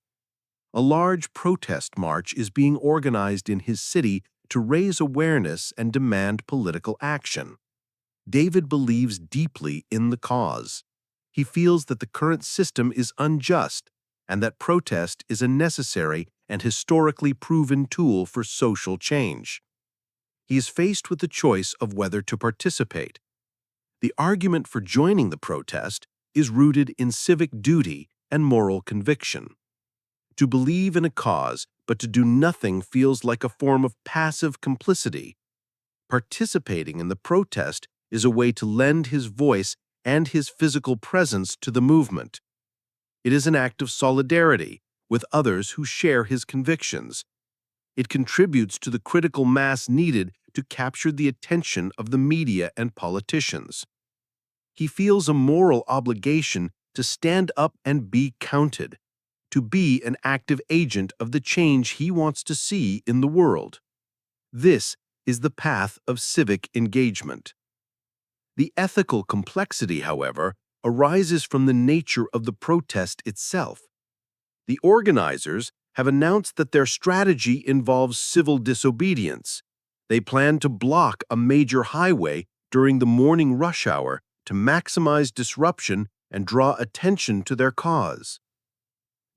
A large protest march is being organized in his city to raise awareness and demand political action. David believes deeply in the cause. He feels that the current system is unjust and that protest is a necessary and historically proven tool for social change. He is faced with the choice of whether to participate. The argument for joining the protest is rooted in civic duty and moral conviction. To believe in a cause but to do nothing feels like a form of passive complicity. Participating in the protest is a way to lend his voice and his physical presence to the movement. It is an act of solidarity with others who share his convictions. It contributes to the critical mass needed to capture the attention of the media and politicians. He feels a moral obligation to stand up and be counted, to be an active agent of the change he wants to see in the world. This is the path of civic engagement. The ethical complexity, however, arises from the nature of the protest itself. The organizers have announced that their strategy involves civil disobedience. They plan to block a major highway during the morning rush hour to maximize disruption and draw attention to their cause.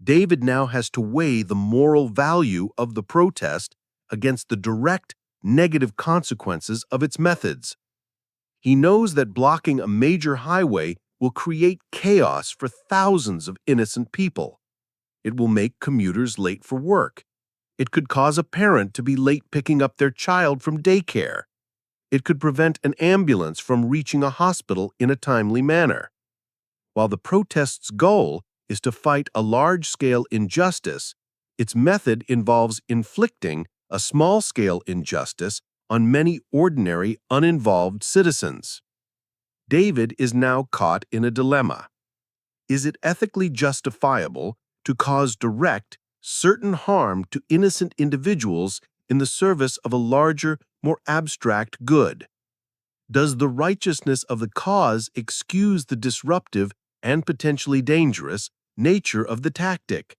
David now has to weigh the moral value of the protest against the direct, negative consequences of its methods. He knows that blocking a major highway will create chaos for thousands of innocent people. It will make commuters late for work. It could cause a parent to be late picking up their child from daycare. It could prevent an ambulance from reaching a hospital in a timely manner. While the protest's goal is to fight a large-scale injustice, its method involves inflicting a small-scale injustice on many ordinary, uninvolved citizens. David is now caught in a dilemma. Is it ethically justifiable to cause direct, certain harm to innocent individuals in the service of a larger, more abstract good? Does the righteousness of the cause excuse the disruptive and potentially dangerous nature of the tactic?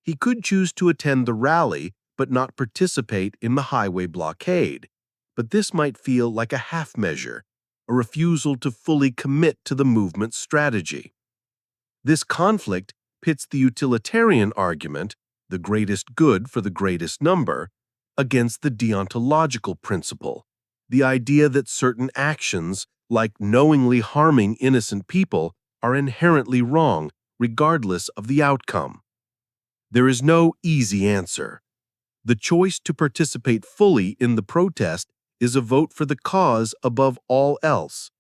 He could choose to attend the rally but not participate in the highway blockade, but this might feel like a half measure, a refusal to fully commit to the movement's strategy. This conflict pits the utilitarian argument, the greatest good for the greatest number, against the deontological principle, the idea that certain actions, like knowingly harming innocent people, are inherently wrong, regardless of the outcome. There is no easy answer. The choice to participate fully in the protest is a vote for the cause above all else.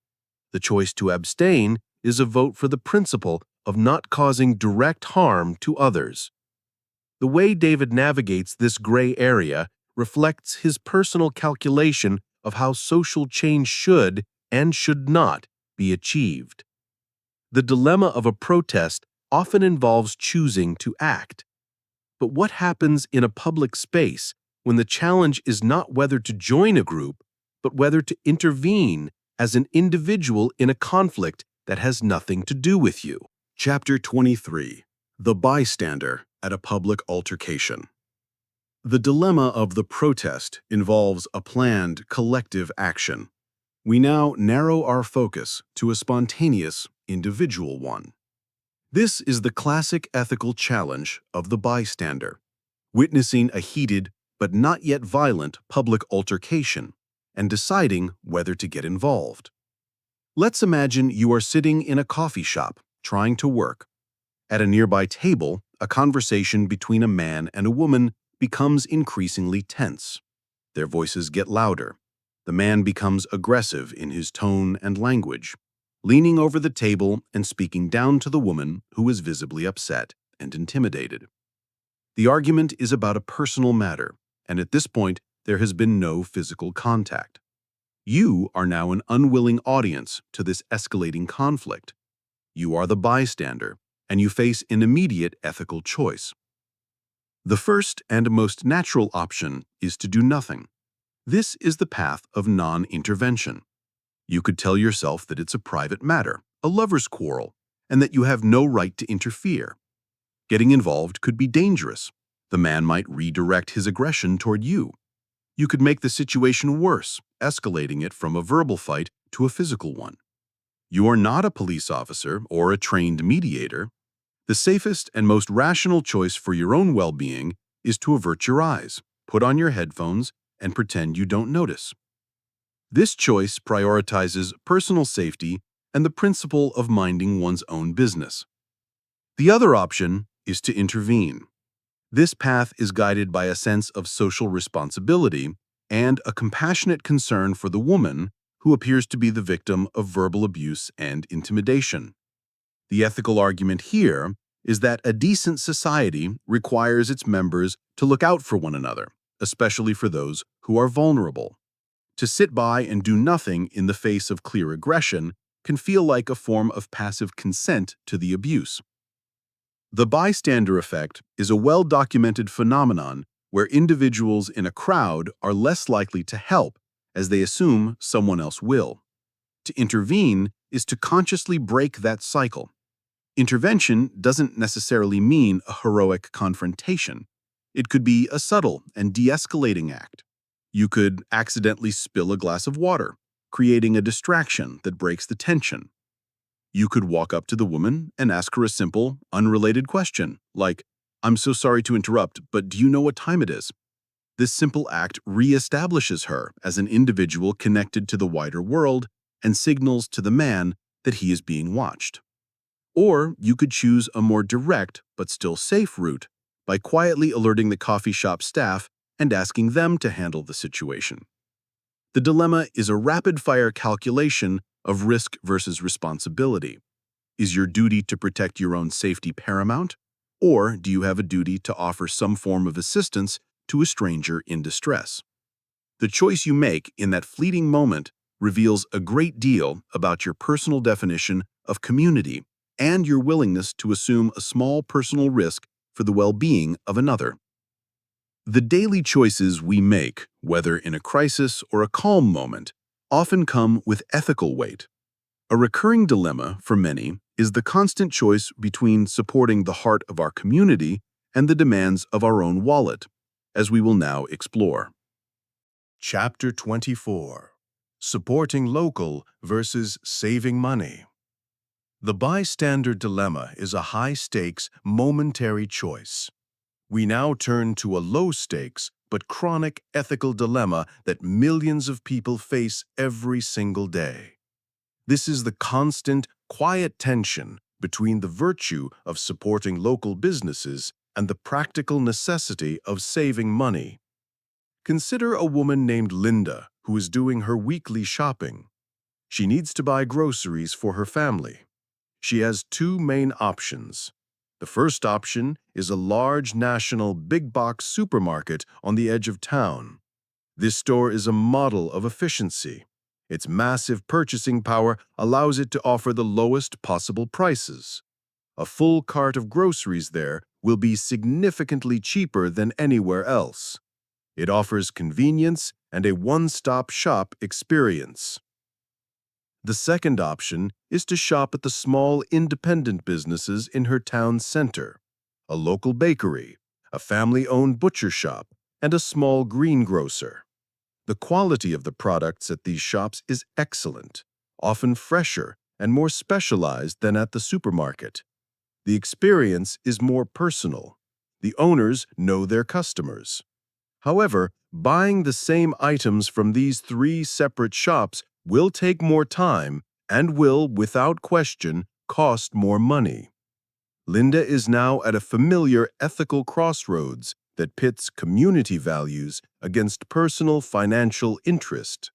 The choice to abstain is a vote for the principle of not causing direct harm to others. The way David navigates this gray area reflects his personal calculation of how social change should and should not be achieved. The dilemma of a protest often involves choosing to act. But what happens in a public space when the challenge is not whether to join a group, but whether to intervene as an individual in a conflict that has nothing to do with you? Chapter 23. The Bystander at a Public Altercation. The dilemma of the protest involves a planned collective action. We now narrow our focus to a spontaneous, individual one. This is the classic ethical challenge of the bystander, witnessing a heated but not yet violent public altercation and deciding whether to get involved. Let's imagine you are sitting in a coffee shop trying to work. At a nearby table, a conversation between a man and a woman becomes increasingly tense. Their voices get louder. The man becomes aggressive in his tone and language, leaning over the table and speaking down to the woman who is visibly upset and intimidated. The argument is about a personal matter, and at this point, there has been no physical contact. You are now an unwilling audience to this escalating conflict. You are the bystander, and you face an immediate ethical choice. The first and most natural option is to do nothing. This is the path of non-intervention. You could tell yourself that it's a private matter, a lover's quarrel, and that you have no right to interfere. Getting involved could be dangerous. The man might redirect his aggression toward you. You could make the situation worse, escalating it from a verbal fight to a physical one. You are not a police officer or a trained mediator. The safest and most rational choice for your own well-being is to avert your eyes, put on your headphones, and pretend you don't notice. This choice prioritizes personal safety and the principle of minding one's own business. The other option is to intervene. This path is guided by a sense of social responsibility and a compassionate concern for the woman who appears to be the victim of verbal abuse and intimidation. The ethical argument here is that a decent society requires its members to look out for one another, especially for those who are vulnerable. To sit by and do nothing in the face of clear aggression can feel like a form of passive consent to the abuse. The bystander effect is a well-documented phenomenon where individuals in a crowd are less likely to help as they assume someone else will. To intervene is to consciously break that cycle. Intervention doesn't necessarily mean a heroic confrontation. It could be a subtle and de-escalating act. You could accidentally spill a glass of water, creating a distraction that breaks the tension. You could walk up to the woman and ask her a simple, unrelated question, like, "I'm so sorry to interrupt, but do you know what time it is?" This simple act reestablishes her as an individual connected to the wider world and signals to the man that he is being watched. Or you could choose a more direct but still safe route by quietly alerting the coffee shop staff and asking them to handle the situation. The dilemma is a rapid-fire calculation of risk versus responsibility. Is your duty to protect your own safety paramount, or do you have a duty to offer some form of assistance to a stranger in distress? The choice you make in that fleeting moment reveals a great deal about your personal definition of community and your willingness to assume a small personal risk for the well-being of another. The daily choices we make, whether in a crisis or a calm moment, often come with ethical weight. A recurring dilemma for many is the constant choice between supporting the heart of our community and the demands of our own wallet, as we will now explore. Chapter 24: Supporting Local versus Saving Money. The bystander dilemma is a high-stakes, momentary choice. We now turn to a low-stakes but chronic ethical dilemma that millions of people face every single day. This is the constant, quiet tension between the virtue of supporting local businesses and the practical necessity of saving money. Consider a woman named Linda who is doing her weekly shopping. She needs to buy groceries for her family. She has two main options. The first option is a large national big-box supermarket on the edge of town. This store is a model of efficiency. Its massive purchasing power allows it to offer the lowest possible prices. A full cart of groceries there will be significantly cheaper than anywhere else. It offers convenience and a one-stop shop experience. The second option is to shop at the small independent businesses in her town center, a local bakery, a family-owned butcher shop, and a small greengrocer. The quality of the products at these shops is excellent, often fresher and more specialized than at the supermarket. The experience is more personal. The owners know their customers. However, buying the same items from these three separate shops will take more time and will, without question, cost more money. Linda is now at a familiar ethical crossroads that pits community values against personal financial interest.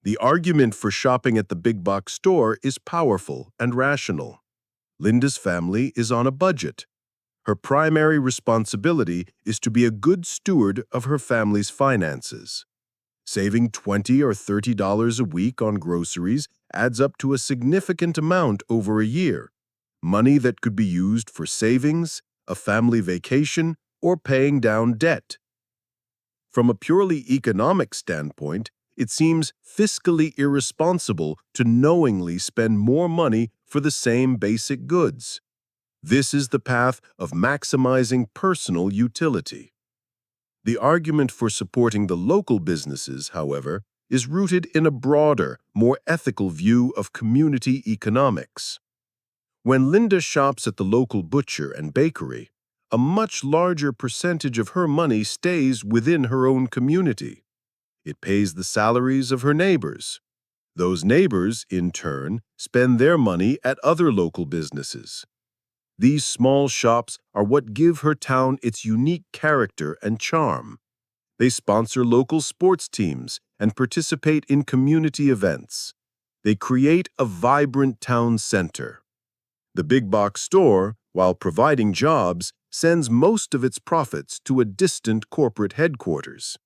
The argument for shopping at the big box store is powerful and rational. Linda's family is on a budget. Her primary responsibility is to be a good steward of her family's finances. Saving $20 or $30 a week on groceries adds up to a significant amount over a year, money that could be used for savings, a family vacation, or paying down debt. From a purely economic standpoint, it seems fiscally irresponsible to knowingly spend more money for the same basic goods. This is the path of maximizing personal utility. The argument for supporting the local businesses, however, is rooted in a broader, more ethical view of community economics. When Linda shops at the local butcher and bakery, a much larger percentage of her money stays within her own community. It pays the salaries of her neighbors. Those neighbors, in turn, spend their money at other local businesses. These small shops are what give her town its unique character and charm. They sponsor local sports teams and participate in community events. They create a vibrant town center. The big box store, while providing jobs, sends most of its profits to a distant corporate headquarters.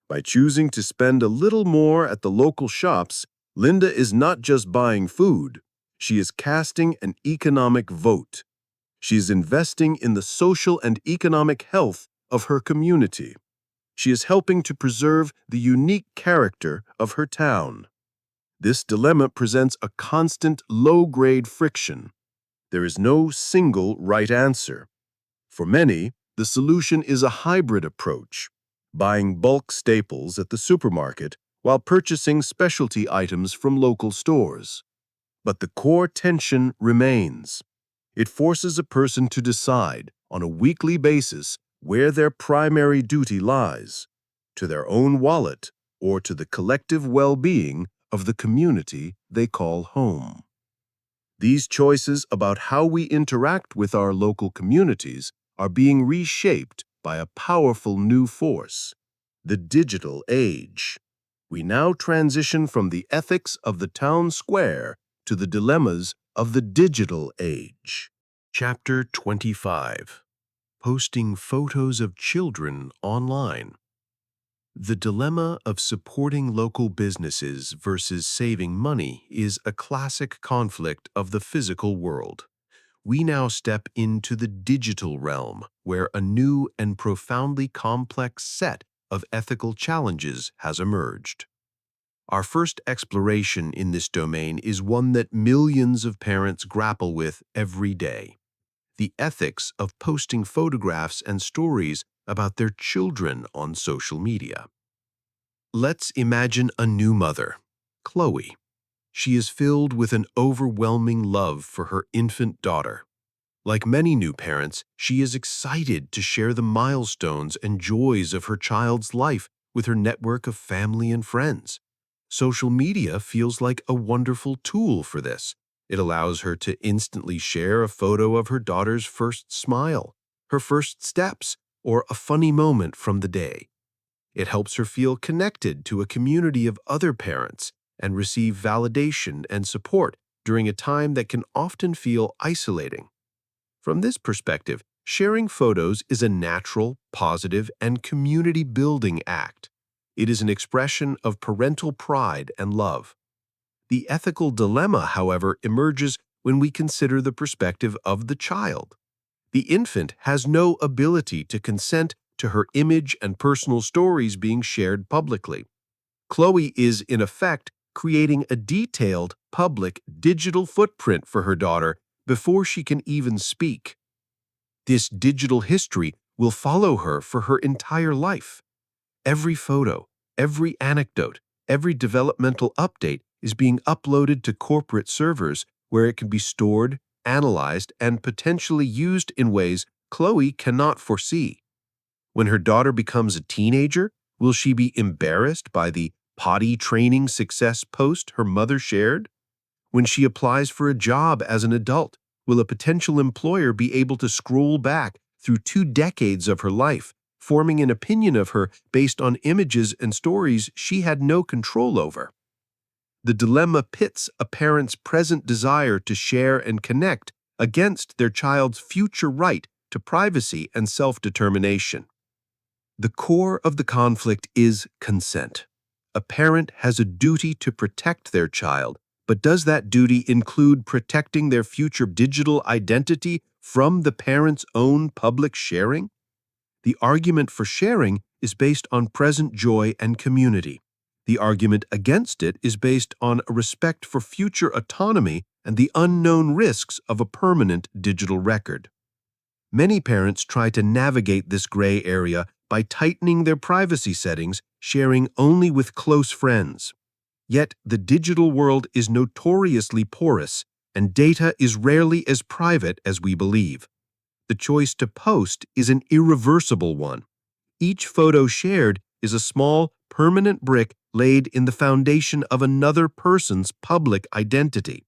By choosing to spend a little more at the local shops, Linda is not just buying food, she is casting an economic vote. She is investing in the social and economic health of her community. She is helping to preserve the unique character of her town. This dilemma presents a constant low-grade friction. There is no single right answer. For many, the solution is a hybrid approach, buying bulk staples at the supermarket while purchasing specialty items from local stores. But the core tension remains. It forces a person to decide on a weekly basis where their primary duty lies, to their own wallet or to the collective well-being of the community they call home. These choices about how we interact with our local communities are being reshaped by a powerful new force, the digital age. We now transition from the ethics of the town square to the dilemmas of the digital age. Chapter 25. Posting photos of children online. The dilemma of supporting local businesses versus saving money is a classic conflict of the physical world. We now step into the digital realm, where a new and profoundly complex set of ethical challenges has emerged. Our first exploration in this domain is one that millions of parents grapple with every day: the ethics of posting photographs and stories about their children on social media. Let's imagine a new mother, Chloe. She is filled with an overwhelming love for her infant daughter. Like many new parents, she is excited to share the milestones and joys of her child's life with her network of family and friends. Social media feels like a wonderful tool for this. It allows her to instantly share a photo of her daughter's first smile, her first steps, or a funny moment from the day. It helps her feel connected to a community of other parents and receive validation and support during a time that can often feel isolating. From this perspective, sharing photos is a natural, positive, and community-building act. It is an expression of parental pride and love. The ethical dilemma, however, emerges when we consider the perspective of the child. The infant has no ability to consent to her image and personal stories being shared publicly. Chloe is, in effect, creating a detailed, public, digital footprint for her daughter before she can even speak. This digital history will follow her for her entire life. Every photo, every anecdote, every developmental update is being uploaded to corporate servers where it can be stored, analyzed, and potentially used in ways Chloe cannot foresee. When her daughter becomes a teenager, will she be embarrassed by the potty training success post her mother shared? When she applies for a job as an adult, will a potential employer be able to scroll back through 2 decades of her life, forming an opinion of her based on images and stories she had no control over? The dilemma pits a parent's present desire to share and connect against their child's future right to privacy and self-determination. The core of the conflict is consent. A parent has a duty to protect their child, but does that duty include protecting their future digital identity from the parent's own public sharing? The argument for sharing is based on present joy and community. The argument against it is based on a respect for future autonomy and the unknown risks of a permanent digital record. Many parents try to navigate this gray area by tightening their privacy settings, sharing only with close friends. Yet the digital world is notoriously porous, and data is rarely as private as we believe. The choice to post is an irreversible one. Each photo shared is a small, permanent brick laid in the foundation of another person's public identity.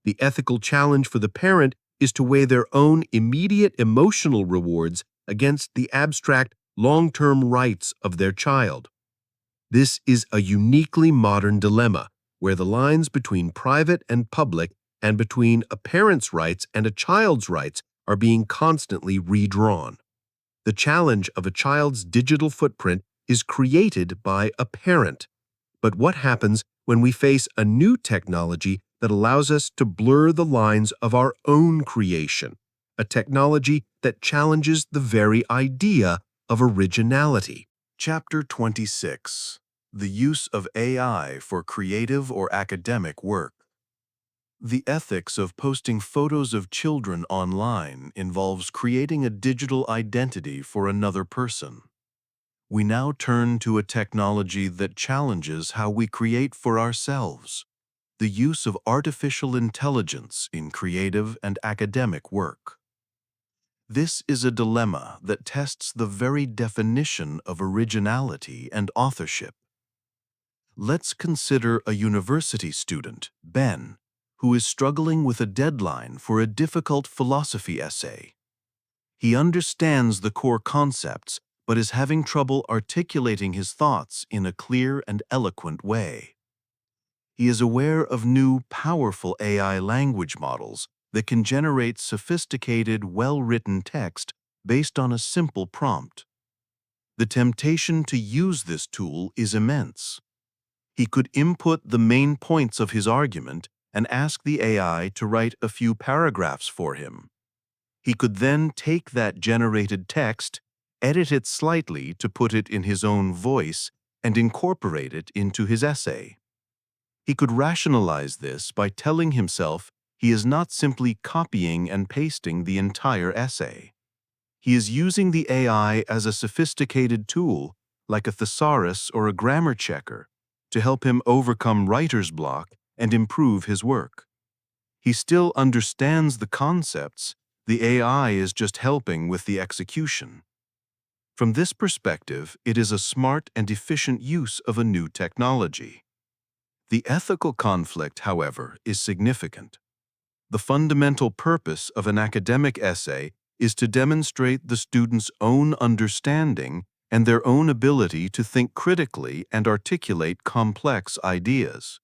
The ethical challenge for the parent is to weigh their own immediate emotional rewards against the abstract, long-term rights of their child. This is a uniquely modern dilemma, where the lines between private and public and between a parent's rights and a child's rights are being constantly redrawn. The challenge of a child's digital footprint is created by a parent. But what happens when we face a new technology that allows us to blur the lines of our own creation, a technology that challenges the very idea of originality? Chapter 26. The use of AI for creative or academic work. The ethics of posting photos of children online involves creating a digital identity for another person. We now turn to a technology that challenges how we create for ourselves: the use of artificial intelligence in creative and academic work. This is a dilemma that tests the very definition of originality and authorship. Let's consider a university student, Ben, who is struggling with a deadline for a difficult philosophy essay. He understands the core concepts, but is having trouble articulating his thoughts in a clear and eloquent way. He is aware of new, powerful AI language models that can generate sophisticated, well-written text based on a simple prompt. The temptation to use this tool is immense. He could input the main points of his argument and ask the AI to write a few paragraphs for him. He could then take that generated text, edit it slightly to put it in his own voice, and incorporate it into his essay. He could rationalize this by telling himself he is not simply copying and pasting the entire essay. He is using the AI as a sophisticated tool, like a thesaurus or a grammar checker, to help him overcome writer's block and improve his work. He still understands the concepts, the AI is just helping with the execution. From this perspective, it is a smart and efficient use of a new technology. The ethical conflict, however, is significant. The fundamental purpose of an academic essay is to demonstrate the student's own understanding and their own ability to think critically and articulate complex ideas.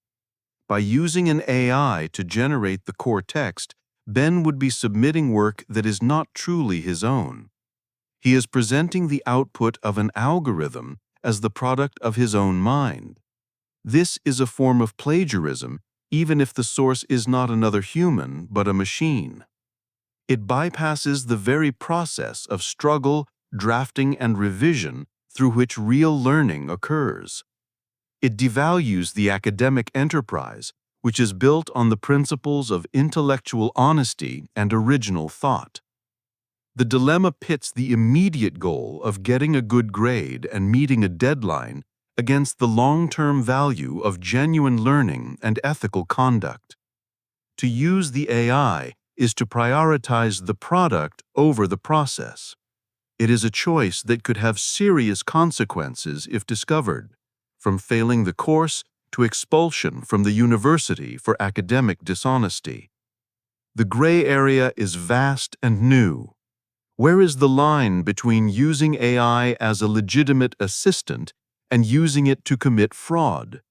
By using an AI to generate the core text, Ben would be submitting work that is not truly his own. He is presenting the output of an algorithm as the product of his own mind. This is a form of plagiarism, even if the source is not another human but a machine. It bypasses the very process of struggle, drafting, and revision through which real learning occurs. It devalues the academic enterprise, which is built on the principles of intellectual honesty and original thought. The dilemma pits the immediate goal of getting a good grade and meeting a deadline against the long-term value of genuine learning and ethical conduct. To use the AI is to prioritize the product over the process. It is a choice that could have serious consequences if discovered, from failing the course to expulsion from the university for academic dishonesty. The gray area is vast and new. Where is the line between using AI as a legitimate assistant and using it to commit fraud?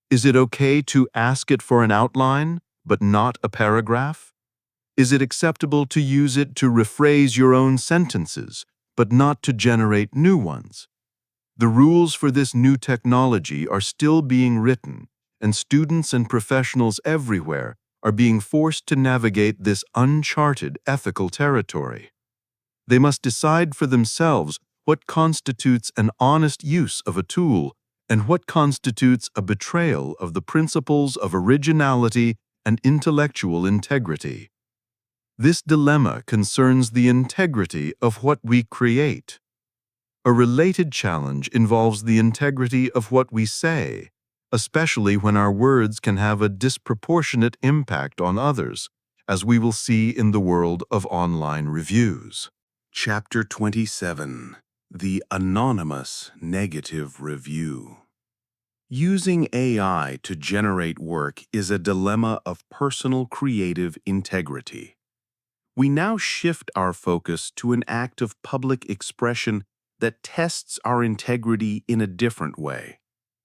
Is it okay to ask it for an outline, but not a paragraph? Is it acceptable to use it to rephrase your own sentences, but not to generate new ones? The rules for this new technology are still being written, and students and professionals everywhere are being forced to navigate this uncharted ethical territory. They must decide for themselves what constitutes an honest use of a tool and what constitutes a betrayal of the principles of originality and intellectual integrity. This dilemma concerns the integrity of what we create. A related challenge involves the integrity of what we say, especially when our words can have a disproportionate impact on others, as we will see in the world of online reviews. Chapter 27: The Anonymous Negative Review. Using AI to generate work is a dilemma of personal creative integrity. We now shift our focus to an act of public expression that tests our integrity in a different way: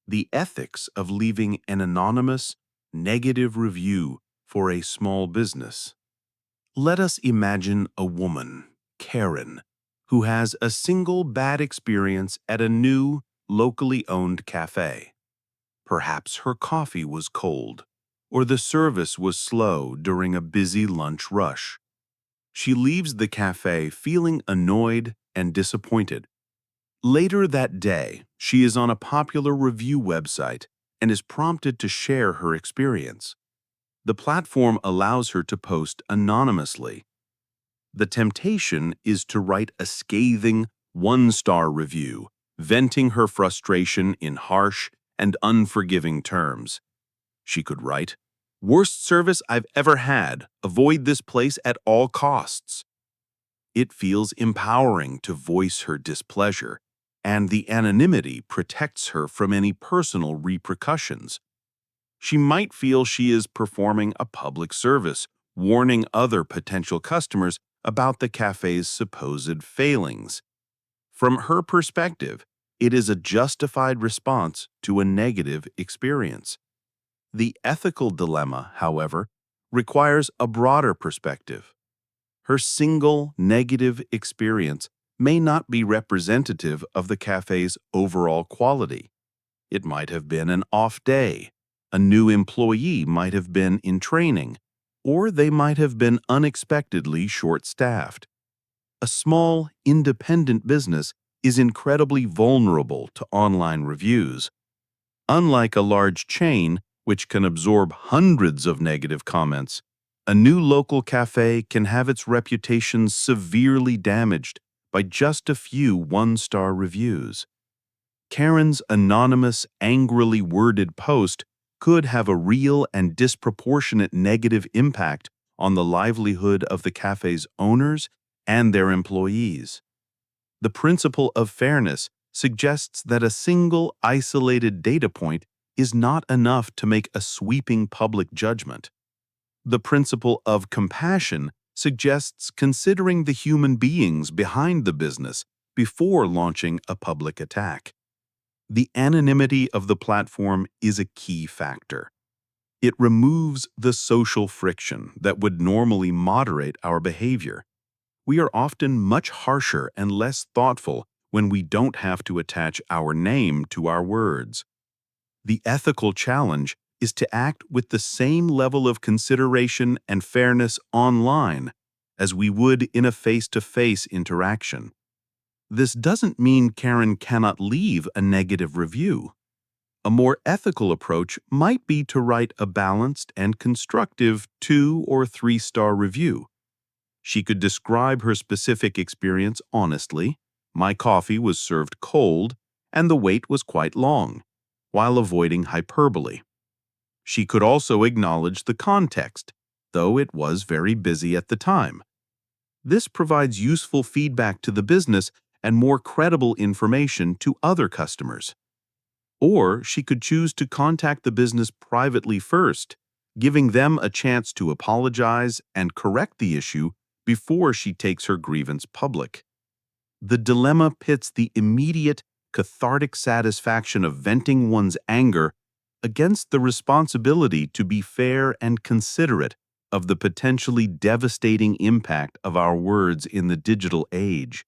the ethics of leaving an anonymous, negative review for a small business. Let us imagine a woman, Karen, who has a single bad experience at a new, locally owned cafe. Perhaps her coffee was cold, or the service was slow during a busy lunch rush. She leaves the cafe feeling annoyed and disappointed. Later that day, she is on a popular review website and is prompted to share her experience. The platform allows her to post anonymously. The temptation is to write a scathing, one-star review, venting her frustration in harsh and unforgiving terms. She could write, "Worst service I've ever had. Avoid this place at all costs." It feels empowering to voice her displeasure, and the anonymity protects her from any personal repercussions. She might feel she is performing a public service, warning other potential customers about the cafe's supposed failings. From her perspective, it is a justified response to a negative experience. The ethical dilemma, however, requires a broader perspective. Her single negative experience may not be representative of the cafe's overall quality. It might have been an off day, a new employee might have been in training, or they might have been unexpectedly short-staffed. A small, independent business is incredibly vulnerable to online reviews. Unlike a large chain, which can absorb hundreds of negative comments, a new local cafe can have its reputation severely damaged by just a few one-star reviews. Karen's anonymous, angrily worded post could have a real and disproportionate negative impact on the livelihood of the cafe's owners and their employees. The principle of fairness suggests that a single, isolated data point is not enough to make a sweeping public judgment. The principle of compassion suggests considering the human beings behind the business before launching a public attack. The anonymity of the platform is a key factor. It removes the social friction that would normally moderate our behavior. We are often much harsher and less thoughtful when we don't have to attach our name to our words. The ethical challenge is to act with the same level of consideration and fairness online as we would in a face-to-face interaction. This doesn't mean Karen cannot leave a negative review. A more ethical approach might be to write a balanced and constructive 2- or 3-star review. She could describe her specific experience honestly. My coffee was served cold, and the wait was quite long, while avoiding hyperbole. She could also acknowledge the context, though it was very busy at the time. This provides useful feedback to the business and more credible information to other customers. Or she could choose to contact the business privately first, giving them a chance to apologize and correct the issue before she takes her grievance public. The dilemma pits the immediate, cathartic satisfaction of venting one's anger against the responsibility to be fair and considerate of the potentially devastating impact of our words in the digital age.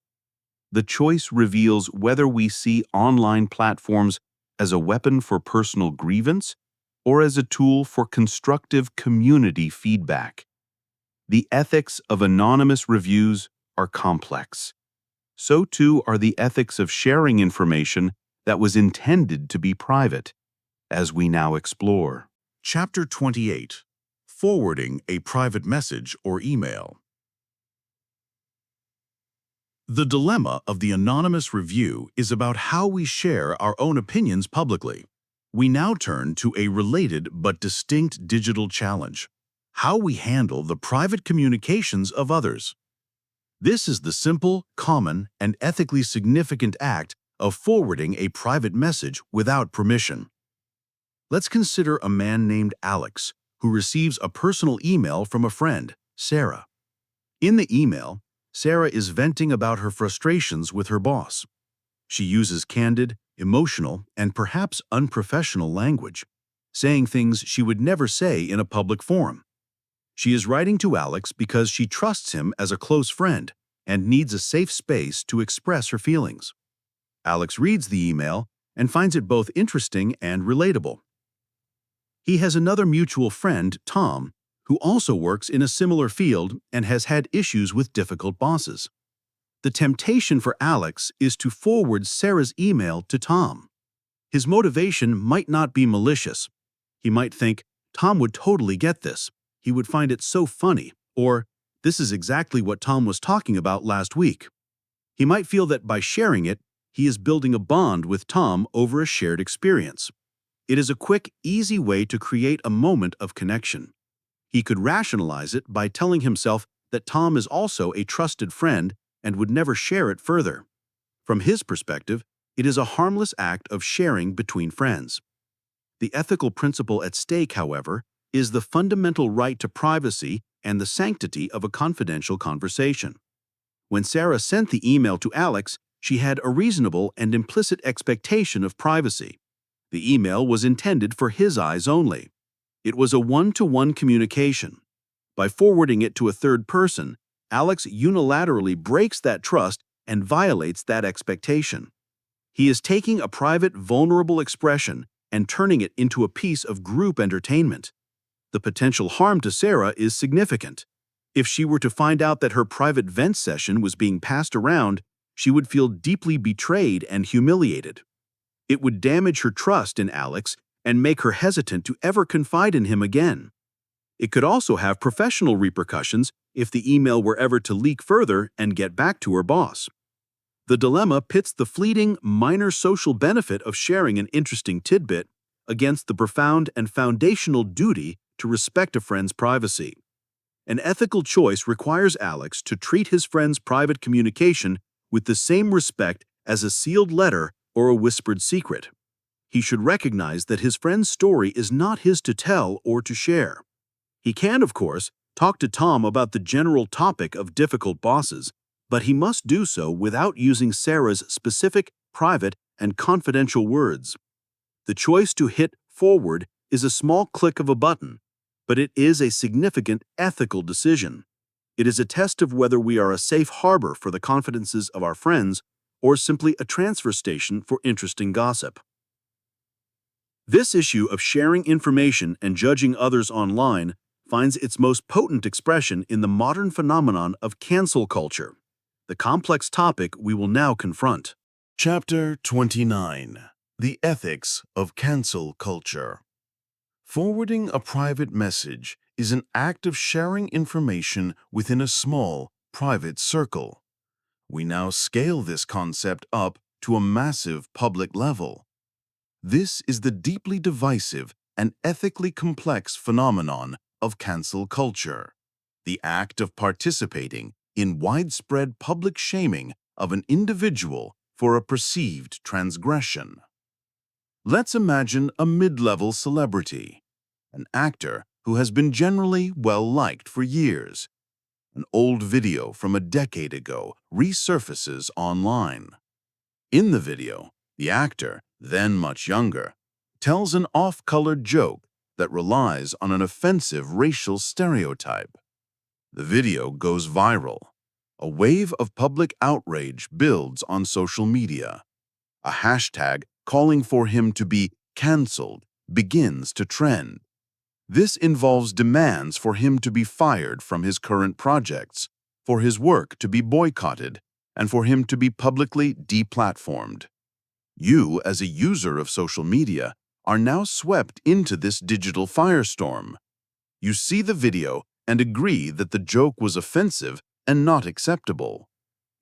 The choice reveals whether we see online platforms as a weapon for personal grievance or as a tool for constructive community feedback. The ethics of anonymous reviews are complex. So too are the ethics of sharing information that was intended to be private, as we now explore. Chapter 28. Forwarding a private message or email. The dilemma of the anonymous review is about how we share our own opinions publicly. We now turn to a related but distinct digital challenge: how we handle the private communications of others. This is the simple, common, and ethically significant act of forwarding a private message without permission. Let's consider a man named Alex who receives a personal email from a friend, Sarah. In the email, Sarah is venting about her frustrations with her boss. She uses candid, emotional, and perhaps unprofessional language, saying things she would never say in a public forum. She is writing to Alex because she trusts him as a close friend and needs a safe space to express her feelings. Alex reads the email and finds it both interesting and relatable. He has another mutual friend, Tom, who also works in a similar field and has had issues with difficult bosses. The temptation for Alex is to forward Sarah's email to Tom. His motivation might not be malicious. He might think, Tom would totally get this. He would find it so funny, or this is exactly what Tom was talking about last week. He might feel that by sharing it, he is building a bond with Tom over a shared experience. It is a quick, easy way to create a moment of connection. He could rationalize it by telling himself that Tom is also a trusted friend and would never share it further. From his perspective, it is a harmless act of sharing between friends. The ethical principle at stake, however, is the fundamental right to privacy and the sanctity of a confidential conversation. When Sarah sent the email to Alex, She had a reasonable and implicit expectation of privacy. The email was intended for his eyes only. It was a one-to-one communication. By forwarding it to a third person, Alex unilaterally breaks that trust and violates that expectation. He is taking a private, vulnerable expression and turning it into a piece of group entertainment. The potential harm to Sarah is significant. If she were to find out that her private vent session was being passed around, she would feel deeply betrayed and humiliated. It would damage her trust in Alex and make her hesitant to ever confide in him again. It could also have professional repercussions if the email were ever to leak further and get back to her boss. The dilemma pits the fleeting, minor social benefit of sharing an interesting tidbit against the profound and foundational duty to respect a friend's privacy. An ethical choice requires Alex to treat his friend's private communication with the same respect as a sealed letter or a whispered secret. He should recognize that his friend's story is not his to tell or to share. He can, of course, talk to Tom about the general topic of difficult bosses, but he must do so without using Sarah's specific, private, and confidential words. The choice to hit forward is a small click of a button, but it is a significant ethical decision. It is a test of whether we are a safe harbor for the confidences of our friends or simply a transfer station for interesting gossip. This issue of sharing information and judging others online finds its most potent expression in the modern phenomenon of cancel culture, the complex topic we will now confront. Chapter 29. The Ethics of Cancel Culture. Forwarding a private message is an act of sharing information within a small, private circle. We now scale this concept up to a massive public level. This is the deeply divisive and ethically complex phenomenon of cancel culture, the act of participating in widespread public shaming of an individual for a perceived transgression. Let's imagine a mid-level celebrity, an actor who has been generally well-liked for years. An old video from a decade ago resurfaces online. In the video, the actor, then much younger, tells an off-colored joke that relies on an offensive racial stereotype. The video goes viral. A wave of public outrage builds on social media. A hashtag calling for him to be cancelled begins to trend. This involves demands for him to be fired from his current projects, for his work to be boycotted, and for him to be publicly deplatformed. You, as a user of social media, are now swept into this digital firestorm. You see the video and agree that the joke was offensive and not acceptable.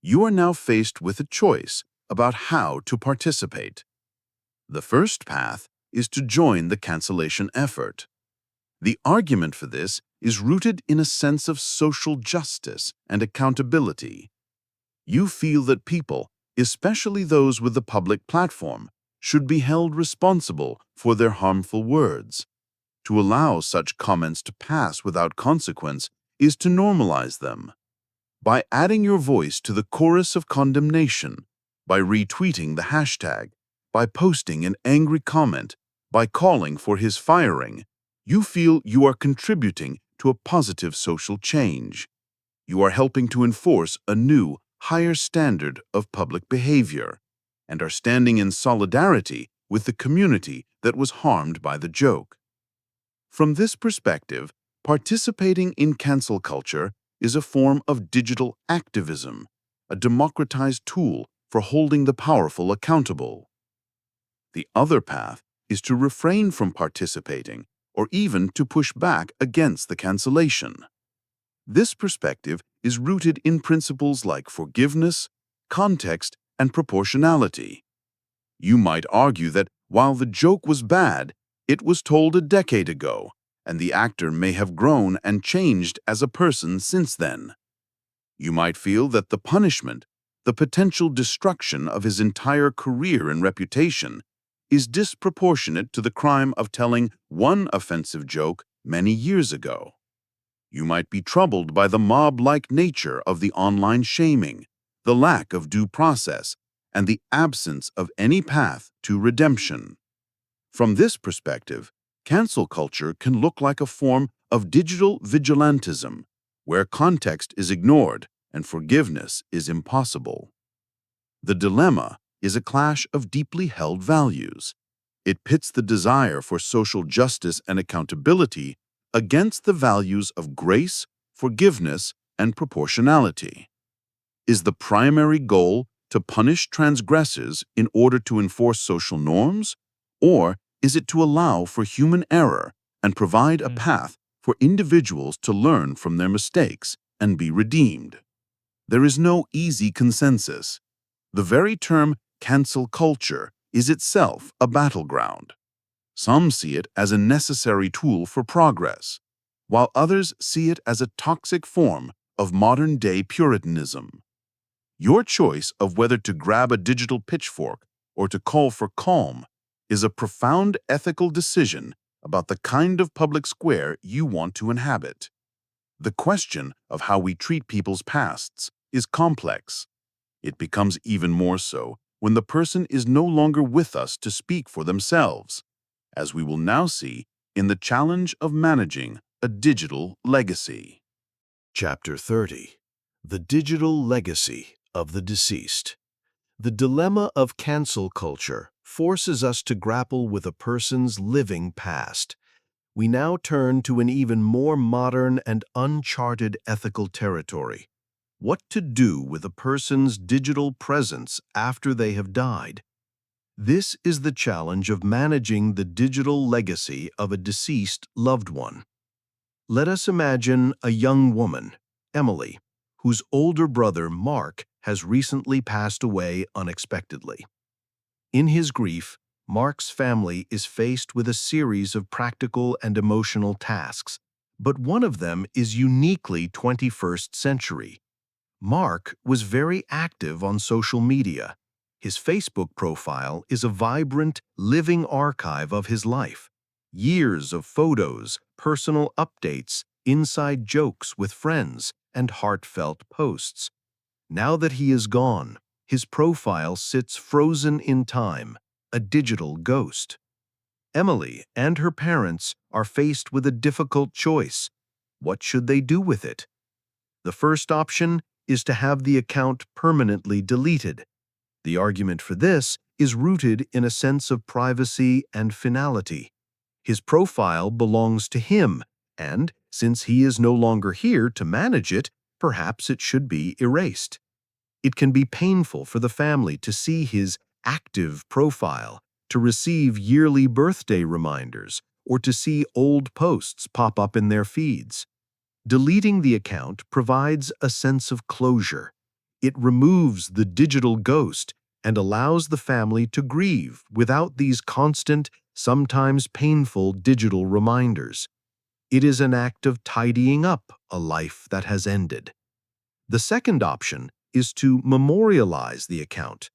You are now faced with a choice about how to participate. The first path is to join the cancellation effort. The argument for this is rooted in a sense of social justice and accountability. You feel that people, especially those with a public platform, should be held responsible for their harmful words. To allow such comments to pass without consequence is to normalize them. By adding your voice to the chorus of condemnation, by retweeting the hashtag, by posting an angry comment, by calling for his firing, you feel you are contributing to a positive social change. You are helping to enforce a new, higher standard of public behavior, and are standing in solidarity with the community that was harmed by the joke. From this perspective, participating in cancel culture is a form of digital activism, a democratized tool for holding the powerful accountable. The other path is to refrain from participating or even to push back against the cancellation. This perspective is rooted in principles like forgiveness, context, and proportionality. You might argue that while the joke was bad, it was told a decade ago, and the actor may have grown and changed as a person since then. You might feel that the punishment, the potential destruction of his entire career and reputation, is disproportionate to the crime of telling one offensive joke many years ago. You might be troubled by the mob-like nature of the online shaming, the lack of due process, and the absence of any path to redemption. From this perspective, cancel culture can look like a form of digital vigilantism, where context is ignored and forgiveness is impossible. The dilemma is a clash of deeply held values. It pits the desire for social justice and accountability against the values of grace, forgiveness, and proportionality. Is the primary goal to punish transgressors in order to enforce social norms, or is it to allow for human error and provide a path for individuals to learn from their mistakes and be redeemed? There is no easy consensus. The very term cancel culture is itself a battleground. Some see it as a necessary tool for progress, while others see it as a toxic form of modern-day Puritanism. Your choice of whether to grab a digital pitchfork or to call for calm is a profound ethical decision about the kind of public square you want to inhabit. The question of how we treat people's pasts is complex. It becomes even more so when the person is no longer with us to speak for themselves, as we will now see in the challenge of managing a digital legacy. Chapter 30. The Digital Legacy of the Deceased. The dilemma of cancel culture forces us to grapple with a person's living past. We now turn to an even more modern and uncharted ethical territory. What to do with a person's digital presence after they have died? This is the challenge of managing the digital legacy of a deceased loved one. Let us imagine a young woman, Emily, whose older brother, Mark, has recently passed away unexpectedly. In his grief, Mark's family is faced with a series of practical and emotional tasks, but one of them is uniquely 21st century. Mark was very active on social media. His Facebook profile is a vibrant, living archive of his life. Years of photos, personal updates, inside jokes with friends, and heartfelt posts. Now that he is gone, his profile sits frozen in time, a digital ghost. Emily and her parents are faced with a difficult choice. What should they do with it? The first option is to have the account permanently deleted. The argument for this is rooted in a sense of privacy and finality. His profile belongs to him, and since he is no longer here to manage it, perhaps it should be erased. It can be painful for the family to see his active profile, to receive yearly birthday reminders, or to see old posts pop up in their feeds. Deleting the account provides a sense of closure. It removes the digital ghost and allows the family to grieve without these constant, sometimes painful digital reminders. It is an act of tidying up a life that has ended. The second option is to memorialize the account.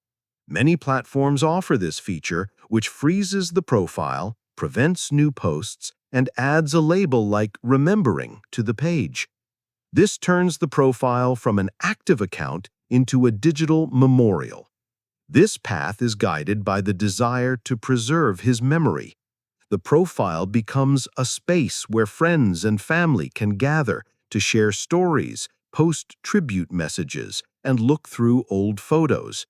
Many platforms offer this feature, which freezes the profile, prevents new posts, and adds a label like "Remembering" to the page. This turns the profile from an active account into a digital memorial. This path is guided by the desire to preserve his memory. The profile becomes a space where friends and family can gather to share stories, post tribute messages, and look through old photos.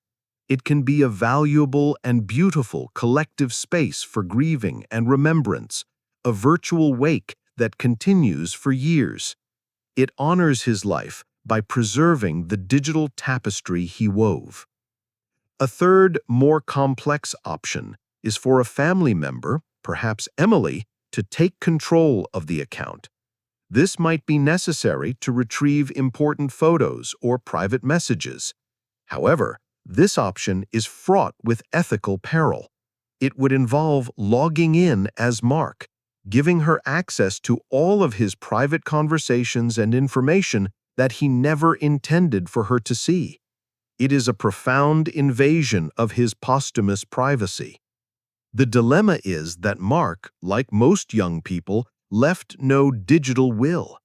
It can be a valuable and beautiful collective space for grieving and remembrance, a virtual wake that continues for years. It honors his life by preserving the digital tapestry he wove. A third, more complex option is for a family member, perhaps Emily, to take control of the account. This might be necessary to retrieve important photos or private messages. However, this option is fraught with ethical peril. It would involve logging in as Mark, giving her access to all of his private conversations and information that he never intended for her to see. It is a profound invasion of his posthumous privacy. The dilemma is that Mark, like most young people, left no digital will.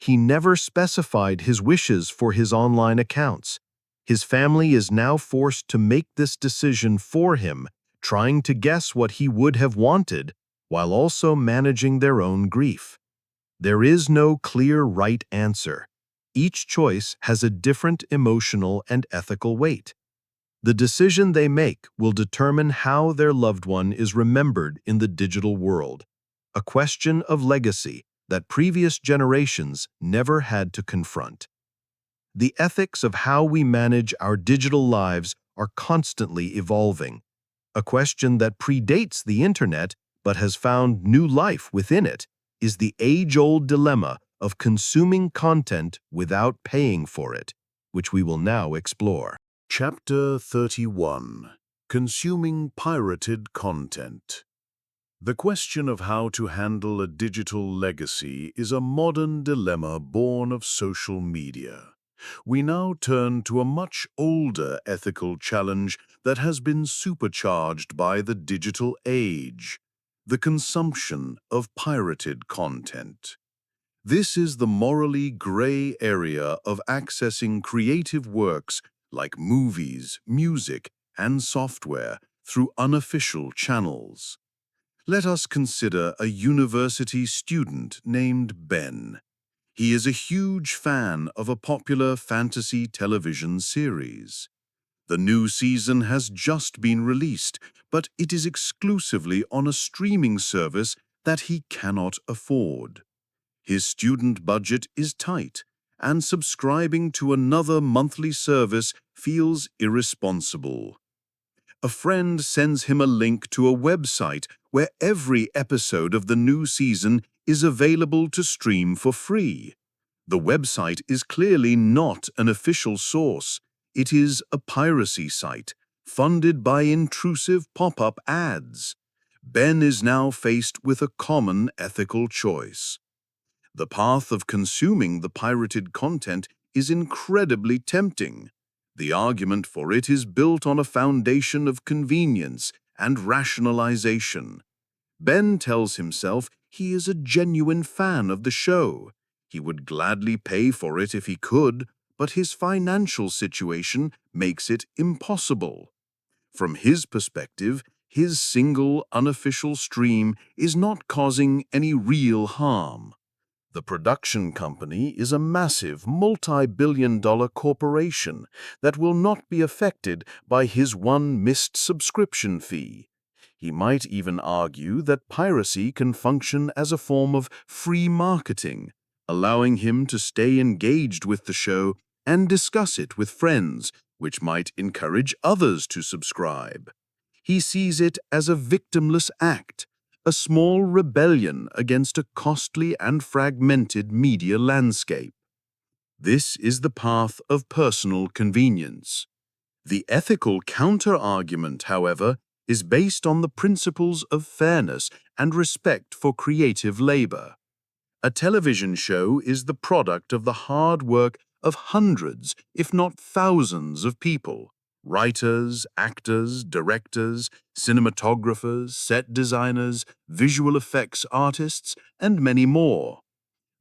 He never specified his wishes for his online accounts. His family is now forced to make this decision for him, trying to guess what he would have wanted while also managing their own grief. There is no clear right answer. Each choice has a different emotional and ethical weight. The decision they make will determine how their loved one is remembered in the digital world, a question of legacy that previous generations never had to confront. The ethics of how we manage our digital lives are constantly evolving, a question that predates the internet but has found new life within it is the age-old dilemma of consuming content without paying for it, which we will now explore. Chapter 31: Consuming Pirated Content. The question of how to handle a digital legacy is a modern dilemma born of social media. We now turn to a much older ethical challenge that has been supercharged by the digital age: the consumption of pirated content. This is the morally gray area of accessing creative works like movies, music, and software through unofficial channels. Let us consider a university student named Ben. He is a huge fan of a popular fantasy television series. The new season has just been released, but it is exclusively on a streaming service that he cannot afford. His student budget is tight, and subscribing to another monthly service feels irresponsible. A friend sends him a link to a website where every episode of the new season is available to stream for free. The website is clearly not an official source. It is a piracy site, funded by intrusive pop-up ads. Ben is now faced with a common ethical choice. The path of consuming the pirated content is incredibly tempting. The argument for it is built on a foundation of convenience and rationalization. Ben tells himself he is a genuine fan of the show. He would gladly pay for it if he could, but his financial situation makes it impossible. From his perspective, his single unofficial stream is not causing any real harm. The production company is a massive multi-billion-dollar corporation that will not be affected by his one missed subscription fee. He might even argue that piracy can function as a form of free marketing, allowing him to stay engaged with the show and discuss it with friends, which might encourage others to subscribe. He sees it as a victimless act, a small rebellion against a costly and fragmented media landscape. This is the path of personal convenience. The ethical counter-argument, however, is based on the principles of fairness and respect for creative labor. A television show is the product of the hard work of hundreds, if not thousands, of people. Writers, actors, directors, cinematographers, set designers, visual effects artists, and many more.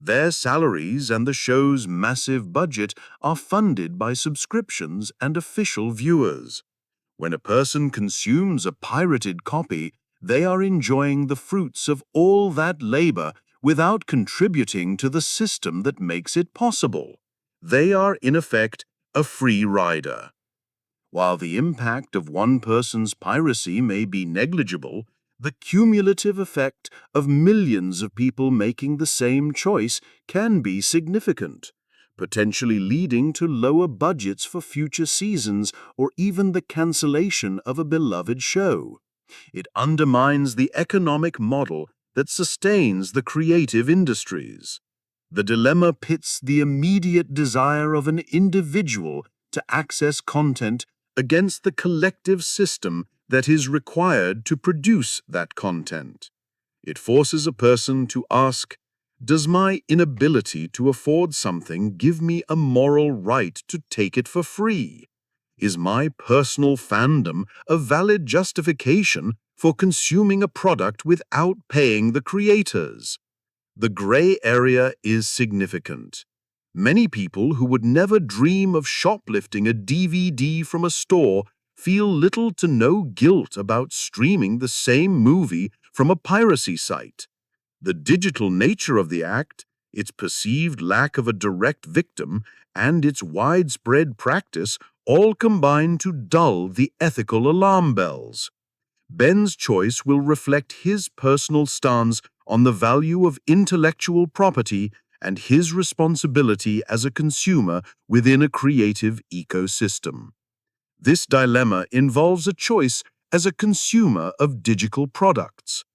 Their salaries and the show's massive budget are funded by subscriptions and official viewers. When a person consumes a pirated copy, they are enjoying the fruits of all that labor without contributing to the system that makes it possible. They are, in effect, a free rider. While the impact of one person's piracy may be negligible, the cumulative effect of millions of people making the same choice can be significant, potentially leading to lower budgets for future seasons or even the cancellation of a beloved show. It undermines the economic model that sustains the creative industries. The dilemma pits the immediate desire of an individual to access content against the collective system that is required to produce that content. It forces a person to ask, does my inability to afford something give me a moral right to take it for free? Is my personal fandom a valid justification for consuming a product without paying the creators? The gray area is significant. Many people who would never dream of shoplifting a DVD from a store feel little to no guilt about streaming the same movie from a piracy site. The digital nature of the act, its perceived lack of a direct victim, and its widespread practice all combine to dull the ethical alarm bells. Ben's choice will reflect his personal stance on the value of intellectual property and his responsibility as a consumer within a creative ecosystem. This dilemma involves a choice as a consumer of digital products.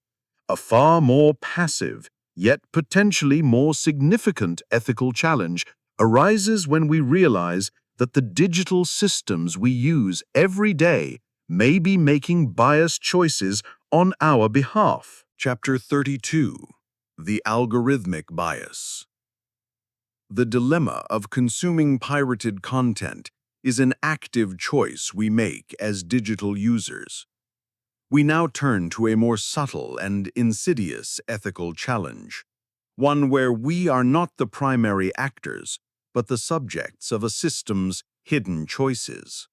A far more passive, yet potentially more significant ethical challenge arises when we realize that the digital systems we use every day may be making biased choices on our behalf. Chapter 32. The Algorithmic Bias. The dilemma of consuming pirated content is an active choice we make as digital users. We now turn to a more subtle and insidious ethical challenge, one where we are not the primary actors, but the subjects of a system's hidden choices.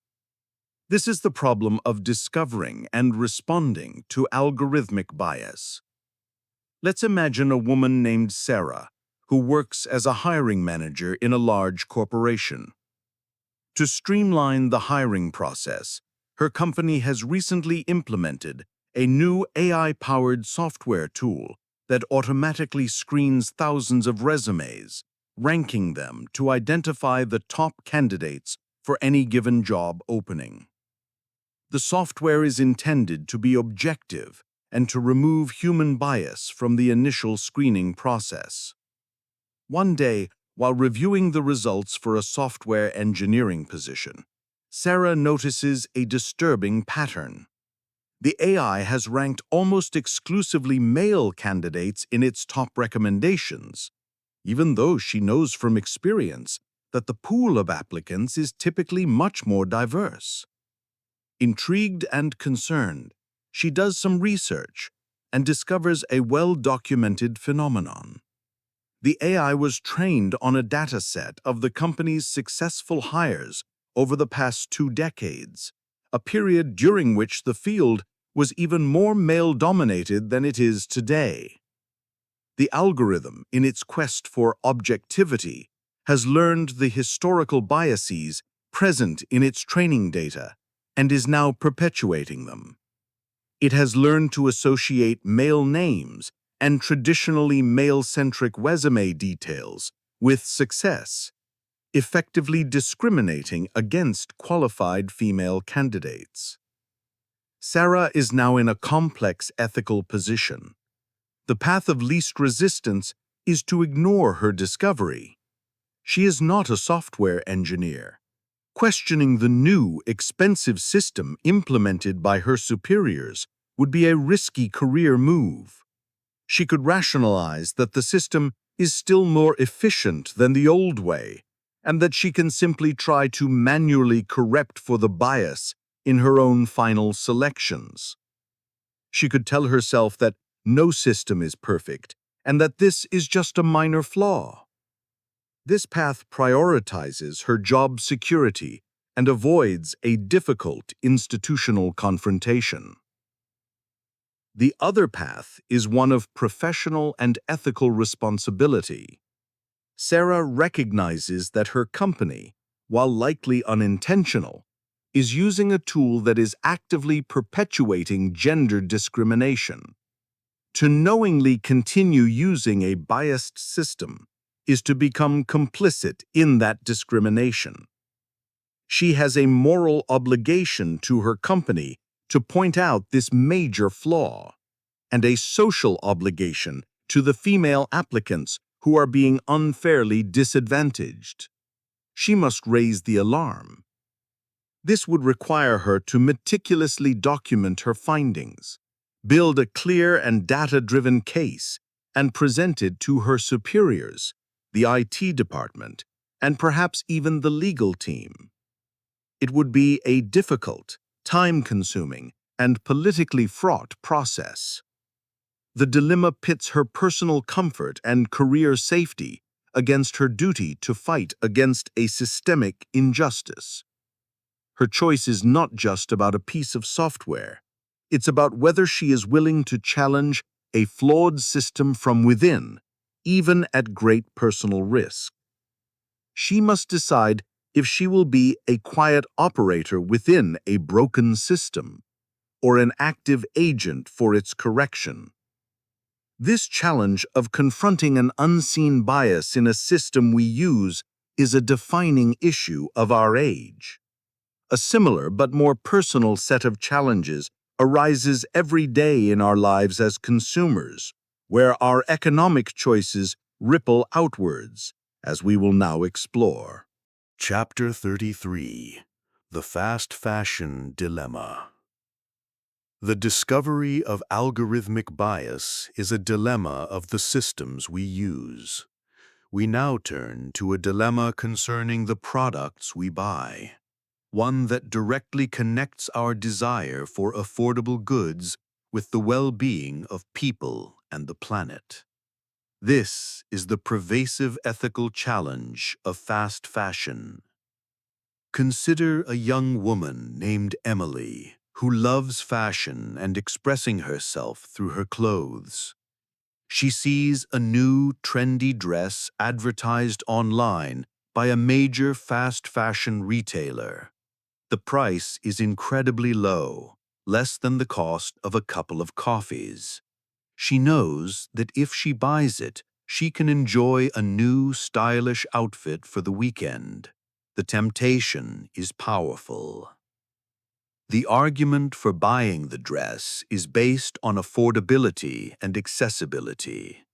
This is the problem of discovering and responding to algorithmic bias. Let's imagine a woman named Sarah, who works as a hiring manager in a large corporation. To streamline the hiring process, her company has recently implemented a new AI-powered software tool that automatically screens thousands of resumes, ranking them to identify the top candidates for any given job opening. The software is intended to be objective and to remove human bias from the initial screening process. One day, while reviewing the results for a software engineering position, Sarah notices a disturbing pattern. The AI has ranked almost exclusively male candidates in its top recommendations, even though she knows from experience that the pool of applicants is typically much more diverse. Intrigued and concerned, she does some research and discovers a well-documented phenomenon. The AI was trained on a data set of the company's successful hires over the past 2 decades, a period during which the field was even more male-dominated than it is today. The algorithm, in its quest for objectivity, has learned the historical biases present in its training data and is now perpetuating them. It has learned to associate male names and traditionally male-centric resume details with success, effectively discriminating against qualified female candidates. Sarah is now in a complex ethical position. The path of least resistance is to ignore her discovery. She is not a software engineer. Questioning the new, expensive system implemented by her superiors would be a risky career move. She could rationalize that the system is still more efficient than the old way, and that she can simply try to manually correct for the bias in her own final selections. She could tell herself that no system is perfect, and that this is just a minor flaw. This path prioritizes her job security and avoids a difficult institutional confrontation. The other path is one of professional and ethical responsibility. Sarah recognizes that her company, while likely unintentional, is using a tool that is actively perpetuating gender discrimination. To knowingly continue using a biased system is to become complicit in that discrimination. She has a moral obligation to her company to point out this major flaw, and a social obligation to the female applicants who are being unfairly disadvantaged. She must raise the alarm. This would require her to meticulously document her findings, build a clear and data-driven case, and present it to her superiors, the IT department, and perhaps even the legal team. It would be a difficult, time-consuming, and politically fraught process. The dilemma pits her personal comfort and career safety against her duty to fight against a systemic injustice. Her choice is not just about a piece of software. It's about whether she is willing to challenge a flawed system from within, even at great personal risk. She must decide if she will be a quiet operator within a broken system or an active agent for its correction. This challenge of confronting an unseen bias in a system we use is a defining issue of our age. A similar but more personal set of challenges arises every day in our lives as consumers, where our economic choices ripple outwards, as we will now explore. Chapter 33: The Fast Fashion Dilemma. The discovery of algorithmic bias is a dilemma of the systems we use. We now turn to a dilemma concerning the products we buy, one that directly connects our desire for affordable goods with the well-being of people and the planet. This is the pervasive ethical challenge of fast fashion. Consider a young woman named Emily, who loves fashion and expressing herself through her clothes. She sees a new, trendy dress advertised online by a major fast fashion retailer. The price is incredibly low, less than the cost of a couple of coffees. She knows that if she buys it, she can enjoy a new, stylish outfit for the weekend. The temptation is powerful. The argument for buying the dress is based on affordability and accessibility.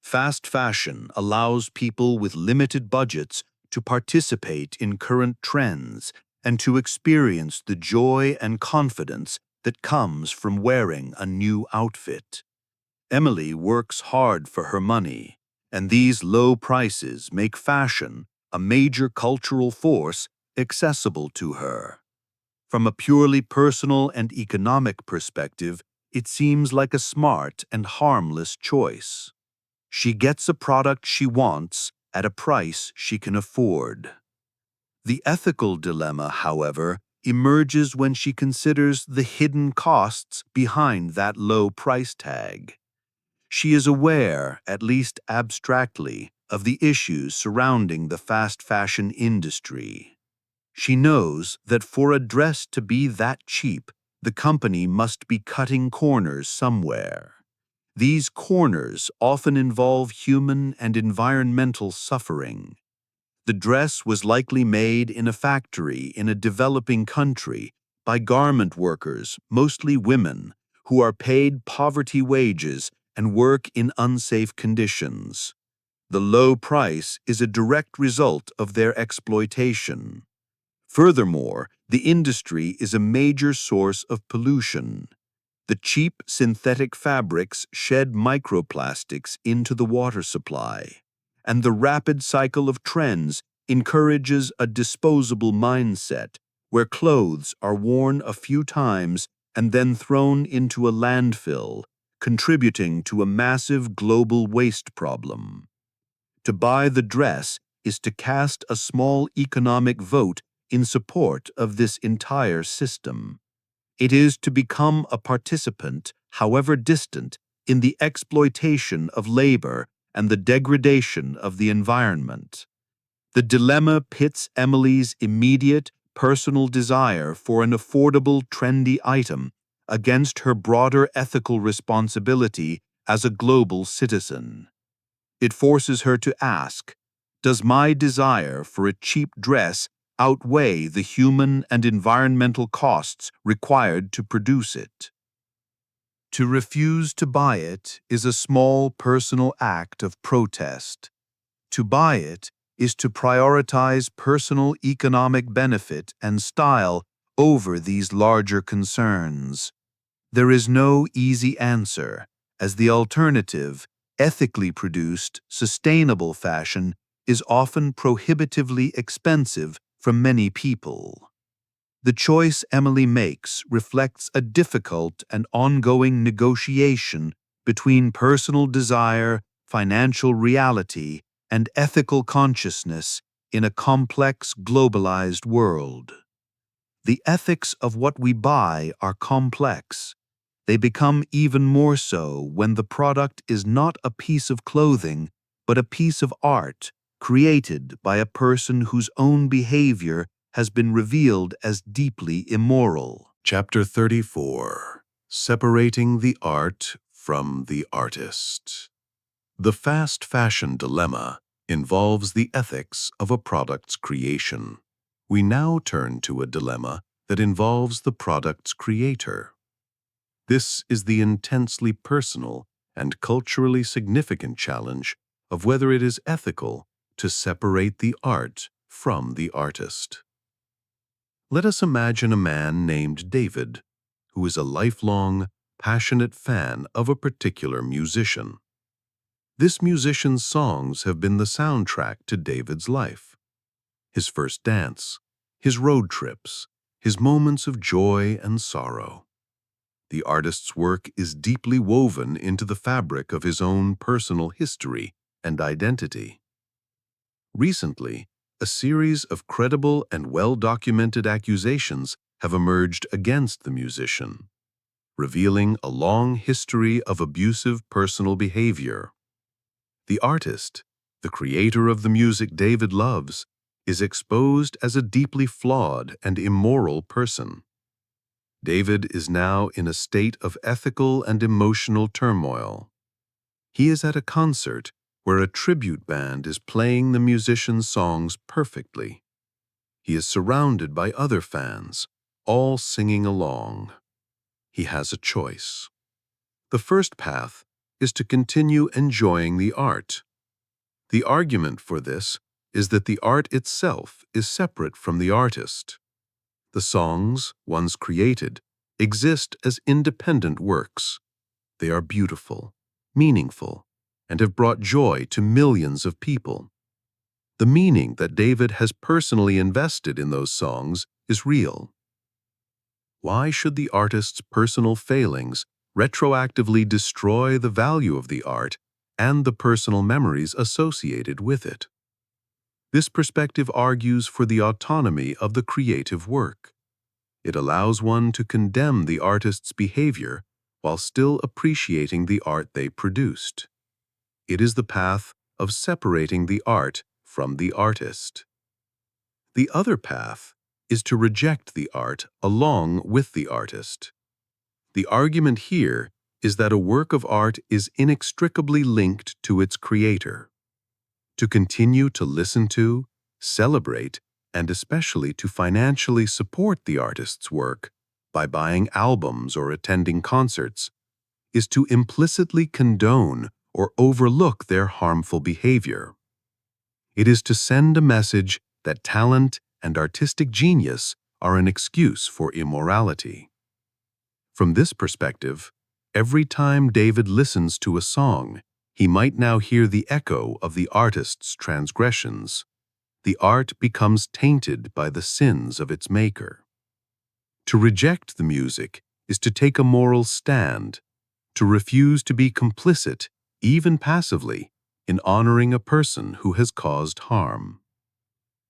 Fast fashion allows people with limited budgets to participate in current trends and to experience the joy and confidence that comes from wearing a new outfit. Emily works hard for her money, and these low prices make fashion, a major cultural force, accessible to her. From a purely personal and economic perspective, it seems like a smart and harmless choice. She gets a product she wants at a price she can afford. The ethical dilemma, however, emerges when she considers the hidden costs behind that low price tag. She is aware, at least abstractly, of the issues surrounding the fast fashion industry. She knows that for a dress to be that cheap, the company must be cutting corners somewhere. These corners often involve human and environmental suffering. The dress was likely made in a factory in a developing country by garment workers, mostly women, who are paid poverty wages and work in unsafe conditions. The low price is a direct result of their exploitation. Furthermore, the industry is a major source of pollution. The cheap synthetic fabrics shed microplastics into the water supply, and the rapid cycle of trends encourages a disposable mindset where clothes are worn a few times and then thrown into a landfill, contributing to a massive global waste problem. To buy the dress is to cast a small economic vote in support of this entire system. It is to become a participant, however distant, in the exploitation of labor and the degradation of the environment. The dilemma pits Emily's immediate, personal desire for an affordable, trendy item against her broader ethical responsibility as a global citizen. It forces her to ask, does my desire for a cheap dress outweigh the human and environmental costs required to produce it? To refuse to buy it is a small personal act of protest. To buy it is to prioritize personal economic benefit and style over these larger concerns. There is no easy answer, as the alternative, ethically produced, sustainable fashion is often prohibitively expensive for many people. The choice Emily makes reflects a difficult and ongoing negotiation between personal desire, financial reality, and ethical consciousness in a complex, globalized world. The ethics of what we buy are complex. They become even more so when the product is not a piece of clothing, but a piece of art created by a person whose own behavior has been revealed as deeply immoral. Chapter 34. Separating the Art from the Artist. The fast fashion dilemma involves the ethics of a product's creation. We now turn to a dilemma that involves the product's creator. This is the intensely personal and culturally significant challenge of whether it is ethical to separate the art from the artist. Let us imagine a man named David, who is a lifelong, passionate fan of a particular musician. This musician's songs have been the soundtrack to David's life. His first dance, his road trips, his moments of joy and sorrow. The artist's work is deeply woven into the fabric of his own personal history and identity. Recently, a series of credible and well-documented accusations have emerged against the musician, revealing a long history of abusive personal behavior. The artist, the creator of the music David loves, is exposed as a deeply flawed and immoral person. David is now in a state of ethical and emotional turmoil. He is at a concert where a tribute band is playing the musician's songs perfectly. He is surrounded by other fans, all singing along. He has a choice. The first path is to continue enjoying the art. The argument for this is that the art itself is separate from the artist. The songs, once created, exist as independent works. They are beautiful, meaningful, and have brought joy to millions of people. The meaning that David has personally invested in those songs is real. Why should the artist's personal failings retroactively destroy the value of the art and the personal memories associated with it? This perspective argues for the autonomy of the creative work. It allows one to condemn the artist's behavior while still appreciating the art they produced. It is the path of separating the art from the artist. The other path is to reject the art along with the artist. The argument here is that a work of art is inextricably linked to its creator. To continue to listen to, celebrate, and especially to financially support the artist's work by buying albums or attending concerts is to implicitly condone or overlook their harmful behavior. It is to send a message that talent and artistic genius are an excuse for immorality. From this perspective, every time David listens to a song, he might now hear the echo of the artist's transgressions. The art becomes tainted by the sins of its maker. To reject the music is to take a moral stand, to refuse to be complicit, even passively, in honoring a person who has caused harm.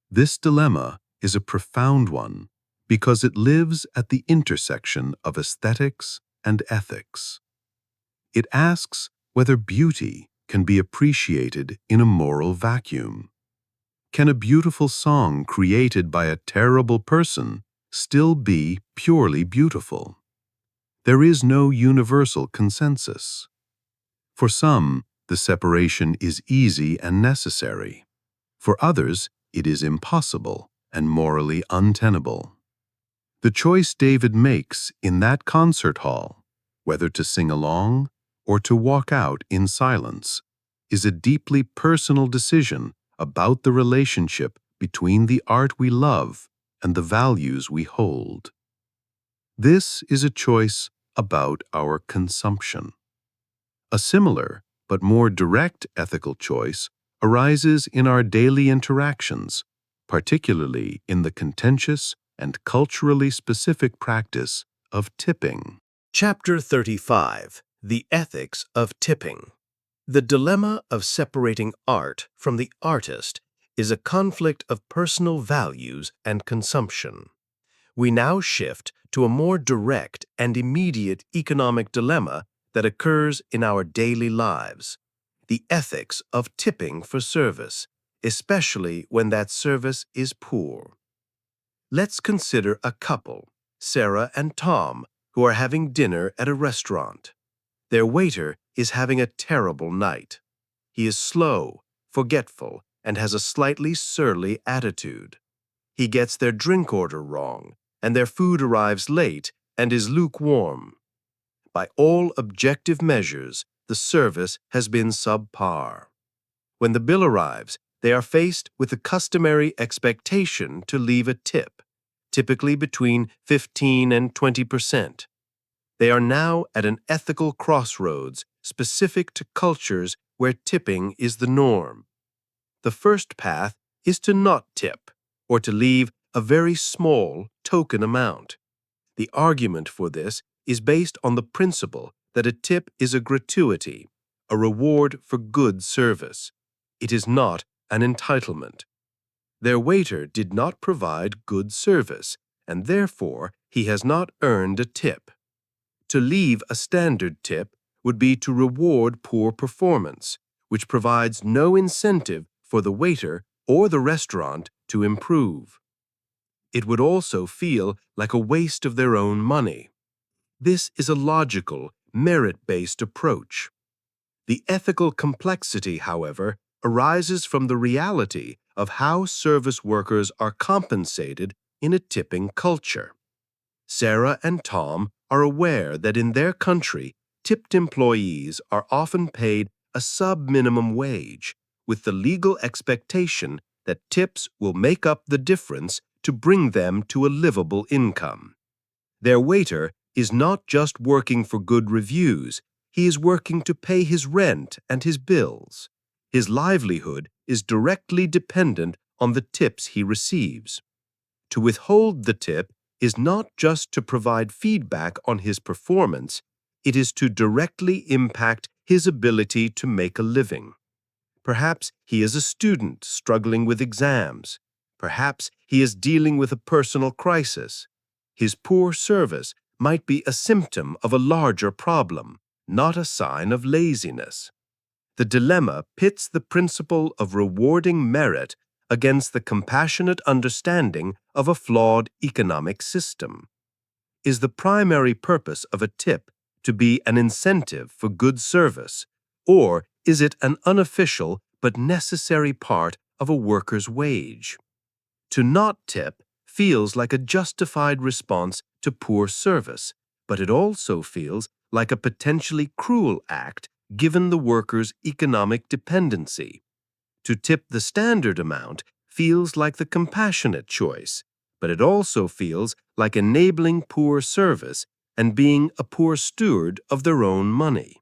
This dilemma is a profound one because it lives at the intersection of aesthetics and ethics. It asks whether beauty can be appreciated in a moral vacuum. Can a beautiful song created by a terrible person still be purely beautiful? There is no universal consensus. For some, the separation is easy and necessary. For others, it is impossible and morally untenable. The choice David makes in that concert hall, whether to sing along or to walk out in silence, is a deeply personal decision about the relationship between the art we love and the values we hold. This is a choice about our consumption. A similar but more direct ethical choice arises in our daily interactions, particularly in the contentious and culturally specific practice of tipping. Chapter 35. The Ethics of Tipping. The dilemma of separating art from the artist is a conflict of personal values and consumption. We now shift to a more direct and immediate economic dilemma that occurs in our daily lives: the ethics of tipping for service, especially when that service is poor. Let's consider a couple, Sarah and Tom, who are having dinner at a restaurant. Their waiter is having a terrible night. He is slow, forgetful, and has a slightly surly attitude. He gets their drink order wrong, and their food arrives late and is lukewarm. By all objective measures, the service has been subpar. When the bill arrives, they are faced with the customary expectation to leave a tip, typically between 15 and 20%. They are now at an ethical crossroads specific to cultures where tipping is the norm. The first path is to not tip, or to leave a very small token amount. The argument for this is based on the principle that a tip is a gratuity, a reward for good service. It is not an entitlement. Their waiter did not provide good service, and therefore he has not earned a tip. To leave a standard tip would be to reward poor performance, which provides no incentive for the waiter or the restaurant to improve. It would also feel like a waste of their own money. This is a logical, merit-based approach. The ethical complexity, however, arises from the reality of how service workers are compensated in a tipping culture. Sarah and Tom are aware that in their country, tipped employees are often paid a sub-minimum wage, with the legal expectation that tips will make up the difference to bring them to a livable income. Their waiter is not just working for good reviews, he is working to pay his rent and his bills. His livelihood is directly dependent on the tips he receives. To withhold the tip is not just to provide feedback on his performance, it is to directly impact his ability to make a living. Perhaps he is a student struggling with exams. Perhaps he is dealing with a personal crisis. His poor service might be a symptom of a larger problem, not a sign of laziness. The dilemma pits the principle of rewarding merit against the compassionate understanding of a flawed economic system. Is the primary purpose of a tip to be an incentive for good service, or is it an unofficial but necessary part of a worker's wage? To not tip feels like a justified response to poor service, but it also feels like a potentially cruel act given the worker's economic dependency. To tip the standard amount feels like the compassionate choice, but it also feels like enabling poor service and being a poor steward of their own money.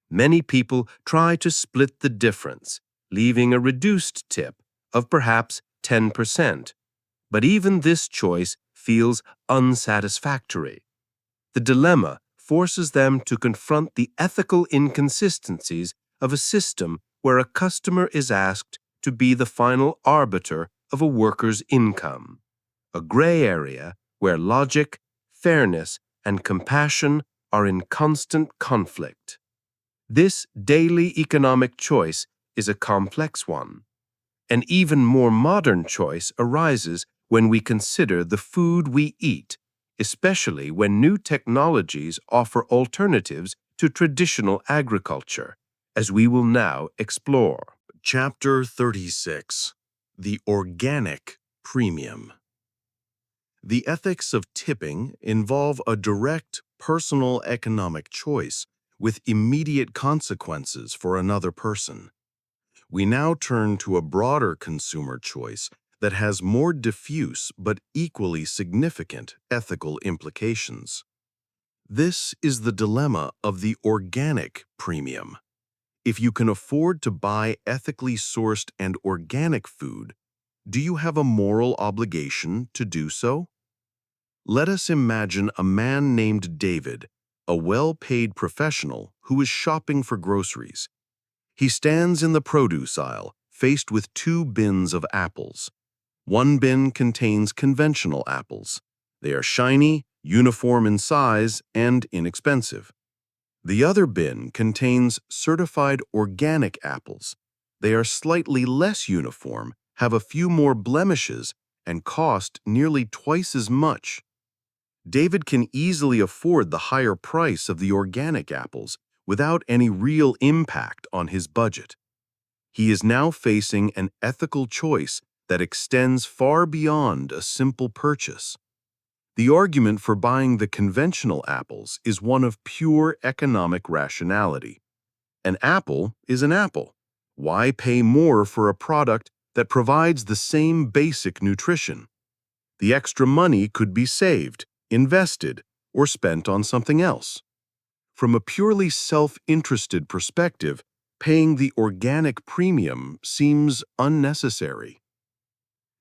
Many people try to split the difference, leaving a reduced tip of perhaps 10%, but even this choice feels unsatisfactory. The dilemma forces them to confront the ethical inconsistencies of a system where a customer is asked to be the final arbiter of a worker's income, a gray area where logic, fairness, and compassion are in constant conflict. This daily economic choice is a complex one. An even more modern choice arises when we consider the food we eat, especially when new technologies offer alternatives to traditional agriculture, as we will now explore. Chapter 36: The Organic Premium. The ethics of tipping involve a direct, personal economic choice with immediate consequences for another person. We now turn to a broader consumer choice that has more diffuse but equally significant ethical implications. This is the dilemma of the organic premium. If you can afford to buy ethically sourced and organic food, do you have a moral obligation to do so? Let us imagine a man named David, a well-paid professional who is shopping for groceries. He stands in the produce aisle, faced with two bins of apples. One bin contains conventional apples. They are shiny, uniform in size, and inexpensive. The other bin contains certified organic apples. They are slightly less uniform, have a few more blemishes, and cost nearly twice as much. David can easily afford the higher price of the organic apples without any real impact on his budget. He is now facing an ethical choice that extends far beyond a simple purchase. The argument for buying the conventional apples is one of pure economic rationality. An apple is an apple. Why pay more for a product that provides the same basic nutrition? The extra money could be saved, invested, or spent on something else. From a purely self-interested perspective, paying the organic premium seems unnecessary.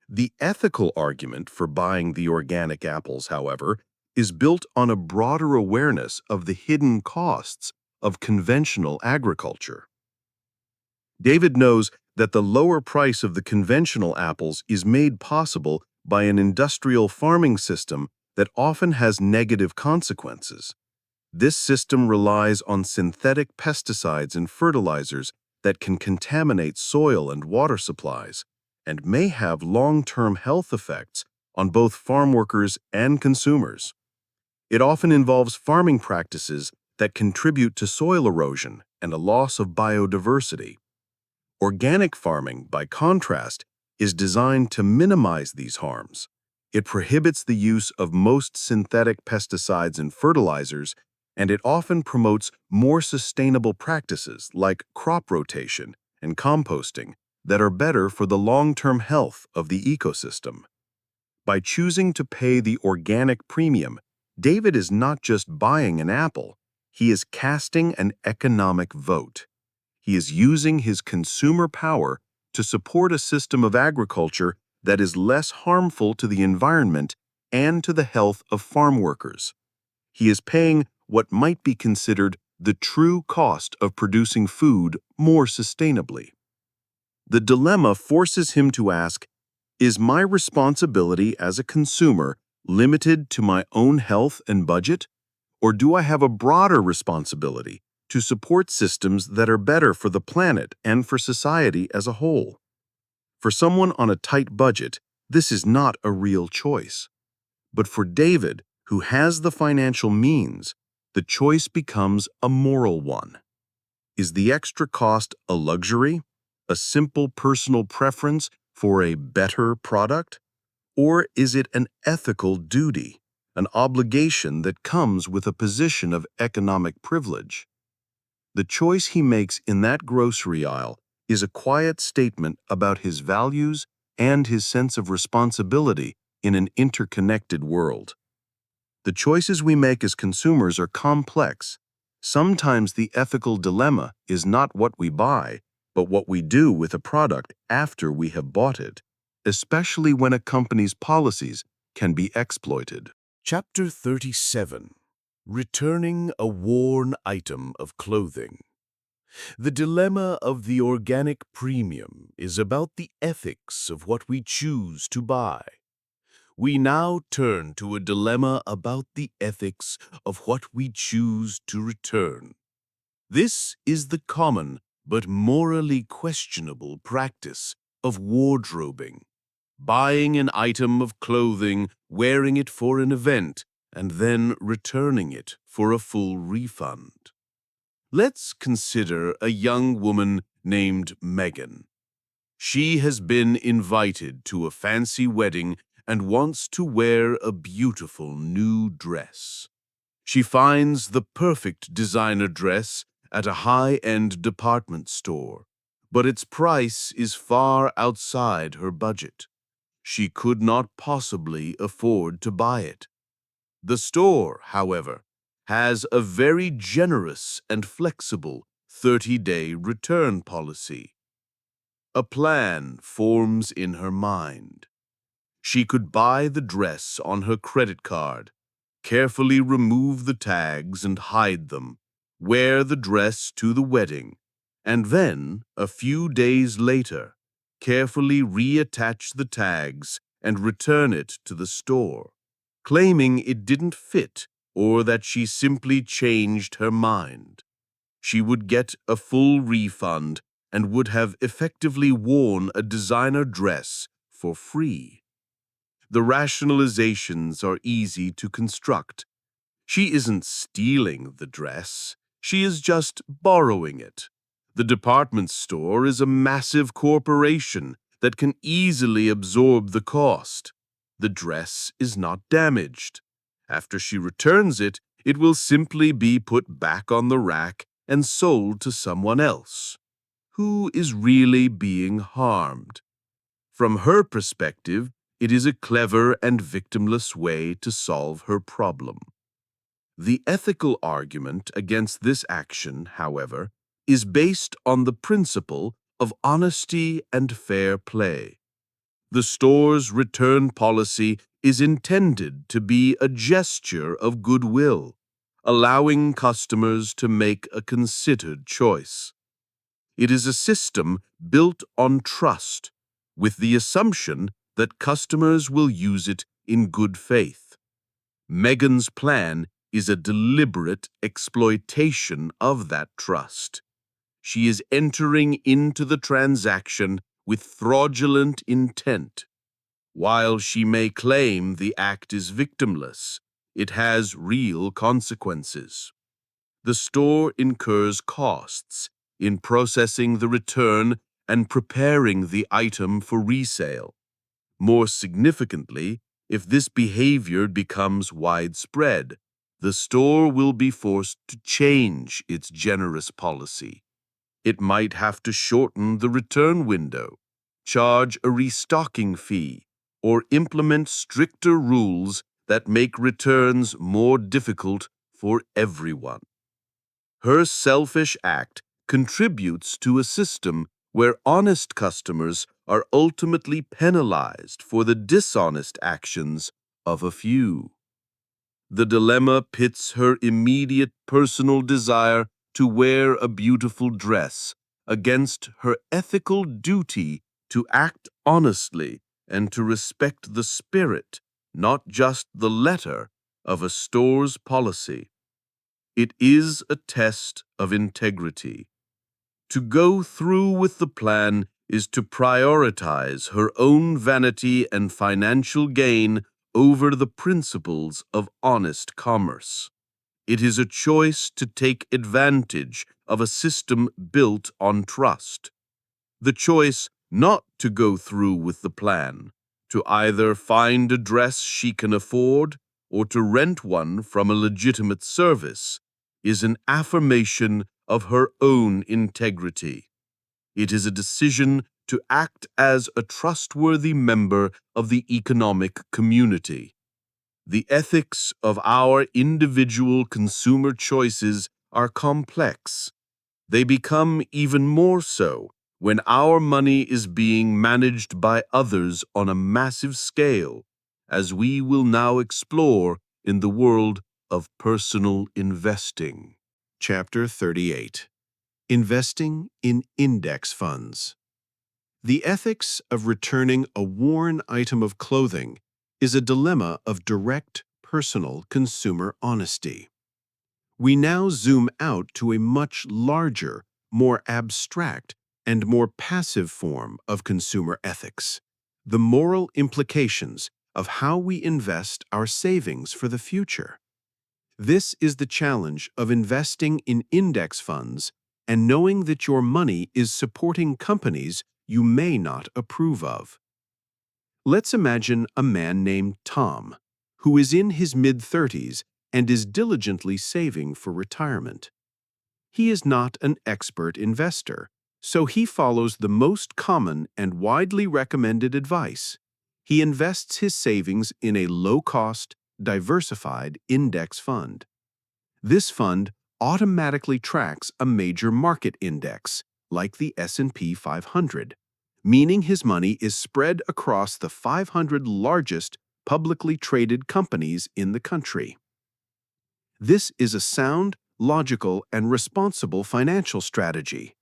The ethical argument for buying the organic apples, however, is built on a broader awareness of the hidden costs of conventional agriculture. David knows that the lower price of the conventional apples is made possible by an industrial farming system that often has negative consequences. This system relies on synthetic pesticides and fertilizers that can contaminate soil and water supplies, and may have long-term health effects on both farm workers and consumers. It often involves farming practices that contribute to soil erosion and a loss of biodiversity. Organic farming, by contrast, is designed to minimize these harms. It prohibits the use of most synthetic pesticides and fertilizers, and it often promotes more sustainable practices like crop rotation and composting that are better for the long-term health of the ecosystem. By choosing to pay the organic premium, David is not just buying an apple, he is casting an economic vote. He is using his consumer power to support a system of agriculture that is less harmful to the environment and to the health of farm workers. He is paying what might be considered the true cost of producing food more sustainably. The dilemma forces him to ask, is my responsibility as a consumer limited to my own health and budget, or do I have a broader responsibility to support systems that are better for the planet and for society as a whole? For someone on a tight budget, this is not a real choice. But for David, who has the financial means, the choice becomes a moral one. Is the extra cost a luxury, a simple personal preference for a better product? Or is it an ethical duty, an obligation that comes with a position of economic privilege? The choice he makes in that grocery aisle is a quiet statement about his values and his sense of responsibility in an interconnected world. The choices we make as consumers are complex. Sometimes the ethical dilemma is not what we buy, but what we do with a product after we have bought it, especially when a company's policies can be exploited. Chapter 37. Returning a worn item of clothing. The dilemma of the organic premium is about the ethics of what we choose to buy. We now turn to a dilemma about the ethics of what we choose to return. This is the common but morally questionable practice of wardrobing. Buying an item of clothing, wearing it for an event, and then returning it for a full refund. Let's consider a young woman named Megan. She has been invited to a fancy wedding and wants to wear a beautiful new dress. She finds the perfect designer dress at a high-end department store, but its price is far outside her budget. She could not possibly afford to buy it. The store, however, has a very generous and flexible 30-day return policy. A plan forms in her mind. She could buy the dress on her credit card, carefully remove the tags and hide them, wear the dress to the wedding, and then, a few days later, carefully reattach the tags and return it to the store, claiming it didn't fit or that she simply changed her mind. She would get a full refund and would have effectively worn a designer dress for free. The rationalizations are easy to construct. She isn't stealing the dress, she is just borrowing it. The department store is a massive corporation that can easily absorb the cost. The dress is not damaged. After she returns it, it will simply be put back on the rack and sold to someone else. Who is really being harmed? From her perspective, it is a clever and victimless way to solve her problem. The ethical argument against this action, however, is based on the principle of honesty and fair play. The store's return policy is intended to be a gesture of goodwill, allowing customers to make a considered choice. It is a system built on trust, with the assumption that customers will use it in good faith. Megan's plan is a deliberate exploitation of that trust. She is entering into the transaction with fraudulent intent. While she may claim the act is victimless, it has real consequences. The store incurs costs in processing the return and preparing the item for resale. More significantly, if this behavior becomes widespread, the store will be forced to change its generous policy. It might have to shorten the return window, charge a restocking fee, or implement stricter rules that make returns more difficult for everyone. Her selfish act contributes to a system where honest customers are ultimately penalized for the dishonest actions of a few. The dilemma pits her immediate personal desire to wear a beautiful dress against her ethical duty to act honestly and to respect the spirit, not just the letter, of a store's policy. It is a test of integrity. To go through with the plan is to prioritize her own vanity and financial gain over the principles of honest commerce. It is a choice to take advantage of a system built on trust. The choice not to go through with the plan, to either find a dress she can afford or to rent one from a legitimate service, is an affirmation of her own integrity. It is a decision to act as a trustworthy member of the economic community. The ethics of our individual consumer choices are complex. They become even more so when our money is being managed by others on a massive scale, as we will now explore in the world of personal investing. Chapter 38. Investing in Index Funds. The ethics of returning a worn item of clothing is a dilemma of direct, personal consumer honesty. We now zoom out to a much larger, more abstract, and more passive form of consumer ethics: the moral implications of how we invest our savings for the future. This is the challenge of investing in index funds and knowing that your money is supporting companies you may not approve of. Let's imagine a man named Tom, who is in his mid-30s and is diligently saving for retirement. He is not an expert investor, so he follows the most common and widely recommended advice. He invests his savings in a low-cost, diversified index fund. This fund automatically tracks a major market index, like the S&P 500, meaning his money is spread across the 500 largest publicly traded companies in the country. This is a sound, logical, and responsible financial strategy.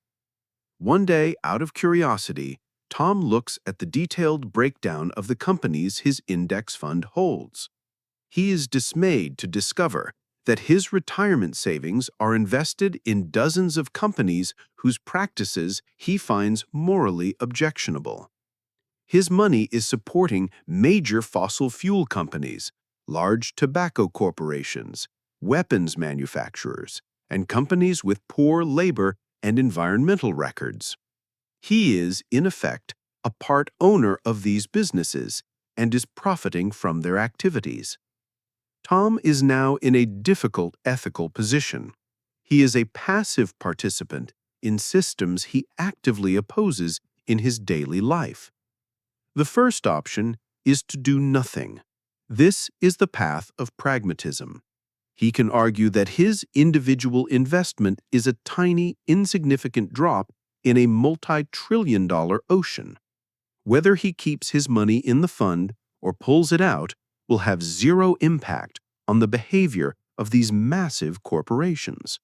One day, out of curiosity, Tom looks at the detailed breakdown of the companies his index fund holds. He is dismayed to discover that his retirement savings are invested in dozens of companies whose practices he finds morally objectionable. His money is supporting major fossil fuel companies, large tobacco corporations, weapons manufacturers, and companies with poor labor and environmental records. He is, in effect, a part owner of these businesses and is profiting from their activities. Tom is now in a difficult ethical position. He is a passive participant in systems he actively opposes in his daily life. The first option is to do nothing. This is the path of pragmatism. He can argue that his individual investment is a tiny, insignificant drop in a multi-trillion-dollar ocean. Whether he keeps his money in the fund or pulls it out will have zero impact on the behavior of these massive corporations.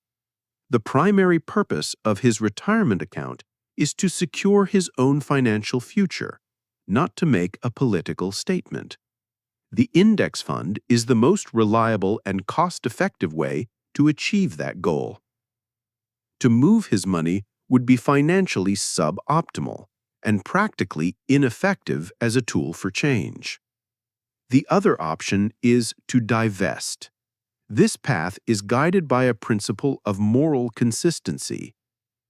The primary purpose of his retirement account is to secure his own financial future, not to make a political statement. The index fund is the most reliable and cost-effective way to achieve that goal. To move his money would be financially suboptimal and practically ineffective as a tool for change. The other option is to divest. This path is guided by a principle of moral consistency.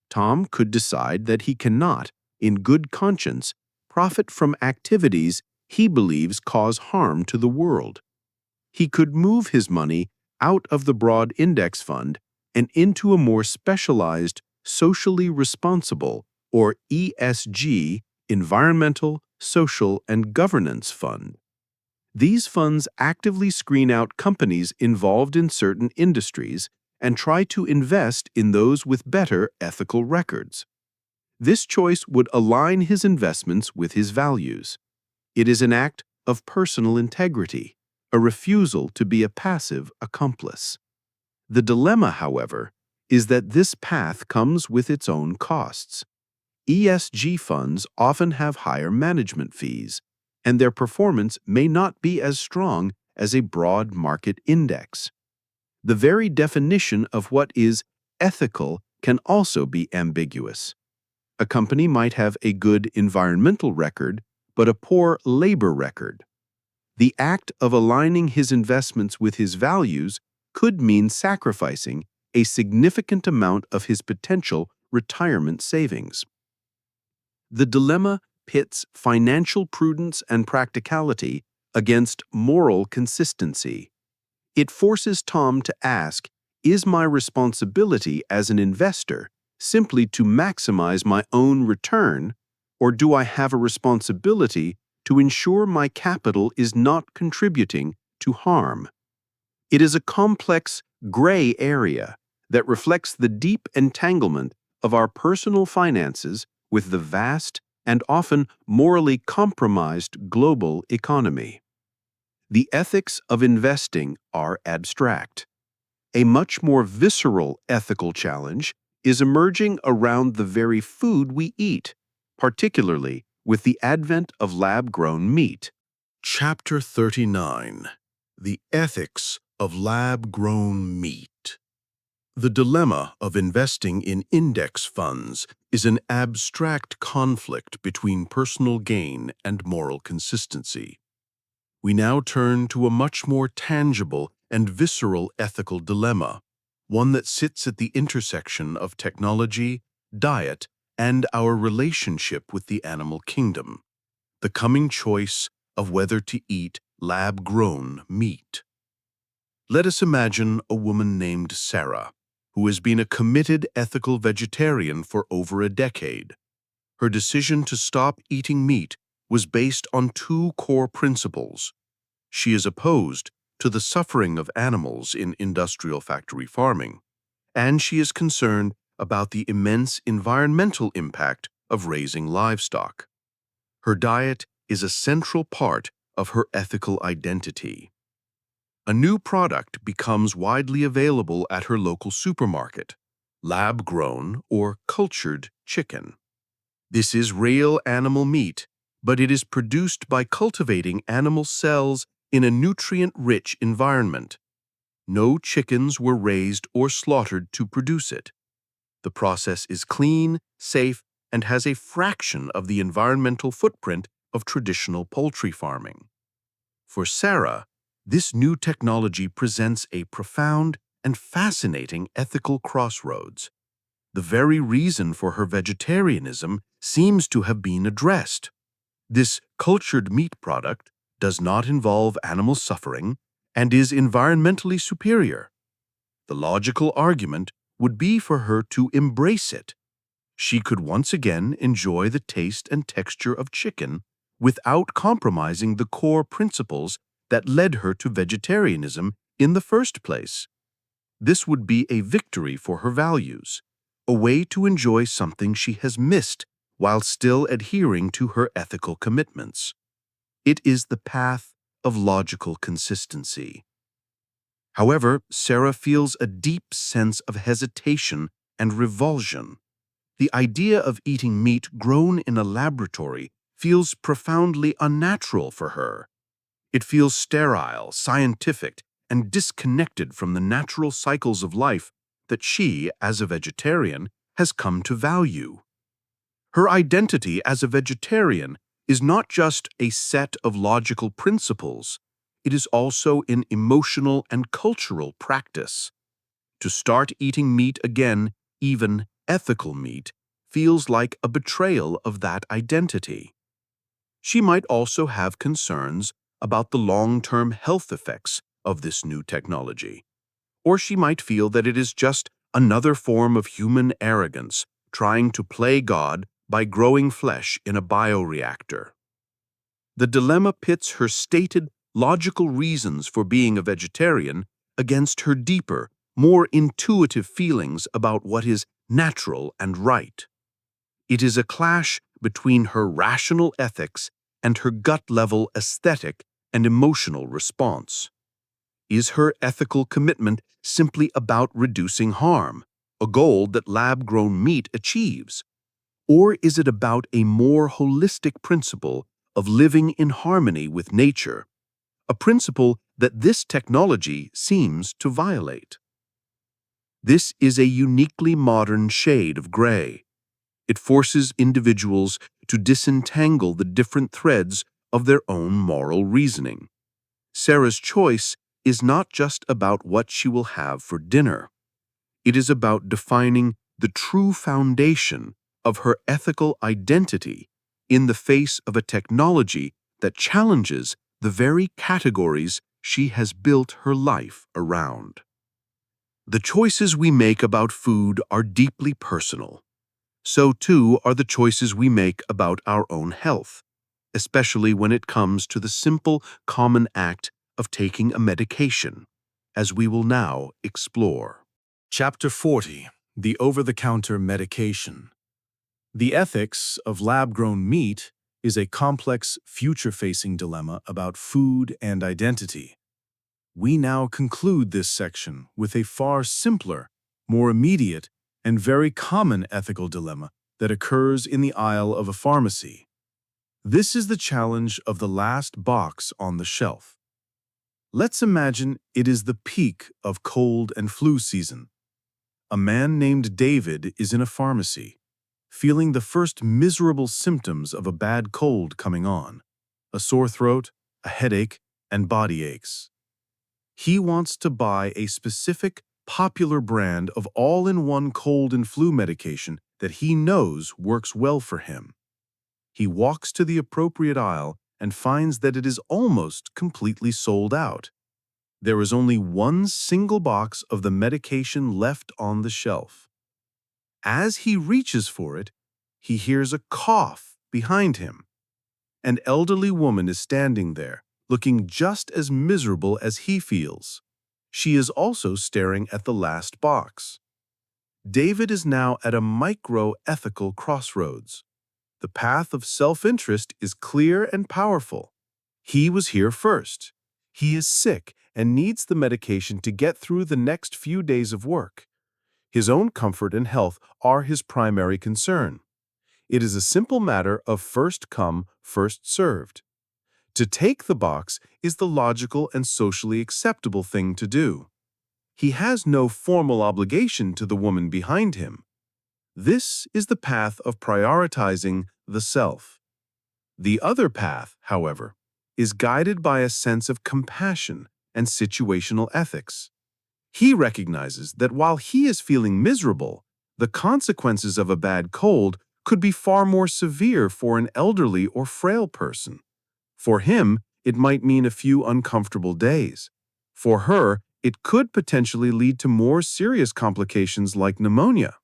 Tom could decide that he cannot, in good conscience, profit from activities he believes cause harm to the world. He could move his money out of the broad index fund and into a more specialized, socially responsible, or ESG, environmental, social, and governance fund. These funds actively screen out companies involved in certain industries and try to invest in those with better ethical records. This choice would align his investments with his values. It is an act of personal integrity, a refusal to be a passive accomplice. The dilemma, however, is that this path comes with its own costs. ESG funds often have higher management fees, and their performance may not be as strong as a broad market index. The very definition of what is ethical can also be ambiguous. A company might have a good environmental record, but a poor labor record. The act of aligning his investments with his values could mean sacrificing a significant amount of his potential retirement savings. The dilemma pits financial prudence and practicality against moral consistency. It forces Tom to ask, is my responsibility as an investor simply to maximize my own return, or do I have a responsibility to ensure my capital is not contributing to harm? It is a complex, gray area that reflects the deep entanglement of our personal finances with the vast and often morally compromised global economy. The ethics of investing are abstract. A much more visceral ethical challenge is emerging around the very food we eat, particularly with the advent of lab-grown meat. Chapter 39. The Ethics of Lab-Grown Meat. The dilemma of investing in index funds is an abstract conflict between personal gain and moral consistency. We now turn to a much more tangible and visceral ethical dilemma, one that sits at the intersection of technology, diet, and our relationship with the animal kingdom: the coming choice of whether to eat lab-grown meat. Let us imagine a woman named Sarah, who has been a committed ethical vegetarian for over a decade. Her decision to stop eating meat was based on two core principles. She is opposed to the suffering of animals in industrial factory farming, and she is concerned about the immense environmental impact of raising livestock. Her diet is a central part of her ethical identity. A new product becomes widely available at her local supermarket: lab-grown or cultured chicken. This is real animal meat, but it is produced by cultivating animal cells in a nutrient-rich environment. No chickens were raised or slaughtered to produce it. The process is clean, safe, and has a fraction of the environmental footprint of traditional poultry farming. For Sarah, this new technology presents a profound and fascinating ethical crossroads. The very reason for her vegetarianism seems to have been addressed. This cultured meat product does not involve animal suffering and is environmentally superior. The logical argument would be for her to embrace it. She could once again enjoy the taste and texture of chicken without compromising the core principles that led her to vegetarianism in the first place. This would be a victory for her values, a way to enjoy something she has missed while still adhering to her ethical commitments. It is the path of logical consistency. However, Sarah feels a deep sense of hesitation and revulsion. The idea of eating meat grown in a laboratory feels profoundly unnatural for her. It feels sterile, scientific, and disconnected from the natural cycles of life that she, as a vegetarian, has come to value. Her identity as a vegetarian is not just a set of logical principles, it is also an emotional and cultural practice. To start eating meat again, even ethical meat, feels like a betrayal of that identity. She might also have concerns about the long-term health effects of this new technology. Or she might feel that it is just another form of human arrogance trying to play God by growing flesh in a bioreactor. The dilemma pits her stated logical reasons for being a vegetarian against her deeper, more intuitive feelings about what is natural and right. It is a clash between her rational ethics and her gut-level aesthetic and emotional response. Is her ethical commitment simply about reducing harm, a goal that lab-grown meat achieves? Or is it about a more holistic principle of living in harmony with nature, a principle that this technology seems to violate? This is a uniquely modern shade of gray. It forces individuals to disentangle the different threads of their own moral reasoning. Sarah's choice is not just about what she will have for dinner. It is about defining the true foundation of her ethical identity in the face of a technology that challenges the very categories she has built her life around. The choices we make about food are deeply personal. So too are the choices we make about our own health, especially when it comes to the simple, common act of taking a medication, as we will now explore. Chapter 40: The Over-the-Counter Medication. The ethics of lab-grown meat is a complex, future-facing dilemma about food and identity. We now conclude this section with a far simpler, more immediate, and very common ethical dilemma that occurs in the aisle of a pharmacy. This is the challenge of the last box on the shelf. Let's imagine it is the peak of cold and flu season. A man named David is in a pharmacy, feeling the first miserable symptoms of a bad cold coming on: a sore throat, a headache, and body aches. He wants to buy a specific, popular brand of all-in-one cold and flu medication that he knows works well for him. He walks to the appropriate aisle and finds that it is almost completely sold out. There is only one single box of the medication left on the shelf. As he reaches for it, he hears a cough behind him. An elderly woman is standing there, looking just as miserable as he feels. She is also staring at the last box. David is now at a micro-ethical crossroads. The path of self-interest is clear and powerful. He was here first. He is sick and needs the medication to get through the next few days of work. His own comfort and health are his primary concern. It is a simple matter of first come, first served. To take the box is the logical and socially acceptable thing to do. He has no formal obligation to the woman behind him. This is the path of prioritizing the self. The other path, however, is guided by a sense of compassion and situational ethics. He recognizes that while he is feeling miserable, the consequences of a bad cold could be far more severe for an elderly or frail person. For him, it might mean a few uncomfortable days. For her, it could potentially lead to more serious complications like pneumonia.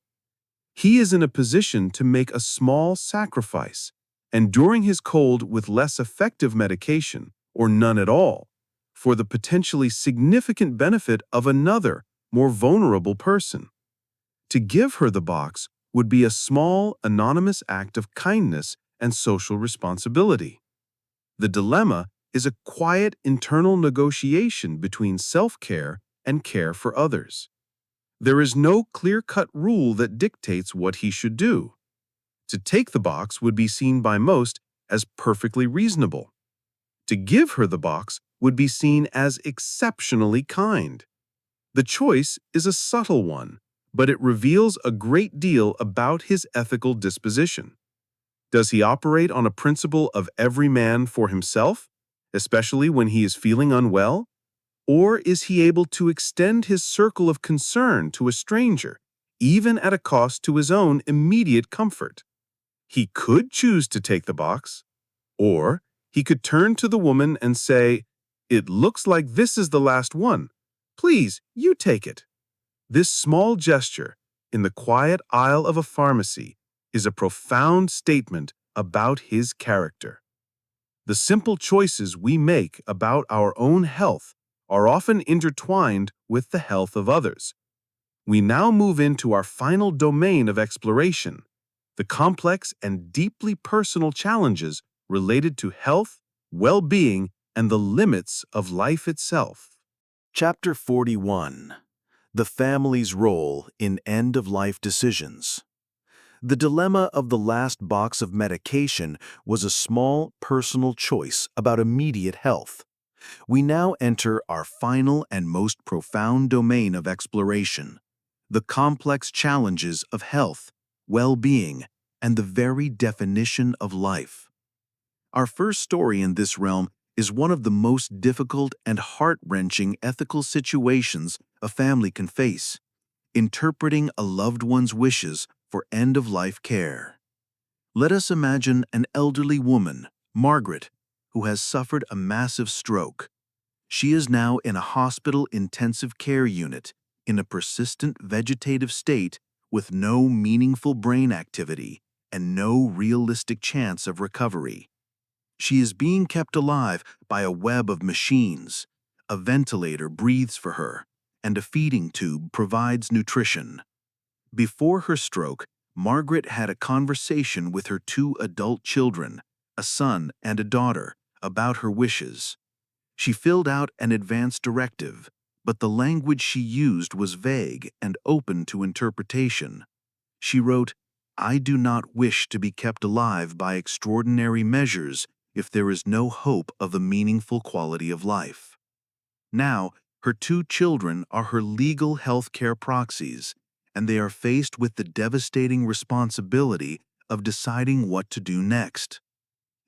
He is in a position to make a small sacrifice, enduring his cold with less effective medication, or none at all, for the potentially significant benefit of another, more vulnerable person. To give her the box would be a small, anonymous act of kindness and social responsibility. The dilemma is a quiet internal negotiation between self-care and care for others. There is no clear-cut rule that dictates what he should do. To take the box would be seen by most as perfectly reasonable. To give her the box would be seen as exceptionally kind. The choice is a subtle one, but it reveals a great deal about his ethical disposition. Does he operate on a principle of every man for himself, especially when he is feeling unwell? Or is he able to extend his circle of concern to a stranger, even at a cost to his own immediate comfort? He could choose to take the box, or he could turn to the woman and say, "It looks like this is the last one. Please, you take it." This small gesture, in the quiet aisle of a pharmacy, is a profound statement about his character. The simple choices we make about our own health are often intertwined with the health of others. We now move into our final domain of exploration, the complex and deeply personal challenges related to health, well-being, and the limits of life itself. Chapter 41. The Family's Role in End-of-Life Decisions. The dilemma of the last box of medication was a small, personal choice about immediate health. We now enter our final and most profound domain of exploration, the complex challenges of health, well-being, and the very definition of life. Our first story in this realm is one of the most difficult and heart-wrenching ethical situations a family can face, interpreting a loved one's wishes for end-of-life care. Let us imagine an elderly woman, Margaret, who has suffered a massive stroke. She is now in a hospital intensive care unit in a persistent vegetative state with no meaningful brain activity and no realistic chance of recovery. She is being kept alive by a web of machines. A ventilator breathes for her, and a feeding tube provides nutrition. Before her stroke, Margaret had a conversation with her two adult children, a son and a daughter, about her wishes. She filled out an advance directive, but the language she used was vague and open to interpretation. She wrote, "I do not wish to be kept alive by extraordinary measures if there is no hope of a meaningful quality of life." Now, her two children are her legal health care proxies, and they are faced with the devastating responsibility of deciding what to do next.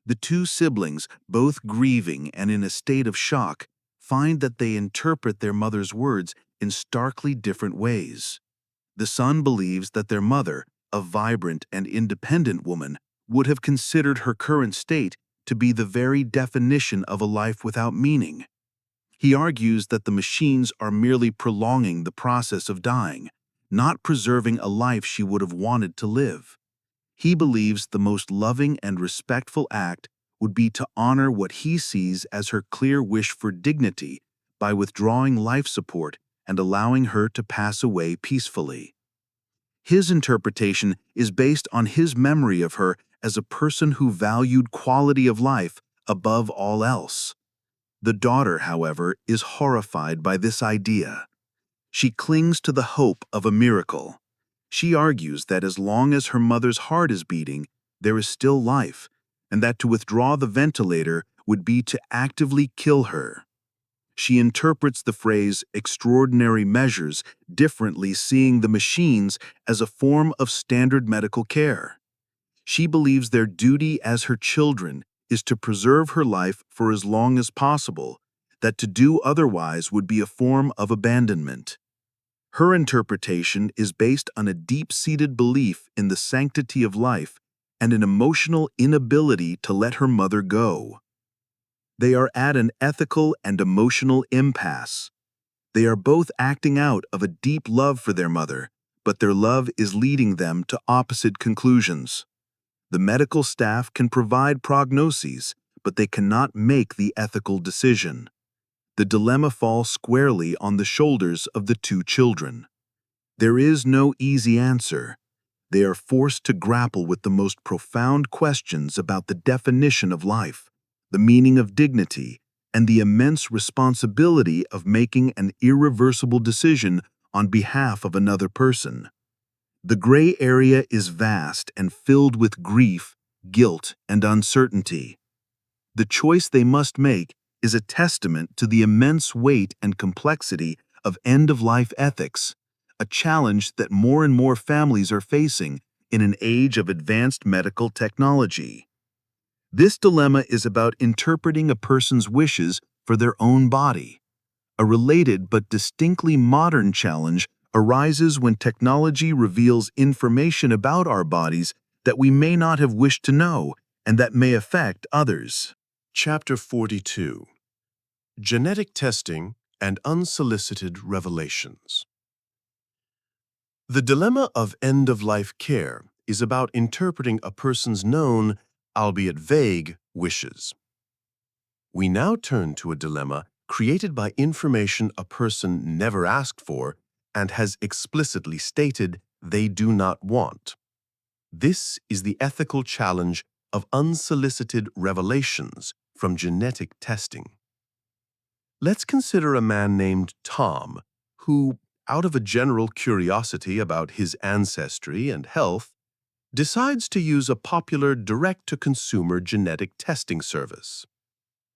The two siblings, both grieving and in a state of shock, find that they interpret their mother's words in starkly different ways. The son believes that their mother, a vibrant and independent woman, would have considered her current state to be the very definition of a life without meaning. He argues that the machines are merely prolonging the process of dying, not preserving a life she would have wanted to live. He believes the most loving and respectful act would be to honor what he sees as her clear wish for dignity by withdrawing life support and allowing her to pass away peacefully. His interpretation is based on his memory of her as a person who valued quality of life above all else. The daughter, however, is horrified by this idea. She clings to the hope of a miracle. She argues that as long as her mother's heart is beating, there is still life, and that to withdraw the ventilator would be to actively kill her. She interprets the phrase extraordinary measures differently, seeing the machines as a form of standard medical care. She believes their duty as her children is to preserve her life for as long as possible, that to do otherwise would be a form of abandonment. Her interpretation is based on a deep-seated belief in the sanctity of life and an emotional inability to let her mother go. They are at an ethical and emotional impasse. They are both acting out of a deep love for their mother, but their love is leading them to opposite conclusions. The medical staff can provide prognoses, but they cannot make the ethical decision. The dilemma falls squarely on the shoulders of the two children. There is no easy answer. They are forced to grapple with the most profound questions about the definition of life, the meaning of dignity, and the immense responsibility of making an irreversible decision on behalf of another person. The gray area is vast and filled with grief, guilt, and uncertainty. The choice they must make is a testament to the immense weight and complexity of end-of-life ethics, a challenge that more and more families are facing in an age of advanced medical technology. This dilemma is about interpreting a person's wishes for their own body. A related but distinctly modern challenge arises when technology reveals information about our bodies that we may not have wished to know and that may affect others. Chapter 42. Genetic Testing and Unsolicited Revelations. The dilemma of end-of-life care is about interpreting a person's known, albeit vague, wishes. We now turn to a dilemma created by information a person never asked for and has explicitly stated they do not want. This is the ethical challenge of unsolicited revelations from genetic testing. Let's consider a man named Tom, who, out of a general curiosity about his ancestry and health, decides to use a popular direct-to-consumer genetic testing service.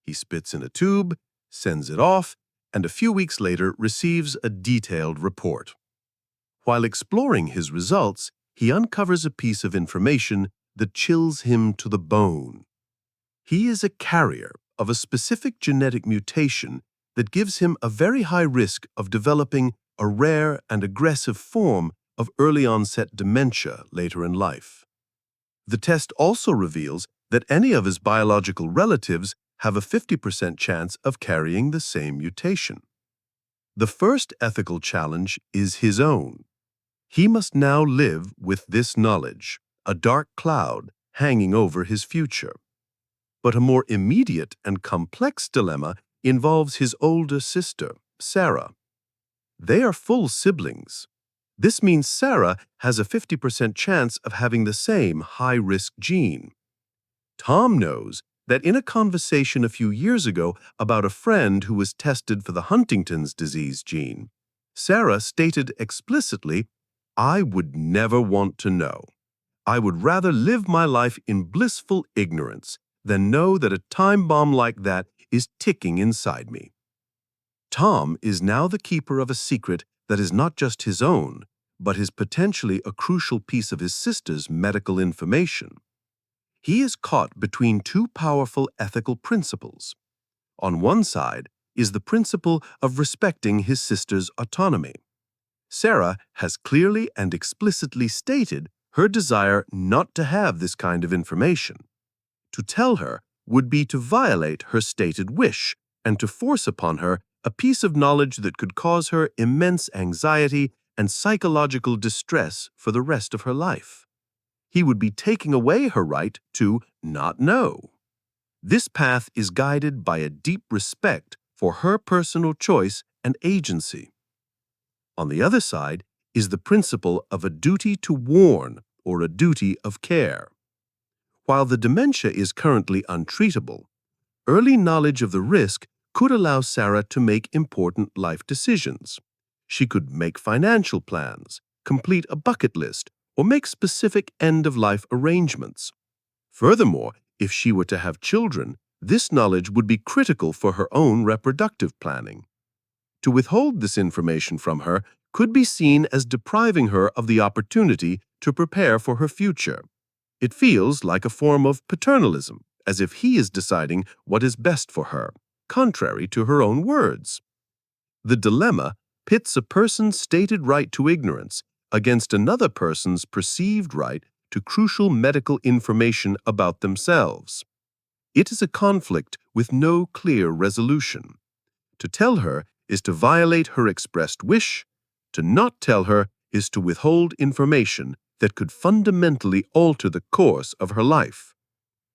He spits in a tube, sends it off, and a few weeks later receives a detailed report. While exploring his results, he uncovers a piece of information that chills him to the bone. He is a carrier of a specific genetic mutation that gives him a very high risk of developing a rare and aggressive form of early-onset dementia later in life. The test also reveals that any of his biological relatives have a 50% chance of carrying the same mutation. The first ethical challenge is his own. He must now live with this knowledge, a dark cloud hanging over his future. But a more immediate and complex dilemma involves his older sister, Sarah. They are full siblings. This means Sarah has a 50% chance of having the same high-risk gene. Tom knows that in a conversation a few years ago about a friend who was tested for the Huntington's disease gene, Sarah stated explicitly, "I would never want to know. I would rather live my life in blissful ignorance than know that a time bomb like that is ticking inside me." Tom is now the keeper of a secret that is not just his own, but is potentially a crucial piece of his sister's medical information. He is caught between two powerful ethical principles. On one side is the principle of respecting his sister's autonomy. Sarah has clearly and explicitly stated her desire not to have this kind of information. To tell her would be to violate her stated wish and to force upon her a piece of knowledge that could cause her immense anxiety and psychological distress for the rest of her life. He would be taking away her right to not know. This path is guided by a deep respect for her personal choice and agency. On the other side is the principle of a duty to warn or a duty of care. While the dementia is currently untreatable, early knowledge of the risk could allow Sarah to make important life decisions. She could make financial plans, complete a bucket list, or make specific end-of-life arrangements. Furthermore, if she were to have children, this knowledge would be critical for her own reproductive planning. To withhold this information from her could be seen as depriving her of the opportunity to prepare for her future. It feels like a form of paternalism, as if he is deciding what is best for her, contrary to her own words. The dilemma pits a person's stated right to ignorance against another person's perceived right to crucial medical information about themselves. It is a conflict with no clear resolution. To tell her is to violate her expressed wish. To not tell her is to withhold information that could fundamentally alter the course of her life.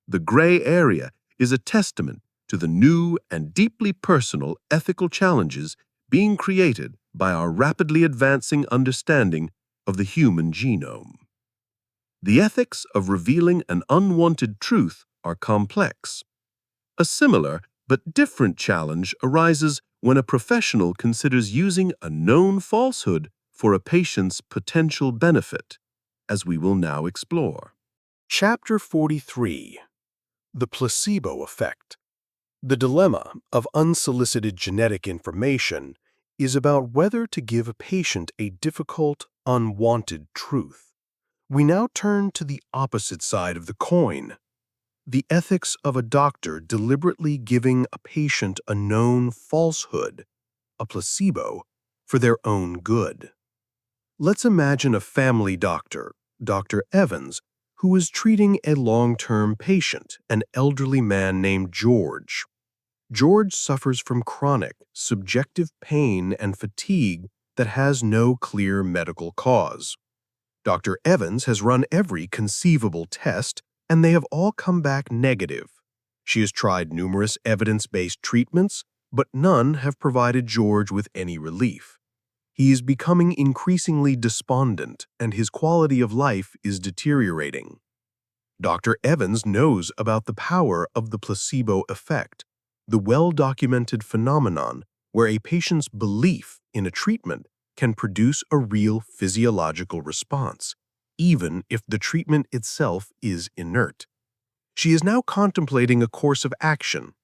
The gray area is a testament to the new and deeply personal ethical challenges being created by our rapidly advancing understanding of the human genome. The ethics of revealing an unwanted truth are complex. A similar but different challenge arises when a professional considers using a known falsehood for a patient's potential benefit, as we will now explore. Chapter 43. The Placebo Effect. The dilemma of unsolicited genetic information is about whether to give a patient a difficult, unwanted truth. We now turn to the opposite side of the coin, the ethics of a doctor deliberately giving a patient a known falsehood, a placebo, for their own good. Let's imagine a family doctor, Dr. Evans, who is treating a long-term patient, an elderly man named George. George suffers from chronic, subjective pain and fatigue that has no clear medical cause. Dr. Evans has run every conceivable test, and they have all come back negative. She has tried numerous evidence-based treatments, but none have provided George with any relief. He is becoming increasingly despondent, and his quality of life is deteriorating. Dr. Evans knows about the power of the placebo effect, the well-documented phenomenon where a patient's belief in a treatment can produce a real physiological response, even if the treatment itself is inert. She is now contemplating a course of action.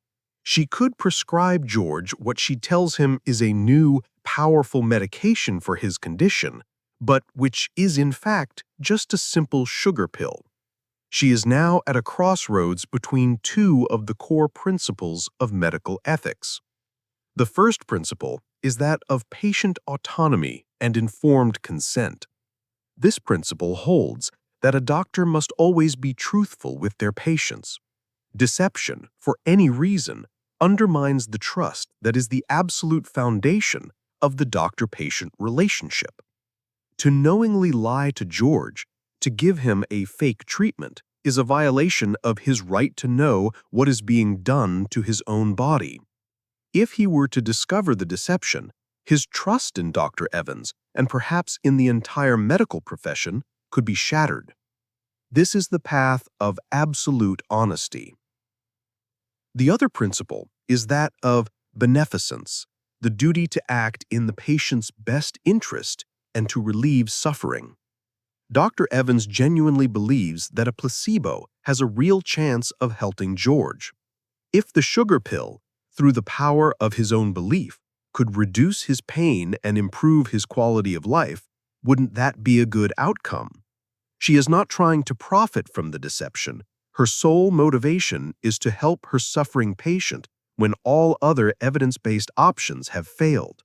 She could prescribe George what she tells him is a new, powerful medication for his condition, but which is in fact just a simple sugar pill. She is now at a crossroads between two of the core principles of medical ethics. The first principle is that of patient autonomy and informed consent. This principle holds that a doctor must always be truthful with their patients. Deception, for any reason, undermines the trust that is the absolute foundation of the doctor-patient relationship. To knowingly lie to George, to give him a fake treatment, is a violation of his right to know what is being done to his own body. If he were to discover the deception, his trust in Dr. Evans, and perhaps in the entire medical profession, could be shattered. This is the path of absolute honesty. The other principle is that of beneficence, the duty to act in the patient's best interest and to relieve suffering. Dr. Evans genuinely believes that a placebo has a real chance of helping George. If the sugar pill, through the power of his own belief, could reduce his pain and improve his quality of life, wouldn't that be a good outcome? She is not trying to profit from the deception. Her sole motivation is to help her suffering patient when all other evidence-based options have failed.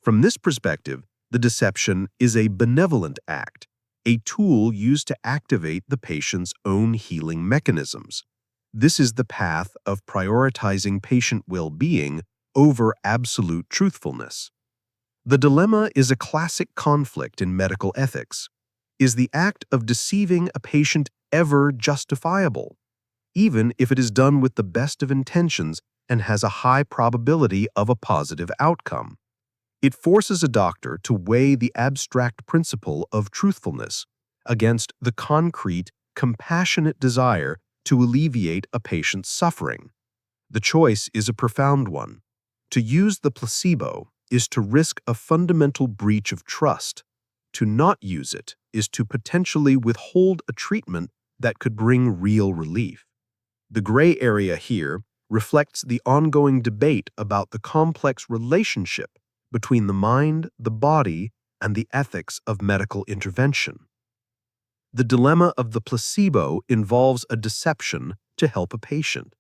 From this perspective, the deception is a benevolent act, a tool used to activate the patient's own healing mechanisms. This is the path of prioritizing patient well-being over absolute truthfulness. The dilemma is a classic conflict in medical ethics. Is the act of deceiving a patient ever justifiable, even if it is done with the best of intentions and has a high probability of a positive outcome? It forces a doctor to weigh the abstract principle of truthfulness against the concrete, compassionate desire to alleviate a patient's suffering. The choice is a profound one: to use the placebo is to risk a fundamental breach of trust. To not use it is to potentially withhold a treatment that could bring real relief. The gray area here reflects the ongoing debate about the complex relationship between the mind, the body, and the ethics of medical intervention. The dilemma of the placebo involves a deception to help a patient.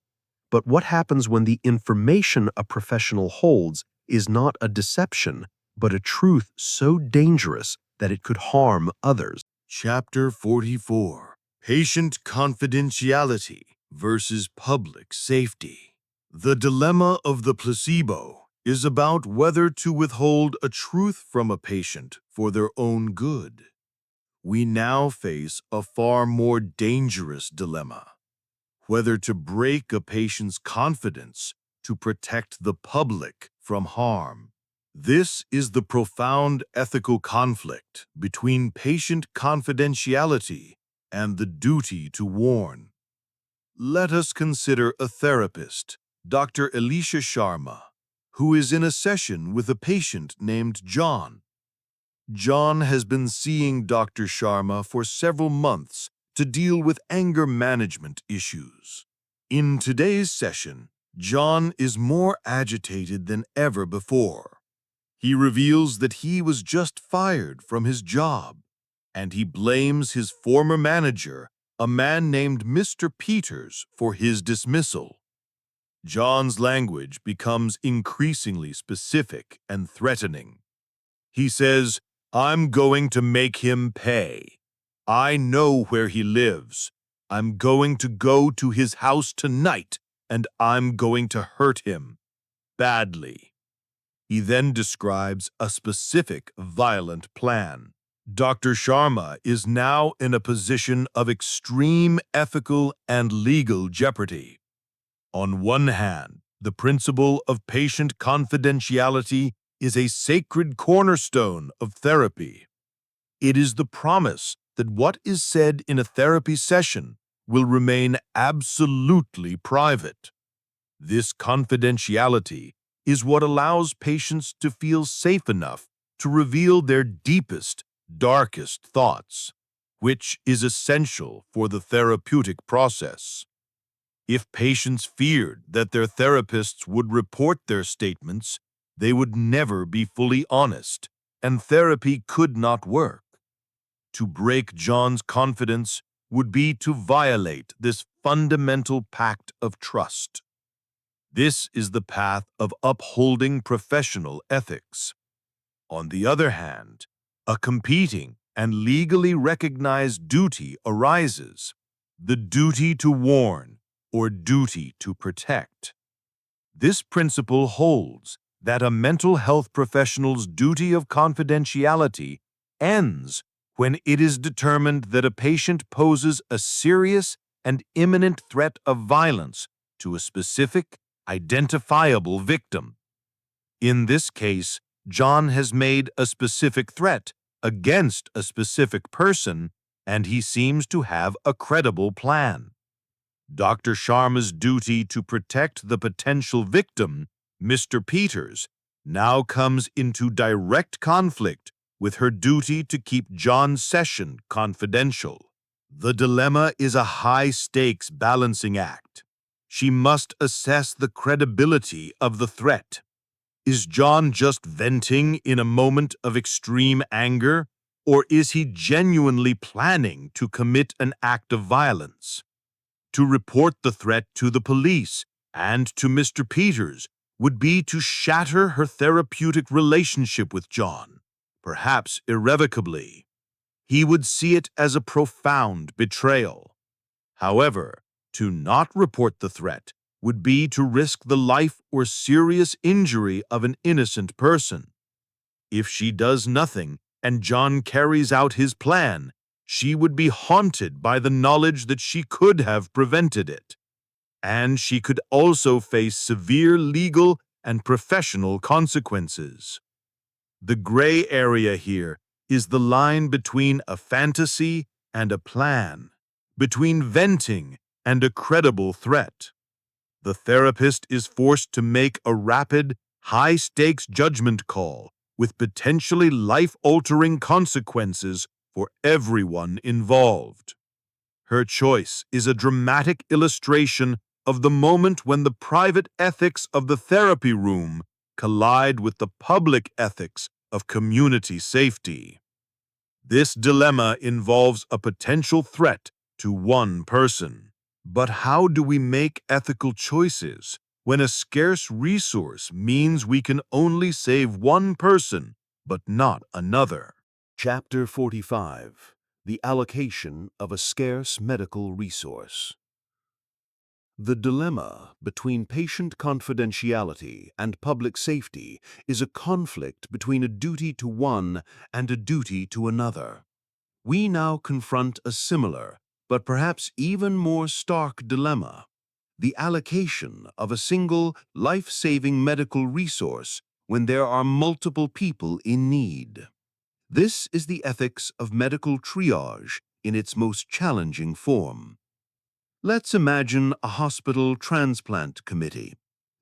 But what happens when the information a professional holds is not a deception, but a truth so dangerous that it could harm others? Chapter 44. Patient Confidentiality versus Public Safety. The dilemma of the placebo is about whether to withhold a truth from a patient for their own good. We now face a far more dangerous dilemma: whether to break a patient's confidence to protect the public from harm. This is the profound ethical conflict between patient confidentiality and the duty to warn. Let us consider a therapist, Dr. Elisha Sharma, who is in a session with a patient named John. John has been seeing Dr. Sharma for several months to deal with anger management issues. In today's session, John is more agitated than ever before. He reveals that he was just fired from his job, and he blames his former manager, a man named Mr. Peters, for his dismissal. John's language becomes increasingly specific and threatening. He says, "I'm going to make him pay. I know where he lives. I'm going to go to his house tonight, and I'm going to hurt him badly." He then describes a specific violent plan. Dr. Sharma is now in a position of extreme ethical and legal jeopardy. On one hand, the principle of patient confidentiality is a sacred cornerstone of therapy. It is the promise that what is said in a therapy session will remain absolutely private. This confidentiality is what allows patients to feel safe enough to reveal their deepest, darkest thoughts, which is essential for the therapeutic process. If patients feared that their therapists would report their statements, they would never be fully honest, and therapy could not work. To break John's confidence would be to violate this fundamental pact of trust. This is the path of upholding professional ethics. On the other hand, a competing and legally recognized duty arises: the duty to warn or duty to protect. This principle holds that a mental health professional's duty of confidentiality ends when it is determined that a patient poses a serious and imminent threat of violence to a specific, identifiable victim. In this case, John has made a specific threat against a specific person, and he seems to have a credible plan. Dr. Sharma's duty to protect the potential victim, Mr. Peters, now comes into direct conflict with her duty to keep John's session confidential. The dilemma is a high-stakes balancing act. She must assess the credibility of the threat. Is John just venting in a moment of extreme anger, or is he genuinely planning to commit an act of violence? To report the threat to the police and to Mr. Peters would be to shatter her therapeutic relationship with John, perhaps irrevocably. He would see it as a profound betrayal. However, to not report the threat would be to risk the life or serious injury of an innocent person. If she does nothing and John carries out his plan, she would be haunted by the knowledge that she could have prevented it. And she could also face severe legal and professional consequences. The gray area here is the line between a fantasy and a plan, between venting and a credible threat. The therapist is forced to make a rapid, high-stakes judgment call with potentially life-altering consequences for everyone involved. Her choice is a dramatic illustration of the moment when the private ethics of the therapy room collide with the public ethics of community safety. This dilemma involves a potential threat to one person. But how do we make ethical choices when a scarce resource means we can only save one person, but not another? Chapter 45. The Allocation of a Scarce Medical Resource. The dilemma between patient confidentiality and public safety is a conflict between a duty to one and a duty to another. We now confront a similar, but perhaps even more stark dilemma: the allocation of a single life-saving medical resource when there are multiple people in need. This is the ethics of medical triage in its most challenging form. Let's imagine a hospital transplant committee.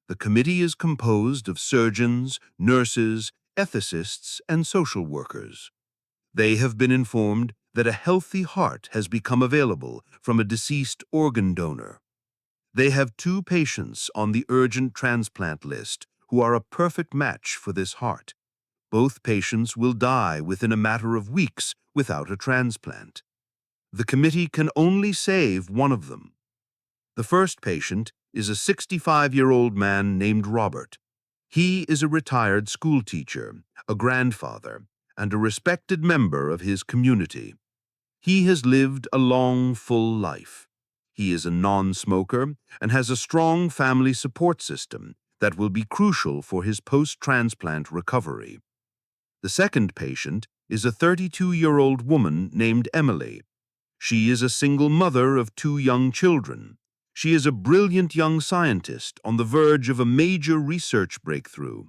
The committee is composed of surgeons, nurses, ethicists, and social workers. They have been informed that a healthy heart has become available from a deceased organ donor. They have 2 patients on the urgent transplant list who are a perfect match for this heart. Both patients will die within a matter of weeks without a transplant. The committee can only save one of them. The first patient is a 65-year-old man named Robert. He is a retired school teacher, a grandfather, and a respected member of his community. He has lived a long, full life. He is a non-smoker and has a strong family support system that will be crucial for his post-transplant recovery. The second patient is a 32-year-old woman named Emily. She is a single mother of 2 young children. She is a brilliant young scientist on the verge of a major research breakthrough.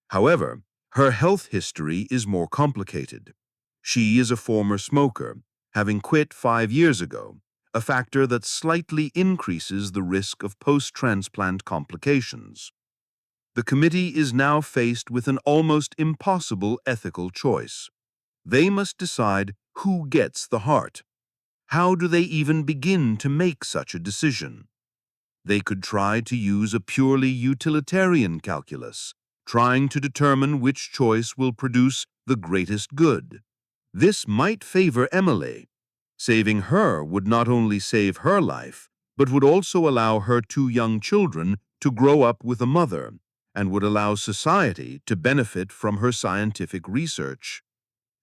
However, her health history is more complicated. She is a former smoker, having quit 5 years ago, a factor that slightly increases the risk of post-transplant complications. The committee is now faced with an almost impossible ethical choice. They must decide who gets the heart. How do they even begin to make such a decision? They could try to use a purely utilitarian calculus, trying to determine which choice will produce the greatest good. This might favor Emily. Saving her would not only save her life, but would also allow her 2 young children to grow up with a mother, and would allow society to benefit from her scientific research.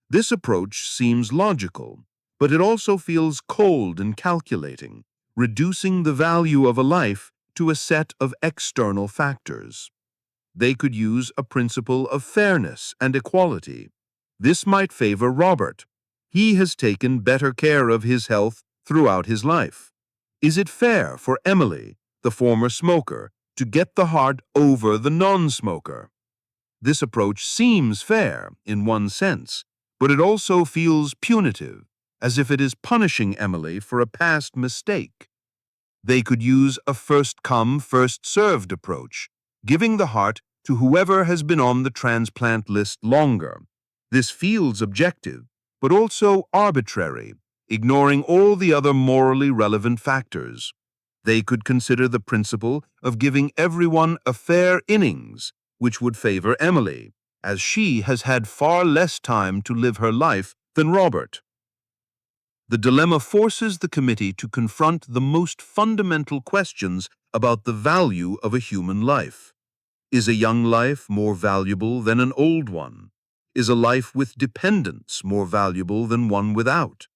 This approach seems logical, but it also feels cold and calculating, reducing the value of a life to a set of external factors. They could use a principle of fairness and equality. This might favor Robert. He has taken better care of his health throughout his life. Is it fair for Emily, the former smoker, to get the heart over the non-smoker? This approach seems fair in one sense, but it also feels punitive, as if it is punishing Emily for a past mistake. They could use a first-come, first-served approach, giving the heart to whoever has been on the transplant list longer. This feels objective, but also arbitrary, ignoring all the other morally relevant factors. They could consider the principle of giving everyone a fair innings, which would favor Emily, as she has had far less time to live her life than Robert. The dilemma forces the committee to confront the most fundamental questions about the value of a human life. Is a young life more valuable than an old one? Is a life with dependence more valuable than one without?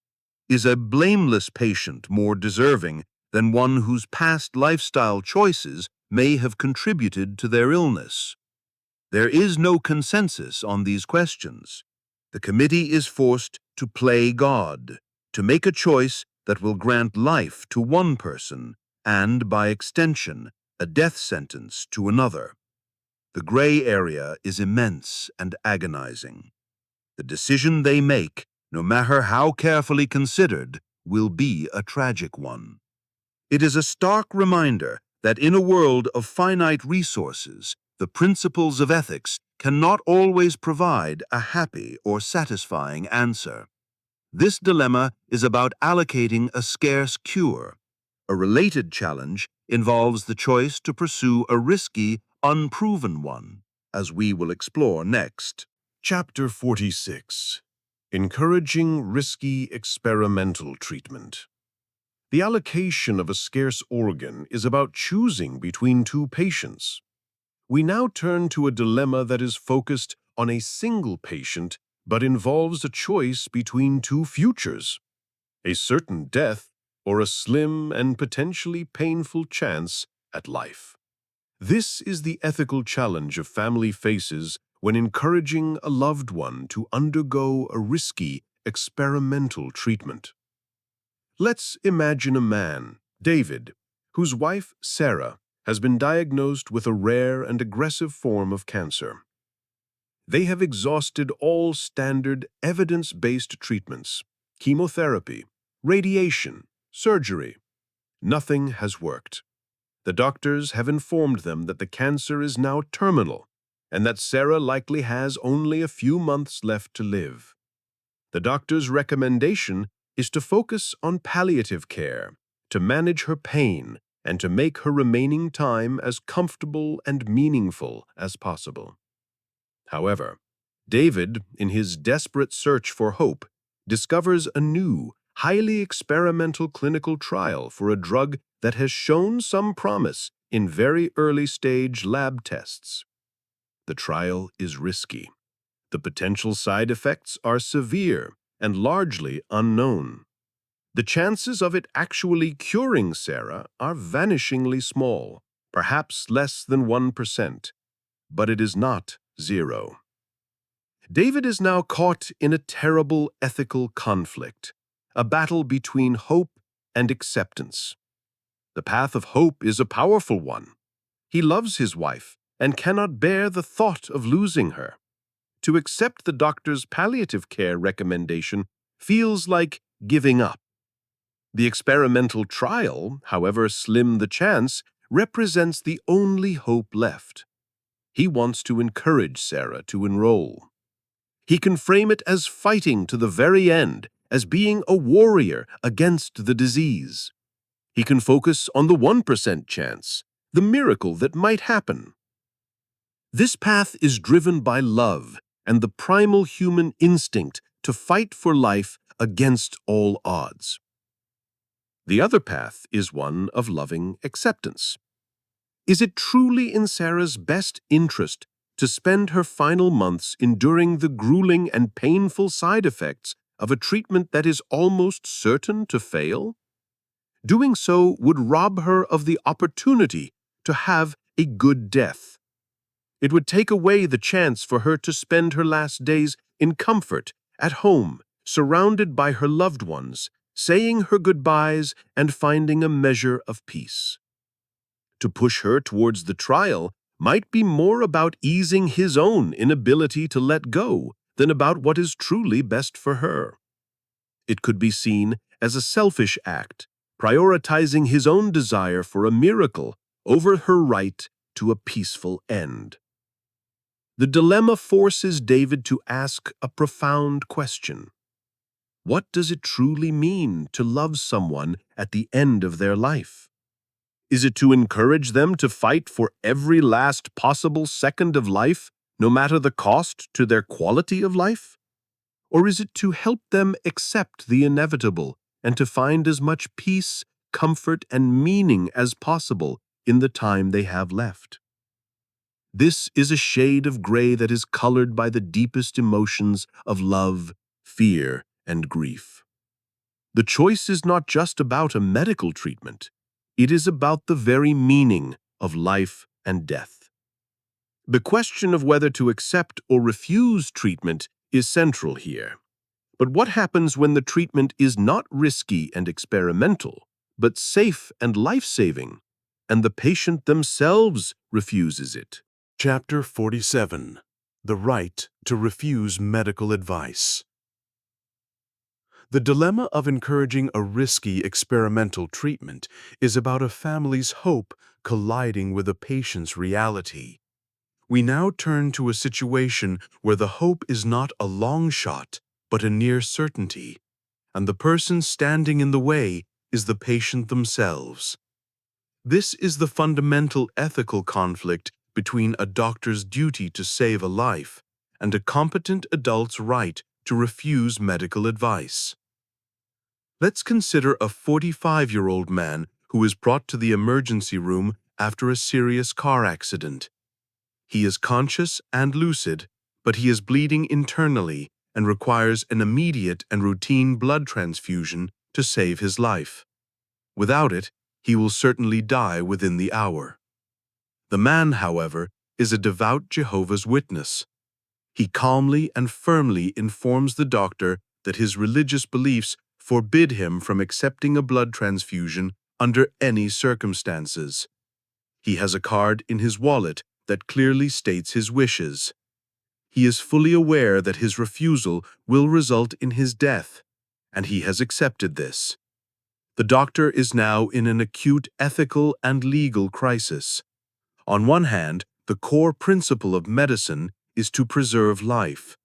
Is a blameless patient more deserving than one whose past lifestyle choices may have contributed to their illness? There is no consensus on these questions. The committee is forced to play God, to make a choice that will grant life to one person and, by extension, a death sentence to another. The gray area is immense and agonizing. The decision they make, no matter how carefully considered, will be a tragic one. It is a stark reminder that in a world of finite resources, The principles of ethics cannot always provide a happy or satisfying answer. This dilemma is about allocating a scarce cure. A related challenge involves the choice to pursue a risky, unproven one, as we will explore next. Chapter 46. Encouraging Risky Experimental Treatment. The allocation of a scarce organ is about choosing between two patients. We now turn to a dilemma that is focused on a single patient but involves a choice between two futures: a certain death or a slim and potentially painful chance at life. This is the ethical challenge a family faces when encouraging a loved one to undergo a risky experimental treatment. Let's imagine a man, David, whose wife, Sarah, has been diagnosed with a rare and aggressive form of cancer. They have exhausted all standard evidence-based treatments: chemotherapy, radiation, surgery. Nothing has worked. The doctors have informed them that the cancer is now terminal and that Sarah likely has only a few months left to live. The doctor's recommendation is to focus on palliative care, to manage her pain, and to make her remaining time as comfortable and meaningful as possible. However, David, in his desperate search for hope, discovers a new, highly experimental clinical trial for a drug that has shown some promise in very early-stage lab tests. The trial is risky. The potential side effects are severe and largely unknown. The chances of it actually curing Sarah are vanishingly small, perhaps less than 1%, but it is not zero. David is now caught in a terrible ethical conflict, a battle between hope and acceptance. The path of hope is a powerful one. He loves his wife and cannot bear the thought of losing her. To accept the doctor's palliative care recommendation feels like giving up. The experimental trial, however slim the chance, represents the only hope left. He wants to encourage Sarah to enroll. He can frame it as fighting to the very end, as being a warrior against the disease. He can focus on the 1% chance, the miracle that might happen. This path is driven by love and the primal human instinct to fight for life against all odds. The other path is one of loving acceptance. Is it truly in Sarah's best interest to spend her final months enduring the grueling and painful side effects of a treatment that is almost certain to fail? Doing so would rob her of the opportunity to have a good death. It would take away the chance for her to spend her last days in comfort, at home, surrounded by her loved ones, saying her goodbyes and finding a measure of peace. To push her towards the trial might be more about easing his own inability to let go than about what is truly best for her. It could be seen as a selfish act, prioritizing his own desire for a miracle over her right to a peaceful end. The dilemma forces David to ask a profound question. What does it truly mean to love someone at the end of their life? Is it to encourage them to fight for every last possible second of life, no matter the cost to their quality of life? Or is it to help them accept the inevitable and to find as much peace, comfort, and meaning as possible in the time they have left? This is a shade of gray that is colored by the deepest emotions of love, fear, and grief. The choice is not just about a medical treatment. It is about the very meaning of life and death. The question of whether to accept or refuse treatment is central here. But what happens when the treatment is not risky and experimental, but safe and life-saving, and the patient themselves refuses it? Chapter 47. The Right to Refuse Medical Advice. The dilemma of encouraging a risky experimental treatment is about a family's hope colliding with a patient's reality. We now turn to a situation where the hope is not a long shot, but a near certainty, and the person standing in the way is the patient themselves. This is the fundamental ethical conflict between a doctor's duty to save a life and a competent adult's right to refuse medical advice. Let's consider a 45-year-old man who is brought to the emergency room after a serious car accident. He is conscious and lucid, but he is bleeding internally and requires an immediate and routine blood transfusion to save his life. Without it, he will certainly die within the hour. The man, however, is a devout Jehovah's Witness. He calmly and firmly informs the doctor that his religious beliefs forbid him from accepting a blood transfusion under any circumstances. He has a card in his wallet that clearly states his wishes. He is fully aware that his refusal will result in his death, and he has accepted this. The doctor is now in an acute ethical and legal crisis. On one hand, the core principle of medicine is to preserve life.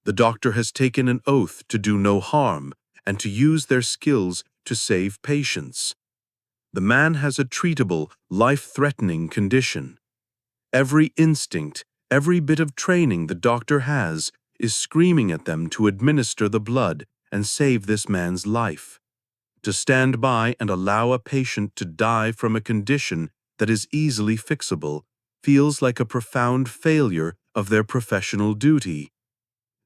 The doctor has taken an oath to do no harm and to use their skills to save patients. The man has a treatable, life-threatening condition. Every instinct, every bit of training the doctor has is screaming at them to administer the blood and save this man's life. To stand by and allow a patient to die from a condition that is easily fixable feels like a profound failure of their professional duty.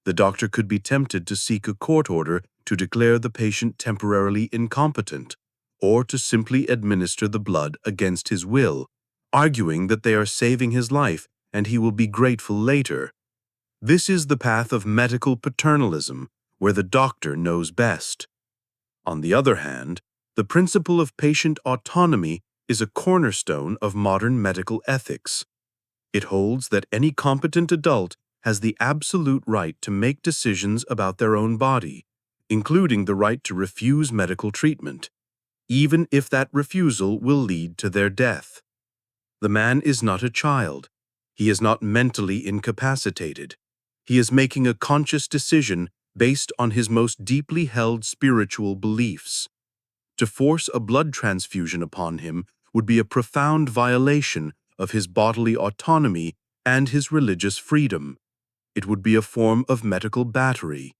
The doctor could be tempted to seek a court order to declare the patient temporarily incompetent, or to simply administer the blood against his will, arguing that they are saving his life and he will be grateful later. This is the path of medical paternalism, where the doctor knows best. On the other hand, the principle of patient autonomy is a cornerstone of modern medical ethics. It holds that any competent adult has the absolute right to make decisions about their own body, including the right to refuse medical treatment, even if that refusal will lead to their death. The man is not a child. He is not mentally incapacitated. He is making a conscious decision based on his most deeply held spiritual beliefs. To force a blood transfusion upon him would be a profound violation of his bodily autonomy and his religious freedom. It would be a form of medical battery.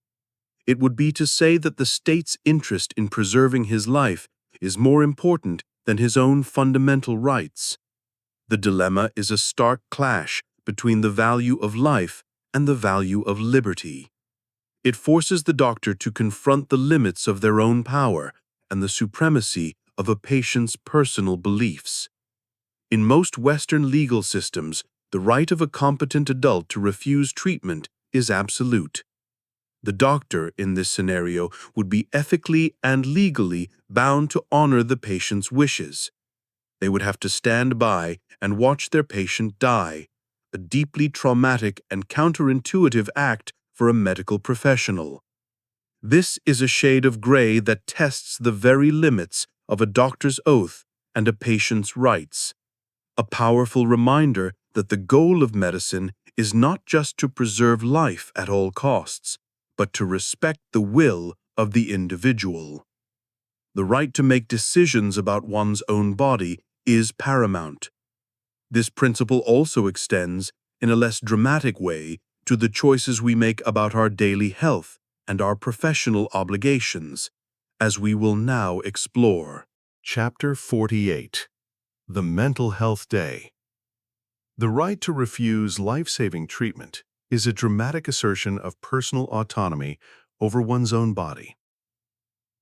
It would be to say that the state's interest in preserving his life is more important than his own fundamental rights. The dilemma is a stark clash between the value of life and the value of liberty. It forces the doctor to confront the limits of their own power and the supremacy of a patient's personal beliefs. In most Western legal systems, the right of a competent adult to refuse treatment is absolute. The doctor, in this scenario, would be ethically and legally bound to honor the patient's wishes. They would have to stand by and watch their patient die, a deeply traumatic and counterintuitive act for a medical professional. This is a shade of gray that tests the very limits of a doctor's oath and a patient's rights. A powerful reminder that the goal of medicine is not just to preserve life at all costs, but to respect the will of the individual. The right to make decisions about one's own body is paramount. This principle also extends, in a less dramatic way, to the choices we make about our daily health and our professional obligations, as we will now explore. Chapter 48. The Mental Health Day. The right to refuse life-saving treatment is a dramatic assertion of personal autonomy over one's own body.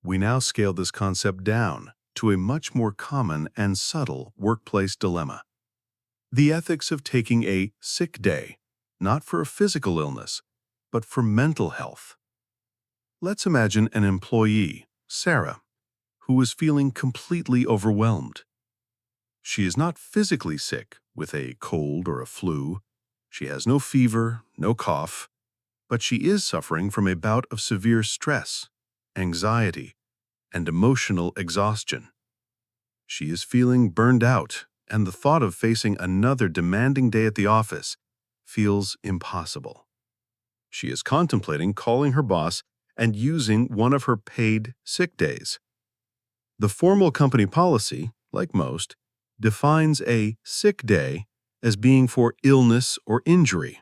We now scale this concept down to a much more common and subtle workplace dilemma. The ethics of taking a sick day, not for a physical illness, but for mental health. Let's imagine an employee, Sarah, who is feeling completely overwhelmed. She is not physically sick with a cold or a flu. She has no fever, no cough, but she is suffering from a bout of severe stress, anxiety, and emotional exhaustion. She is feeling burned out, and the thought of facing another demanding day at the office feels impossible. She is contemplating calling her boss and using one of her paid sick days. The formal company policy, like most, defines a sick day as being for illness or injury,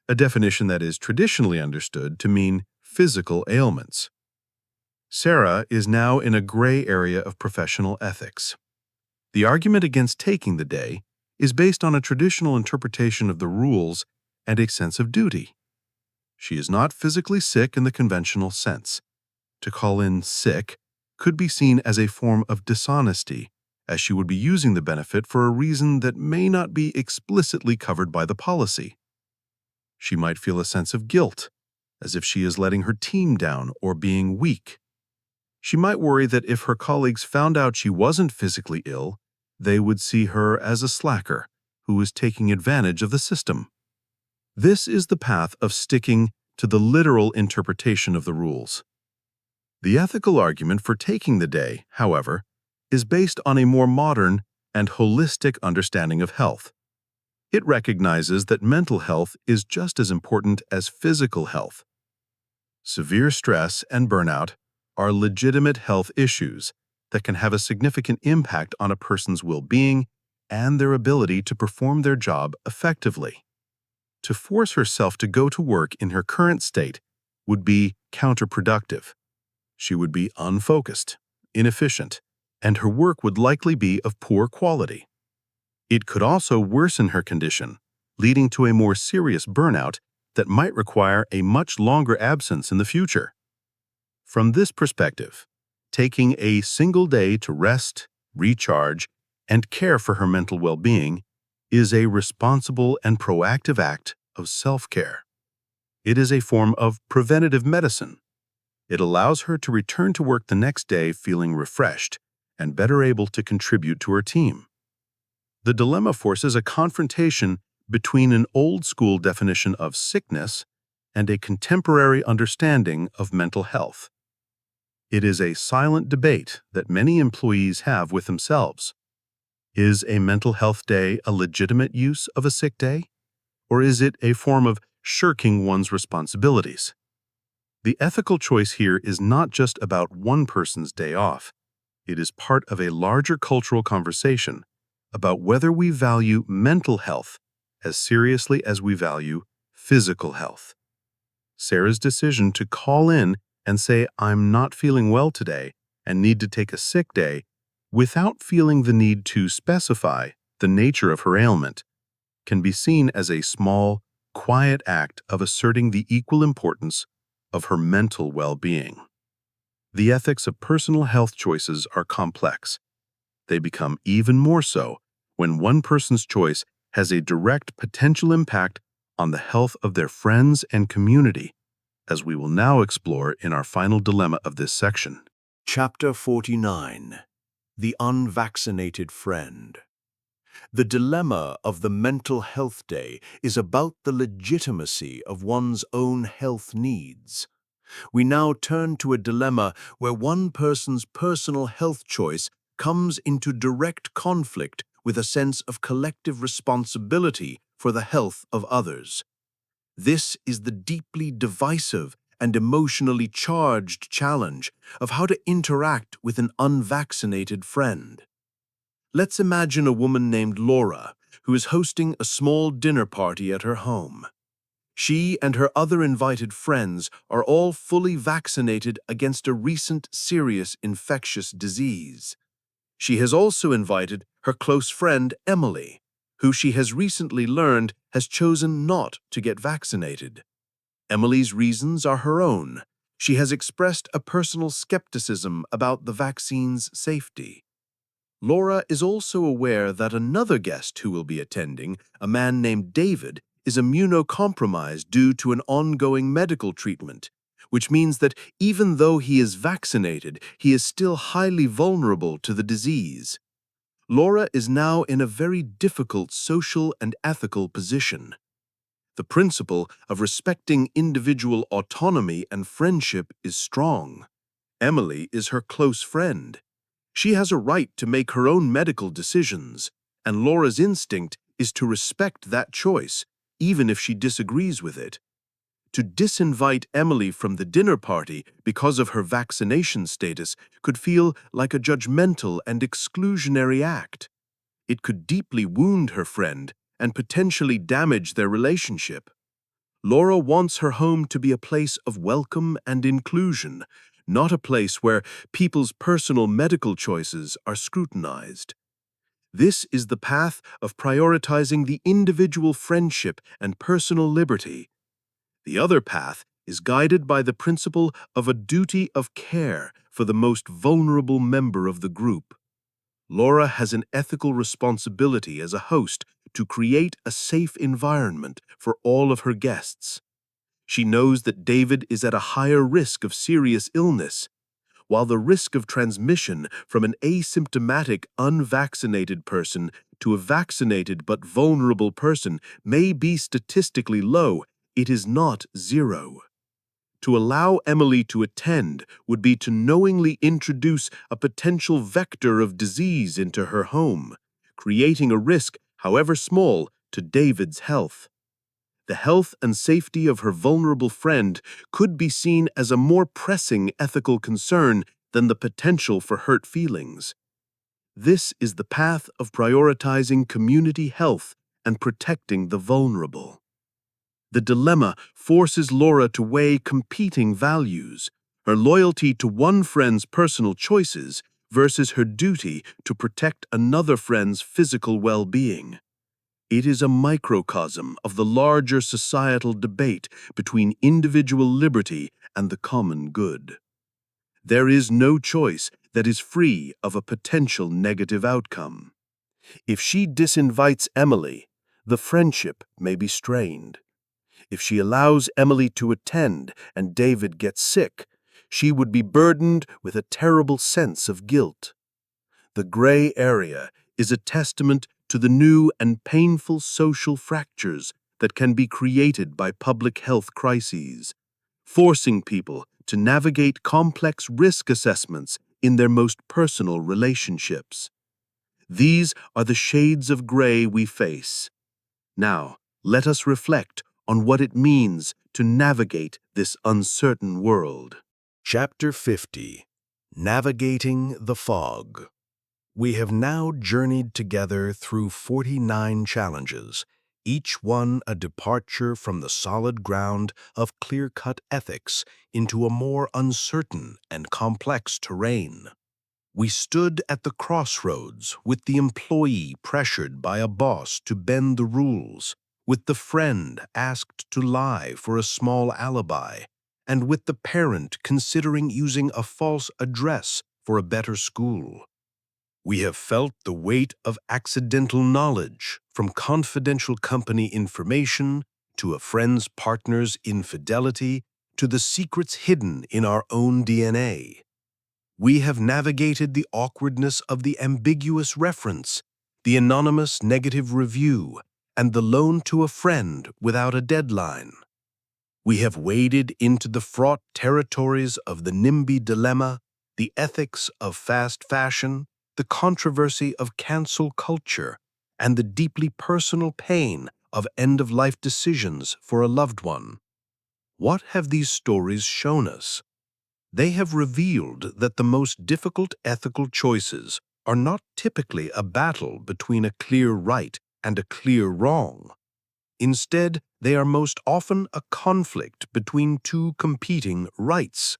a definition that is traditionally understood to mean physical ailments. Sarah is now in a gray area of professional ethics. The argument against taking the day is based on a traditional interpretation of the rules and a sense of duty. She is not physically sick in the conventional sense. To call in sick could be seen as a form of dishonesty, as she would be using the benefit for a reason that may not be explicitly covered by the policy. She might feel a sense of guilt, as if she is letting her team down or being weak. She might worry that if her colleagues found out she wasn't physically ill, they would see her as a slacker who is taking advantage of the system. This is the path of sticking to the literal interpretation of the rules. The ethical argument for taking the day, however, is based on a more modern and holistic understanding of health. It recognizes that mental health is just as important as physical health. Severe stress and burnout are legitimate health issues that can have a significant impact on a person's well-being and their ability to perform their job effectively. To force herself to go to work in her current state would be counterproductive. She would be unfocused, inefficient, and her work would likely be of poor quality. It could also worsen her condition, leading to a more serious burnout that might require a much longer absence in the future. From this perspective, taking a single day to rest, recharge, and care for her mental well-being is a responsible and proactive act of self-care. It is a form of preventative medicine. It allows her to return to work the next day feeling refreshed and better able to contribute to her team. The dilemma forces a confrontation between an old-school definition of sickness and a contemporary understanding of mental health. It is a silent debate that many employees have with themselves. Is a mental health day a legitimate use of a sick day? Or is it a form of shirking one's responsibilities? The ethical choice here is not just about one person's day off. It is part of a larger cultural conversation about whether we value mental health as seriously as we value physical health. Sarah's decision to call in and say, "I'm not feeling well today and need to take a sick day," without feeling the need to specify the nature of her ailment, can be seen as a small, quiet act of asserting the equal importance of her mental well-being. The ethics of personal health choices are complex. They become even more so when one person's choice has a direct potential impact on the health of their friends and community, as we will now explore in our final dilemma of this section. Chapter 49. The Unvaccinated Friend. The dilemma of the mental health day is about the legitimacy of one's own health needs. We now turn to a dilemma where one person's personal health choice comes into direct conflict with a sense of collective responsibility for the health of others. This is the deeply divisive and emotionally charged challenge of how to interact with an unvaccinated friend. Let's imagine a woman named Laura who is hosting a small dinner party at her home. She and her other invited friends are all fully vaccinated against a recent serious infectious disease. She has also invited her close friend Emily, who she has recently learned has chosen not to get vaccinated. Emily's reasons are her own. She has expressed a personal skepticism about the vaccine's safety. Laura is also aware that another guest who will be attending, a man named David, is immunocompromised due to an ongoing medical treatment, which means that even though he is vaccinated, he is still highly vulnerable to the disease. Laura is now in a very difficult social and ethical position. The principle of respecting individual autonomy and friendship is strong. Emily is her close friend. She has a right to make her own medical decisions, and Laura's instinct is to respect that choice, even if she disagrees with it. To disinvite Emily from the dinner party because of her vaccination status could feel like a judgmental and exclusionary act. It could deeply wound her friend and potentially damage their relationship. Laura wants her home to be a place of welcome and inclusion, not a place where people's personal medical choices are scrutinized. This is the path of prioritizing the individual friendship and personal liberty. The other path is guided by the principle of a duty of care for the most vulnerable member of the group. Laura has an ethical responsibility as a host to create a safe environment for all of her guests. She knows that David is at a higher risk of serious illness, while the risk of transmission from an asymptomatic, unvaccinated person to a vaccinated but vulnerable person may be statistically low. It is not zero. To allow Emily to attend would be to knowingly introduce a potential vector of disease into her home, creating a risk, however small, to David's health. The health and safety of her vulnerable friend could be seen as a more pressing ethical concern than the potential for hurt feelings. This is the path of prioritizing community health and protecting the vulnerable. The dilemma forces Laura to weigh competing values, her loyalty to one friend's personal choices versus her duty to protect another friend's physical well-being. It is a microcosm of the larger societal debate between individual liberty and the common good. There is no choice that is free of a potential negative outcome. If she disinvites Emily, the friendship may be strained. If she allows Emily to attend and David gets sick, she would be burdened with a terrible sense of guilt. The gray area is a testament to the new and painful social fractures that can be created by public health crises, forcing people to navigate complex risk assessments in their most personal relationships. These are the shades of gray we face. Now, let us reflect on what it means to navigate this uncertain world. Chapter 50. Navigating the Fog. We have now journeyed together through 49 challenges, each one a departure from the solid ground of clear-cut ethics into a more uncertain and complex terrain. We stood at the crossroads with the employee pressured by a boss to bend the rules, with the friend asked to lie for a small alibi, and with the parent considering using a false address for a better school. We have felt the weight of accidental knowledge, from confidential company information to a friend's partner's infidelity to the secrets hidden in our own DNA. We have navigated the awkwardness of the ambiguous reference, the anonymous negative review, and the loan to a friend without a deadline. We have waded into the fraught territories of the NIMBY dilemma, the ethics of fast fashion, the controversy of cancel culture, and the deeply personal pain of end-of-life decisions for a loved one. What have these stories shown us? They have revealed that the most difficult ethical choices are not typically a battle between a clear right and a clear wrong. Instead, they are most often a conflict between two competing rights.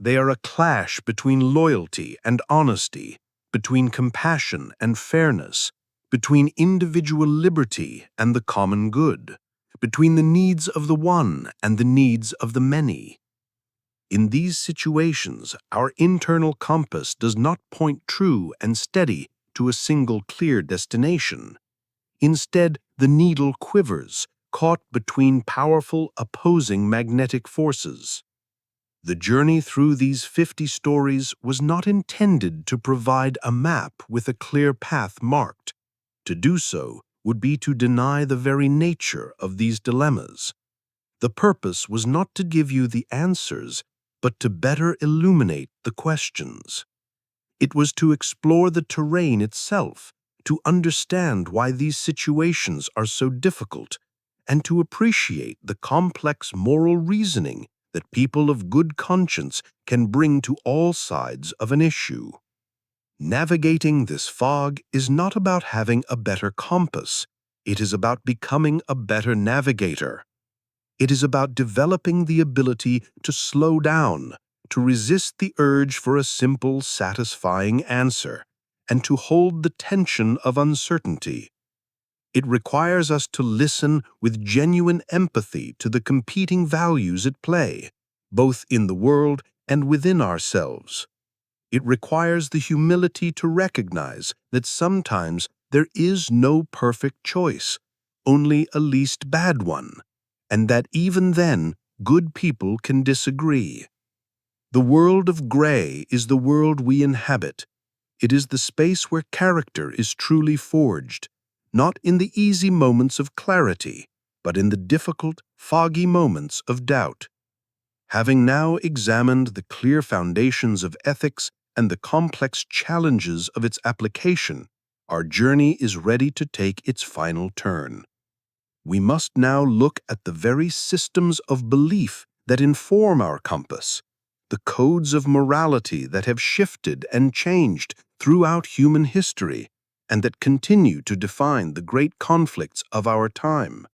They are a clash between loyalty and honesty, between compassion and fairness, between individual liberty and the common good, between the needs of the one and the needs of the many. In these situations, our internal compass does not point true and steady to a single clear destination. Instead, the needle quivers, caught between powerful opposing magnetic forces. The journey through these 50 stories was not intended to provide a map with a clear path marked. To do so would be to deny the very nature of these dilemmas. The purpose was not to give you the answers, but to better illuminate the questions. It was to explore the terrain itself, to understand why these situations are so difficult, and to appreciate the complex moral reasoning that people of good conscience can bring to all sides of an issue. Navigating this fog is not about having a better compass. It is about becoming a better navigator. It is about developing the ability to slow down, to resist the urge for a simple, satisfying answer, and to hold the tension of uncertainty. It requires us to listen with genuine empathy to the competing values at play, both in the world and within ourselves. It requires the humility to recognize that sometimes there is no perfect choice, only a least bad one, and that even then, good people can disagree. The world of gray is the world we inhabit. It is the space where character is truly forged, not in the easy moments of clarity, but in the difficult, foggy moments of doubt. Having now examined the clear foundations of ethics and the complex challenges of its application, our journey is ready to take its final turn. We must now look at the very systems of belief that inform our compass, the codes of morality that have shifted and changed throughout human history, and that continue to define the great conflicts of our time.